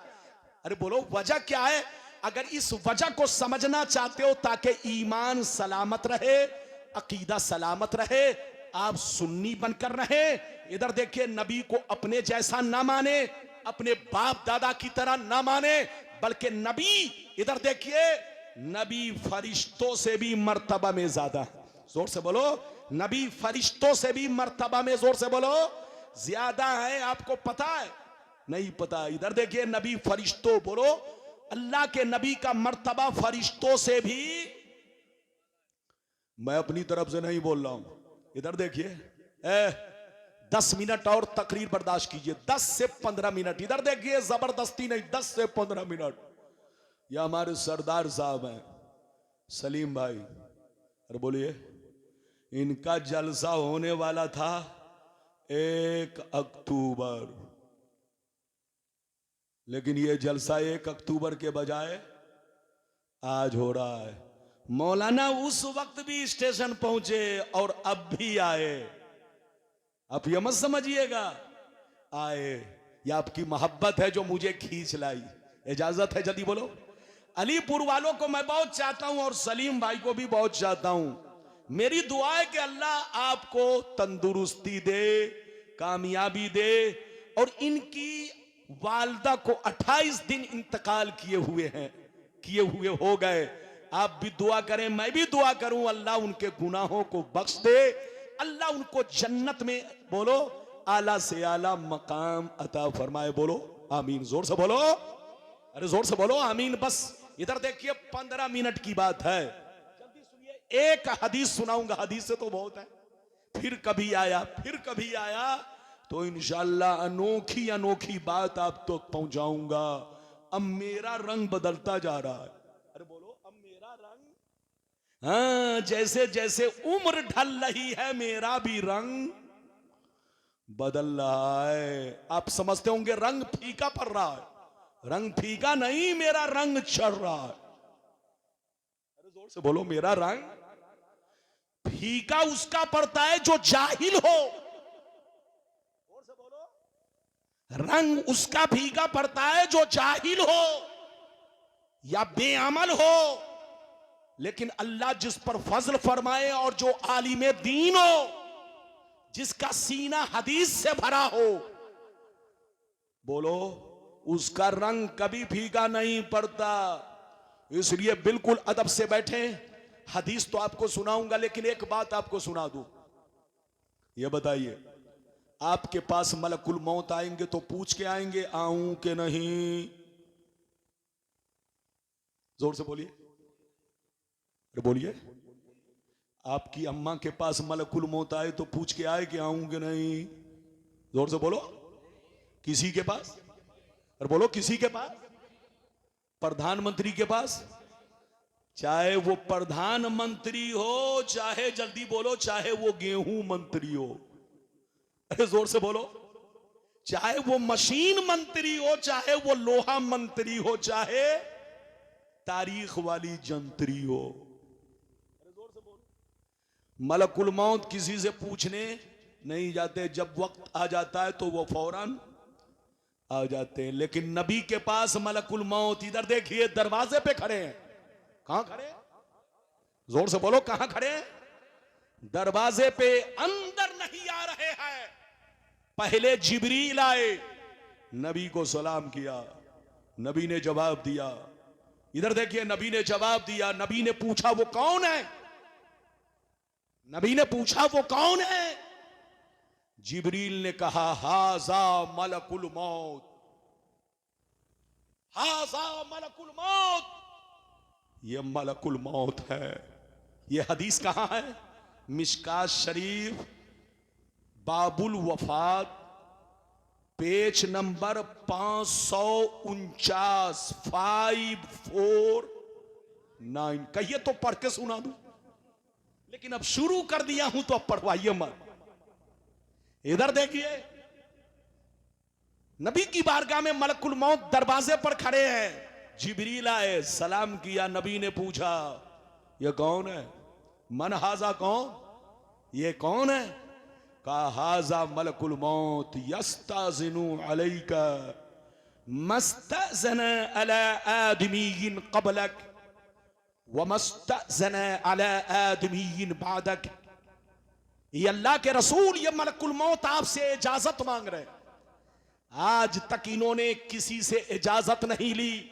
अरे बोलो, वजह क्या है? अगर इस वजह को समझना चाहते हो ताकि ईमान सलामत रहे, अकीदा सलामत रहे, आप सुन्नी बनकर रहे। इधर देखिए, नबी को अपने जैसा ना माने, अपने बाप दादा की तरह ना माने, बल्कि नबी, इधर देखिए, नबी फरिश्तों से भी मर्तबा में ज्यादा। जोर से बोलो, नबी फरिश्तों से भी मर्तबा में, जोर से बोलो, ज्यादा है। आपको पता है? नहीं पता। इधर देखिए, नबी फरिश्तों, बोलो, अल्लाह के नबी का मर्तबा फरिश्तों से भी, मैं अपनी तरफ से नहीं बोल रहा हूं। इधर देखिए, 10 मिनट और तकरीर बर्दाश्त कीजिए, 10 से 15 मिनट। इधर देखिए, जबरदस्ती नहीं, 10 से 15 मिनट। ये हमारे सरदार साहब हैं, सलीम भाई। अरे बोलिए, इनका जलसा होने वाला था 1 अक्टूबर, लेकिन ये जलसा 1 अक्टूबर के बजाय आज हो रहा है। मौलाना उस वक्त भी स्टेशन पहुंचे और अब भी आए। आप ये मत समझिएगा आए, या आपकी मोहब्बत है जो मुझे खींच लाई। इजाजत है? जल्दी बोलो। अलीपुर वालों को मैं बहुत चाहता हूं, और सलीम भाई को भी बहुत चाहता हूं। मेरी दुआ है कि अल्लाह आपको तंदुरुस्ती दे, कामयाबी दे, और इनकी वालदा को 28 दिन इंतकाल किए हुए हो गए। आप भी दुआ करें, मैं भी दुआ करूं, अल्लाह उनके गुनाहों को बख्श दे, अल्लाह उनको जन्नत में बोलो आला से आला मकाम अता फरमाए। बोलो आमीन, जोर से बोलो, अरे जोर से बोलो आमीन। बस इधर देखिए 15 मिनट की बात है, जल्दी सुनिए। एक हदीस सुनाऊंगा, हदीस से तो बहुत है। फिर कभी आया तो इंशाअल्लाह अनोखी अनोखी बात आप तो पहुंचाऊंगा। अब मेरा रंग बदलता जा रहा है, अरे बोलो अब मेरा रंग, हाँ, जैसे जैसे उम्र ढल रही है मेरा भी रंग बदल रहा है। आप समझते होंगे रंग फीका पड़ रहा है, रंग फीका नहीं, मेरा रंग चढ़ रहा है। अरे जोर से बोलो, मेरा रंग फीका उसका पड़ता है जो जाहिल हो। जोर से बोलो, रंग उसका फीका पड़ता है जो जाहिल हो या बेअमल हो। लेकिन अल्लाह जिस पर फजल फरमाए और जो आलिम दीन हो, जिसका सीना हदीस से भरा हो, बोलो उसका रंग कभी फीका नहीं पड़ता। इसलिए बिल्कुल अदब से बैठे। हदीस तो आपको सुनाऊंगा, लेकिन एक बात आपको सुना दूं। ये बताइए, आपके पास मलकुल मौत आएंगे तो पूछ के आएंगे आऊं कि नहीं? जोर से बोलिए, अरे बोलिए। आपकी अम्मा के पास मलकुल मौत आए तो पूछ के आए कि आऊं कि नहीं? जोर से बोलो। किसी के पास, अरे बोलो किसी के पास, प्रधानमंत्री के पास, चाहे वो प्रधानमंत्री हो, चाहे जल्दी बोलो, चाहे वो गेहूं मंत्री हो, अरे जोर से बोलो, चाहे वो मशीन मंत्री हो, चाहे वो लोहा मंत्री हो, चाहे तारीख वाली जंत्री हो, अरे जोर से बोलो। मलकुल मौत किसी से पूछने नहीं जाते, जब वक्त आ जाता है तो वो फौरन आ जाते हैं। लेकिन नबी के पास मलकुल मौत, इधर देखिए, दरवाजे पे खड़े हैं। कहां खड़े? जोर से बोलो, कहां खड़े? दरवाजे पे, अंदर नहीं आ रहे हैं। पहले जिब्रील आए, नबी को सलाम किया, नबी ने जवाब दिया। इधर देखिए, नबी ने जवाब दिया। नबी ने पूछा वो कौन है? नबी ने पूछा वो कौन है? जिब्रील ने कहा हाजा मलकुल मौत, हाजा मलकुल मौत, ये मलकुल मौत है। ये हदीस कहां है? मिशकात शरीफ बाबुल वफात, पेज नंबर 549, 549। कहिए तो पढ़ के सुना दूं, लेकिन अब शुरू कर दिया हूं तो अब पढ़वाइए मत। इधर देखिए, नबी की बारगाह में मलकुल मौत दरवाजे पर खड़े हैं। जिब्रील आए, सलाम किया। नबी ने पूछा ये कौन है? मन हाजा, कौन ये कौन है? कहा हाजा मलकुल मौत यस्ताज़िनु अलैका मस्तज़न अला आदमीयिन क़बलक व मस्तज़न अला आदमीयिन बादक। ये अल्लाह के रसूल, ये मलकुल मौत आपसे इजाजत मांग रहे। आज तक इन्होंने किसी से इजाजत नहीं ली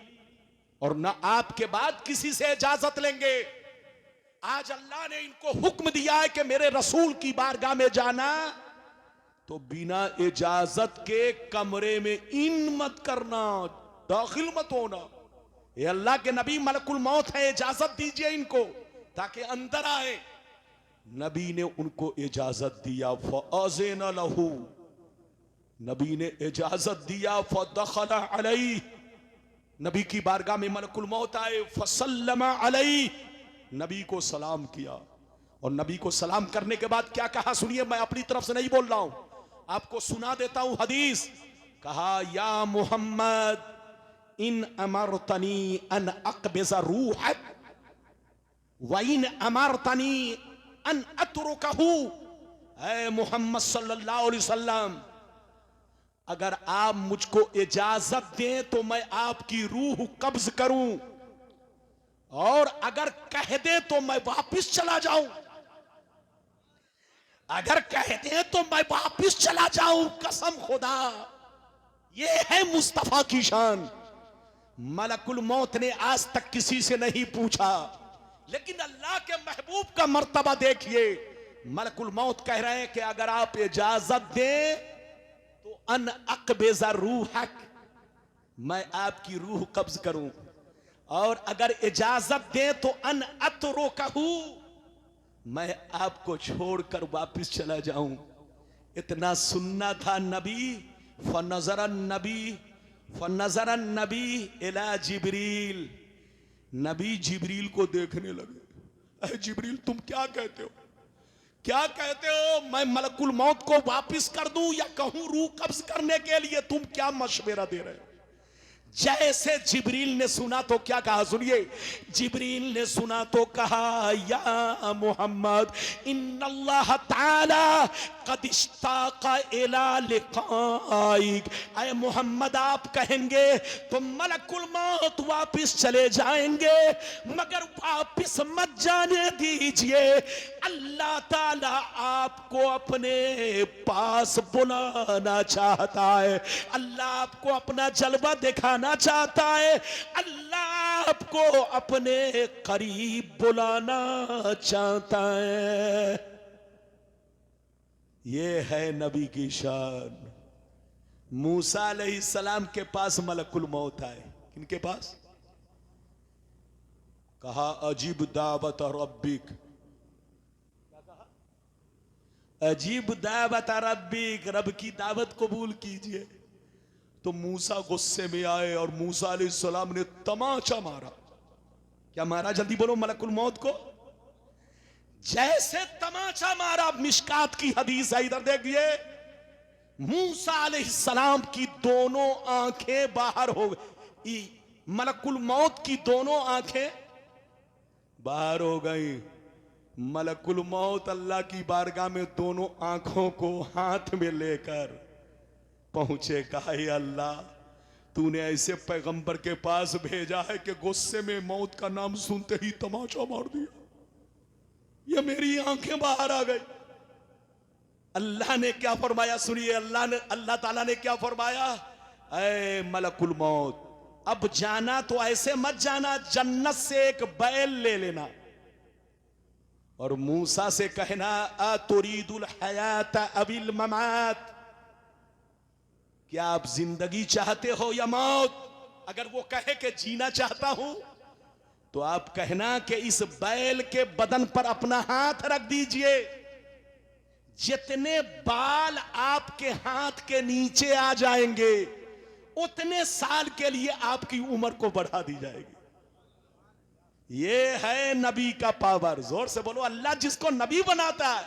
और न आपके बाद किसी से इजाजत लेंगे। आज अल्लाह ने इनको हुक्म दिया है कि मेरे रसूल की बारगाह में जाना तो बिना इजाजत के कमरे में इन मत करना, दाखिल मत होना। ये अल्लाह के नबी मलकुल मौत है, इजाजत दीजिए इनको ताकि अंदर आए। नबी ने उनको इजाजत दिया, फ़अज़िन लहू, नबी ने इजाजत दिया। फ़दख़ल अलैहि, नबी की बारगाह में मलकुल मौत आए। फ़सल्लम अलैहि, नबी को सलाम किया। और नबी को सलाम करने के बाद क्या कहा सुनिए, मैं अपनी तरफ से नहीं बोल रहा हूं, आपको सुना देता हूं हदीस। कहा या मुहम्मद इन अमरतनी अन अक़बिज़ रूहक व इन अमरतनी अन अतरुकहू। ऐ मोहम्मद सल्लल्लाहु अलैहि वसल्लम, अगर आप मुझको इजाजत दें तो मैं आपकी रूह कब्ज करूं, और अगर कह दे तो मैं वापिस चला जाऊं। अगर कह दे तो मैं वापिस चला जाऊं, कसम खुदा। ये है मुस्तफा की शान। मलकुल मौत ने आज तक किसी से नहीं पूछा, लेकिन अल्लाह के महबूब का मर्तबा देखिए। मलकुल मौत कह रहे हैं कि अगर आप इजाजत दें तो अन अक़बिज़ रूहक, मैं आपकी रूह कब्ज करूं, और अगर इजाजत दें तो अन अतरुकहू, मैं आपको छोड़कर वापिस चला जाऊं। इतना सुनना था नबी। फनज़रन नबी इला जिब्रील, नबी जिब्रील को देखने लगे। अरे जिब्रील तुम क्या कहते हो, क्या कहते हो? मैं मलकुल मौत को वापिस कर दूं या कहूं रूह कब्ज करने के लिए? तुम क्या मशवरा दे रहे हो? जैसे जिब्रील ने सुना तो क्या कहा, सुनिए। जिब्रील ने सुना तो कहा, या मोहम्मद इन्नल्लाह ताला क़द इश्ताक़ा इला लिक़ाइक। ऐ मोहम्मद आप कहेंगे तो मलकुल मौत वापिस चले जाएंगे, मगर वापिस मत जाने दीजिए। अल्लाह ताला आपको अपने पास बुलाना चाहता है, अल्लाह आपको अपना जलवा दिखाना चाहता है, अल्लाह आपको अपने करीब बुलाना चाहता है। ये है नबी की शान। मूसा अलैहिस्सलाम के पास मलकुल मौत आए। किनके पास? कहा अजीब दावत रब्बिक। अजीब दावत रब्बिक, रब की दावत कबूल कीजिए। तो मूसा गुस्से में आए और मूसा अलैहिस्सलाम ने तमाचा मारा। क्या मारा? जल्दी बोलो। मलकुल मौत को जैसे तमाचा मारा, मिशकात की हदीस है, इधर देखिए। मूसा अलैहिस्सलाम की दोनों आंखें बाहर हो गई, मलकुल मौत की दोनों आंखें बाहर हो गई। मलकुल मौत अल्लाह की बारगाह में दोनों आंखों को हाथ में लेकर पहुंचे। कहा हे अल्लाह, तूने ऐसे पैगंबर के पास भेजा है कि गुस्से में मौत का नाम सुनते ही तमाचा मार दिया, ये मेरी आंखें बाहर आ गई। अल्लाह ने क्या फरमाया, सुनिए। अल्लाह ताला ने क्या फरमाया, ऐ मलकुल मौत, अब जाना तो ऐसे मत जाना, जन्नत से एक बैल ले लेना और मूसा से कहना अतुरीदुल हयात अबिल ममात, क्या आप जिंदगी चाहते हो या मौत? अगर वो कहे कि जीना चाहता हूं तो आप कहना कि इस बैल के बदन पर अपना हाथ रख दीजिए, जितने बाल आपके हाथ के नीचे आ जाएंगे उतने साल के लिए आपकी उम्र को बढ़ा दी जाएगी। ये है नबी का पावर। जोर से बोलो। अल्लाह जिसको नबी बनाता है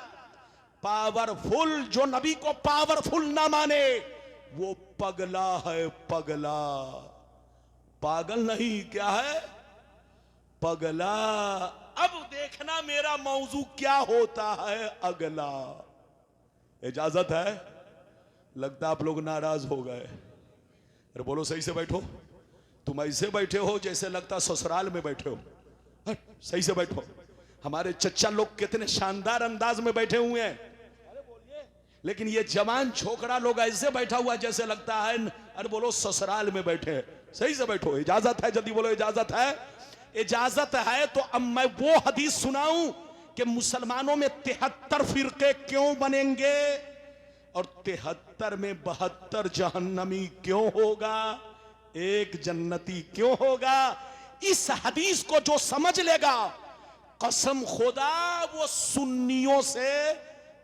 पावरफुल, जो नबी को पावरफुल ना माने वो पगला है, पगला। पागल नहीं, क्या है? पगला। अब देखना मेरा मौजू क्या होता है अगला। इजाजत है? लगता आप लोग नाराज हो गए। अरे बोलो, सही से बैठो। तुम ऐसे बैठे हो जैसे लगता ससुराल में बैठे हो। सही से बैठो। हमारे चच्चा लोग कितने शानदार अंदाज में बैठे हुए हैं, लेकिन ये जवान छोकरा लोग ऐसे बैठा हुआ जैसे लगता है अरे बोलो ससुराल में बैठे हैं। सही से बैठो। इजाजत है? जल्दी बोलो। इजाजत है? इजाजत है तो अब मैं वो हदीस सुनाऊं कि मुसलमानों में 73 फिरके क्यों बनेंगे और 73 में 72 जहन्नमी क्यों होगा, एक जन्नती क्यों होगा। इस हदीस को जो समझ लेगा, कसम खुदा वो सुन्नियों से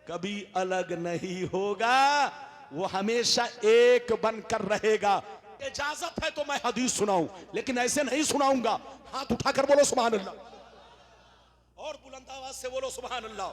कभी अलग नहीं होगा, वो हमेशा एक बनकर रहेगा। इजाजत है तो मैं हदीस सुनाऊं, लेकिन ऐसे नहीं सुनाऊंगा। हाथ उठाकर बोलो सुभान अल्लाह, और बुलंद आवाज से बोलो सुभान अल्लाह,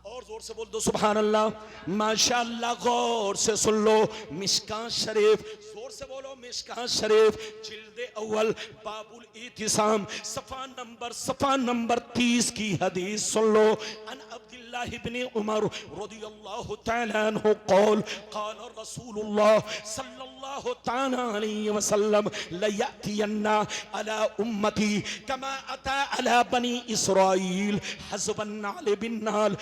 और जोर से बोल दो सुभान अल्लाह। माशाअल्लाह। गौर से सुन लो। मिशकात शरीफ, जोर से बोलो। मिशकात शरीफ जिल्दे अव्वल बाबुल इतिसाम सफा नंबर 30 की हदीस सुन लो। अन अब्दुल्लाह इब्न उमर रदियल्लाहु तआला अन्हु क़ाल क़ाल रसूलुल्लाह सल्लल्लाहु तआला अलैहि वसल्लम लयअतियन्ना अला उम्मती कमा अता अला बनी इसराईल हज़बन नाल बिन नाल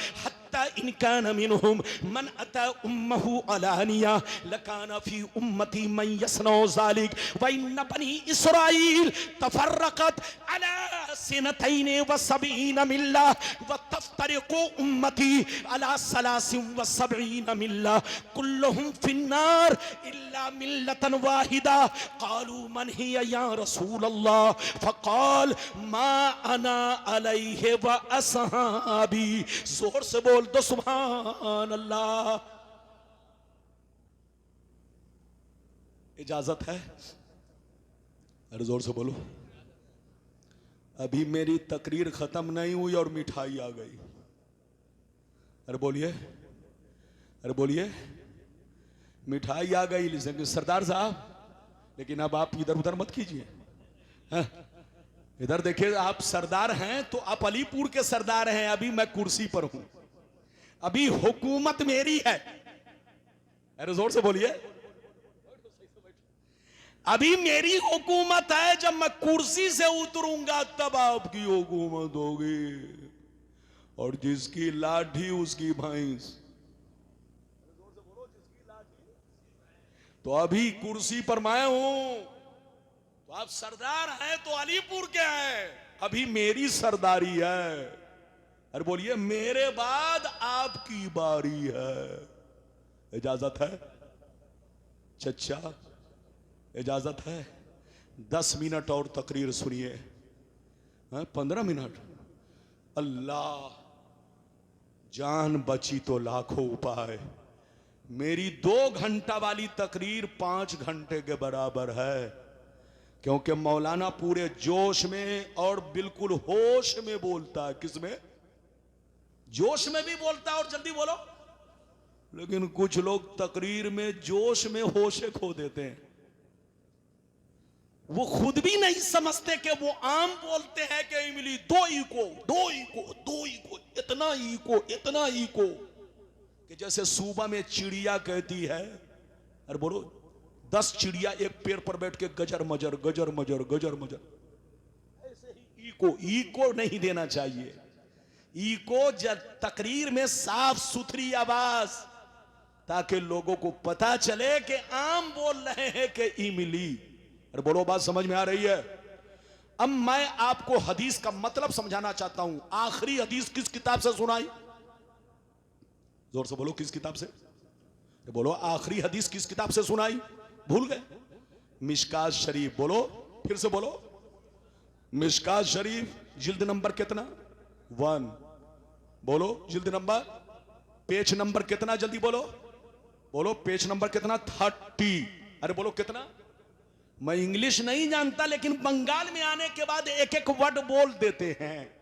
हत्ता इन कान मिनहुम मन अता उम्महु अलानिया लकान फी उम्मती मन यसनो ज़ालिक व इन बनी इसराईल तफर्रकत अला सिनतैन व सबईन मिल्ला व तफ्तरिकु उम्मती अला सलासिन व सबईन मिल्ला कुल्लुहुम फिन्नार इल्ला मिल्लतन वाहिदा क़ालू मन हिया या रसूल अल्लाह फ़क़ाल मा अना अलैहि व असहाबी। जोर से बोल दो सुभान अल्लाह। इजाजत है? अरे जोर से बोलो। अभी मेरी तकरीर खत्म नहीं हुई और मिठाई आ गई। अरे बोलिए, अरे बोलिए, मिठाई आ गई। लेकिन सरदार साहब, लेकिन अब आप इधर उधर मत कीजिए। इधर देखिए, आप सरदार हैं तो आप अलीपुर के सरदार हैं, अभी मैं कुर्सी पर हूं, अभी हुकूमत मेरी है। अरे जोर से बोलिए, अभी मेरी हुकूमत है, जब मैं कुर्सी से उतरूंगा तब आपकी हुकूमत होगी। और जिसकी लाठी उसकी भैंस। तो अभी कुर्सी पर मैं हूं, तो आप सरदार हैं तो अलीपुर के हैं, अभी मेरी सरदारी है। अरे बोलिए, मेरे बाद आपकी बारी है। इजाजत है चचा? इजाजत है? 10 मिनट और तकरीर सुनिए। 15 मिनट? अल्लाह, जान बची तो लाखों उपाय। मेरी 2 घंटा वाली तकरीर 5 घंटे के बराबर है, क्योंकि मौलाना पूरे जोश में और बिल्कुल होश में बोलता है। किसमें? जोश में भी बोलता है और जल्दी बोलो। लेकिन कुछ लोग तकरीर में जोश में होश खो देते हैं। वो खुद भी नहीं समझते कि वो आम बोलते हैं कि इमली 2 इको, 2 इको, 2 इको, इतना इको, इतना इको, कि जैसे सुबह में चिड़िया कहती है। अरे बोलो, 10 चिड़िया एक पेड़ पर बैठ के गजर मजर गजर मजर गजर मजर, ऐसे ही इको। इको नहीं देना चाहिए। इको जब तकरीर में साफ सुथरी आवाज, ताकि लोगों को पता चले कि आम बोल रहे हैं कि इमली। अरे बोलो, बात समझ में आ रही है? अब मैं आपको हदीस का मतलब समझाना चाहता हूं। आखिरी हदीस किस किताब से सुनाई? जोर से बोलो, किस किताब से? बोलो, आखिरी हदीस किस किताब से सुनाई? भूल गए? मिशकात शरीफ। बोलो, फिर से बोलो। मिशकात शरीफ जिल्द नंबर कितना? 1। बोलो, जिल्द नंबर, पेज नंबर कितना? जल्दी बोलो, बोलो, पेज नंबर कितना? 30। अरे बोलो, कितना? मैं इंग्लिश नहीं जानता, लेकिन बंगाल में आने के बाद एक एक वर्ड बोल देते हैं।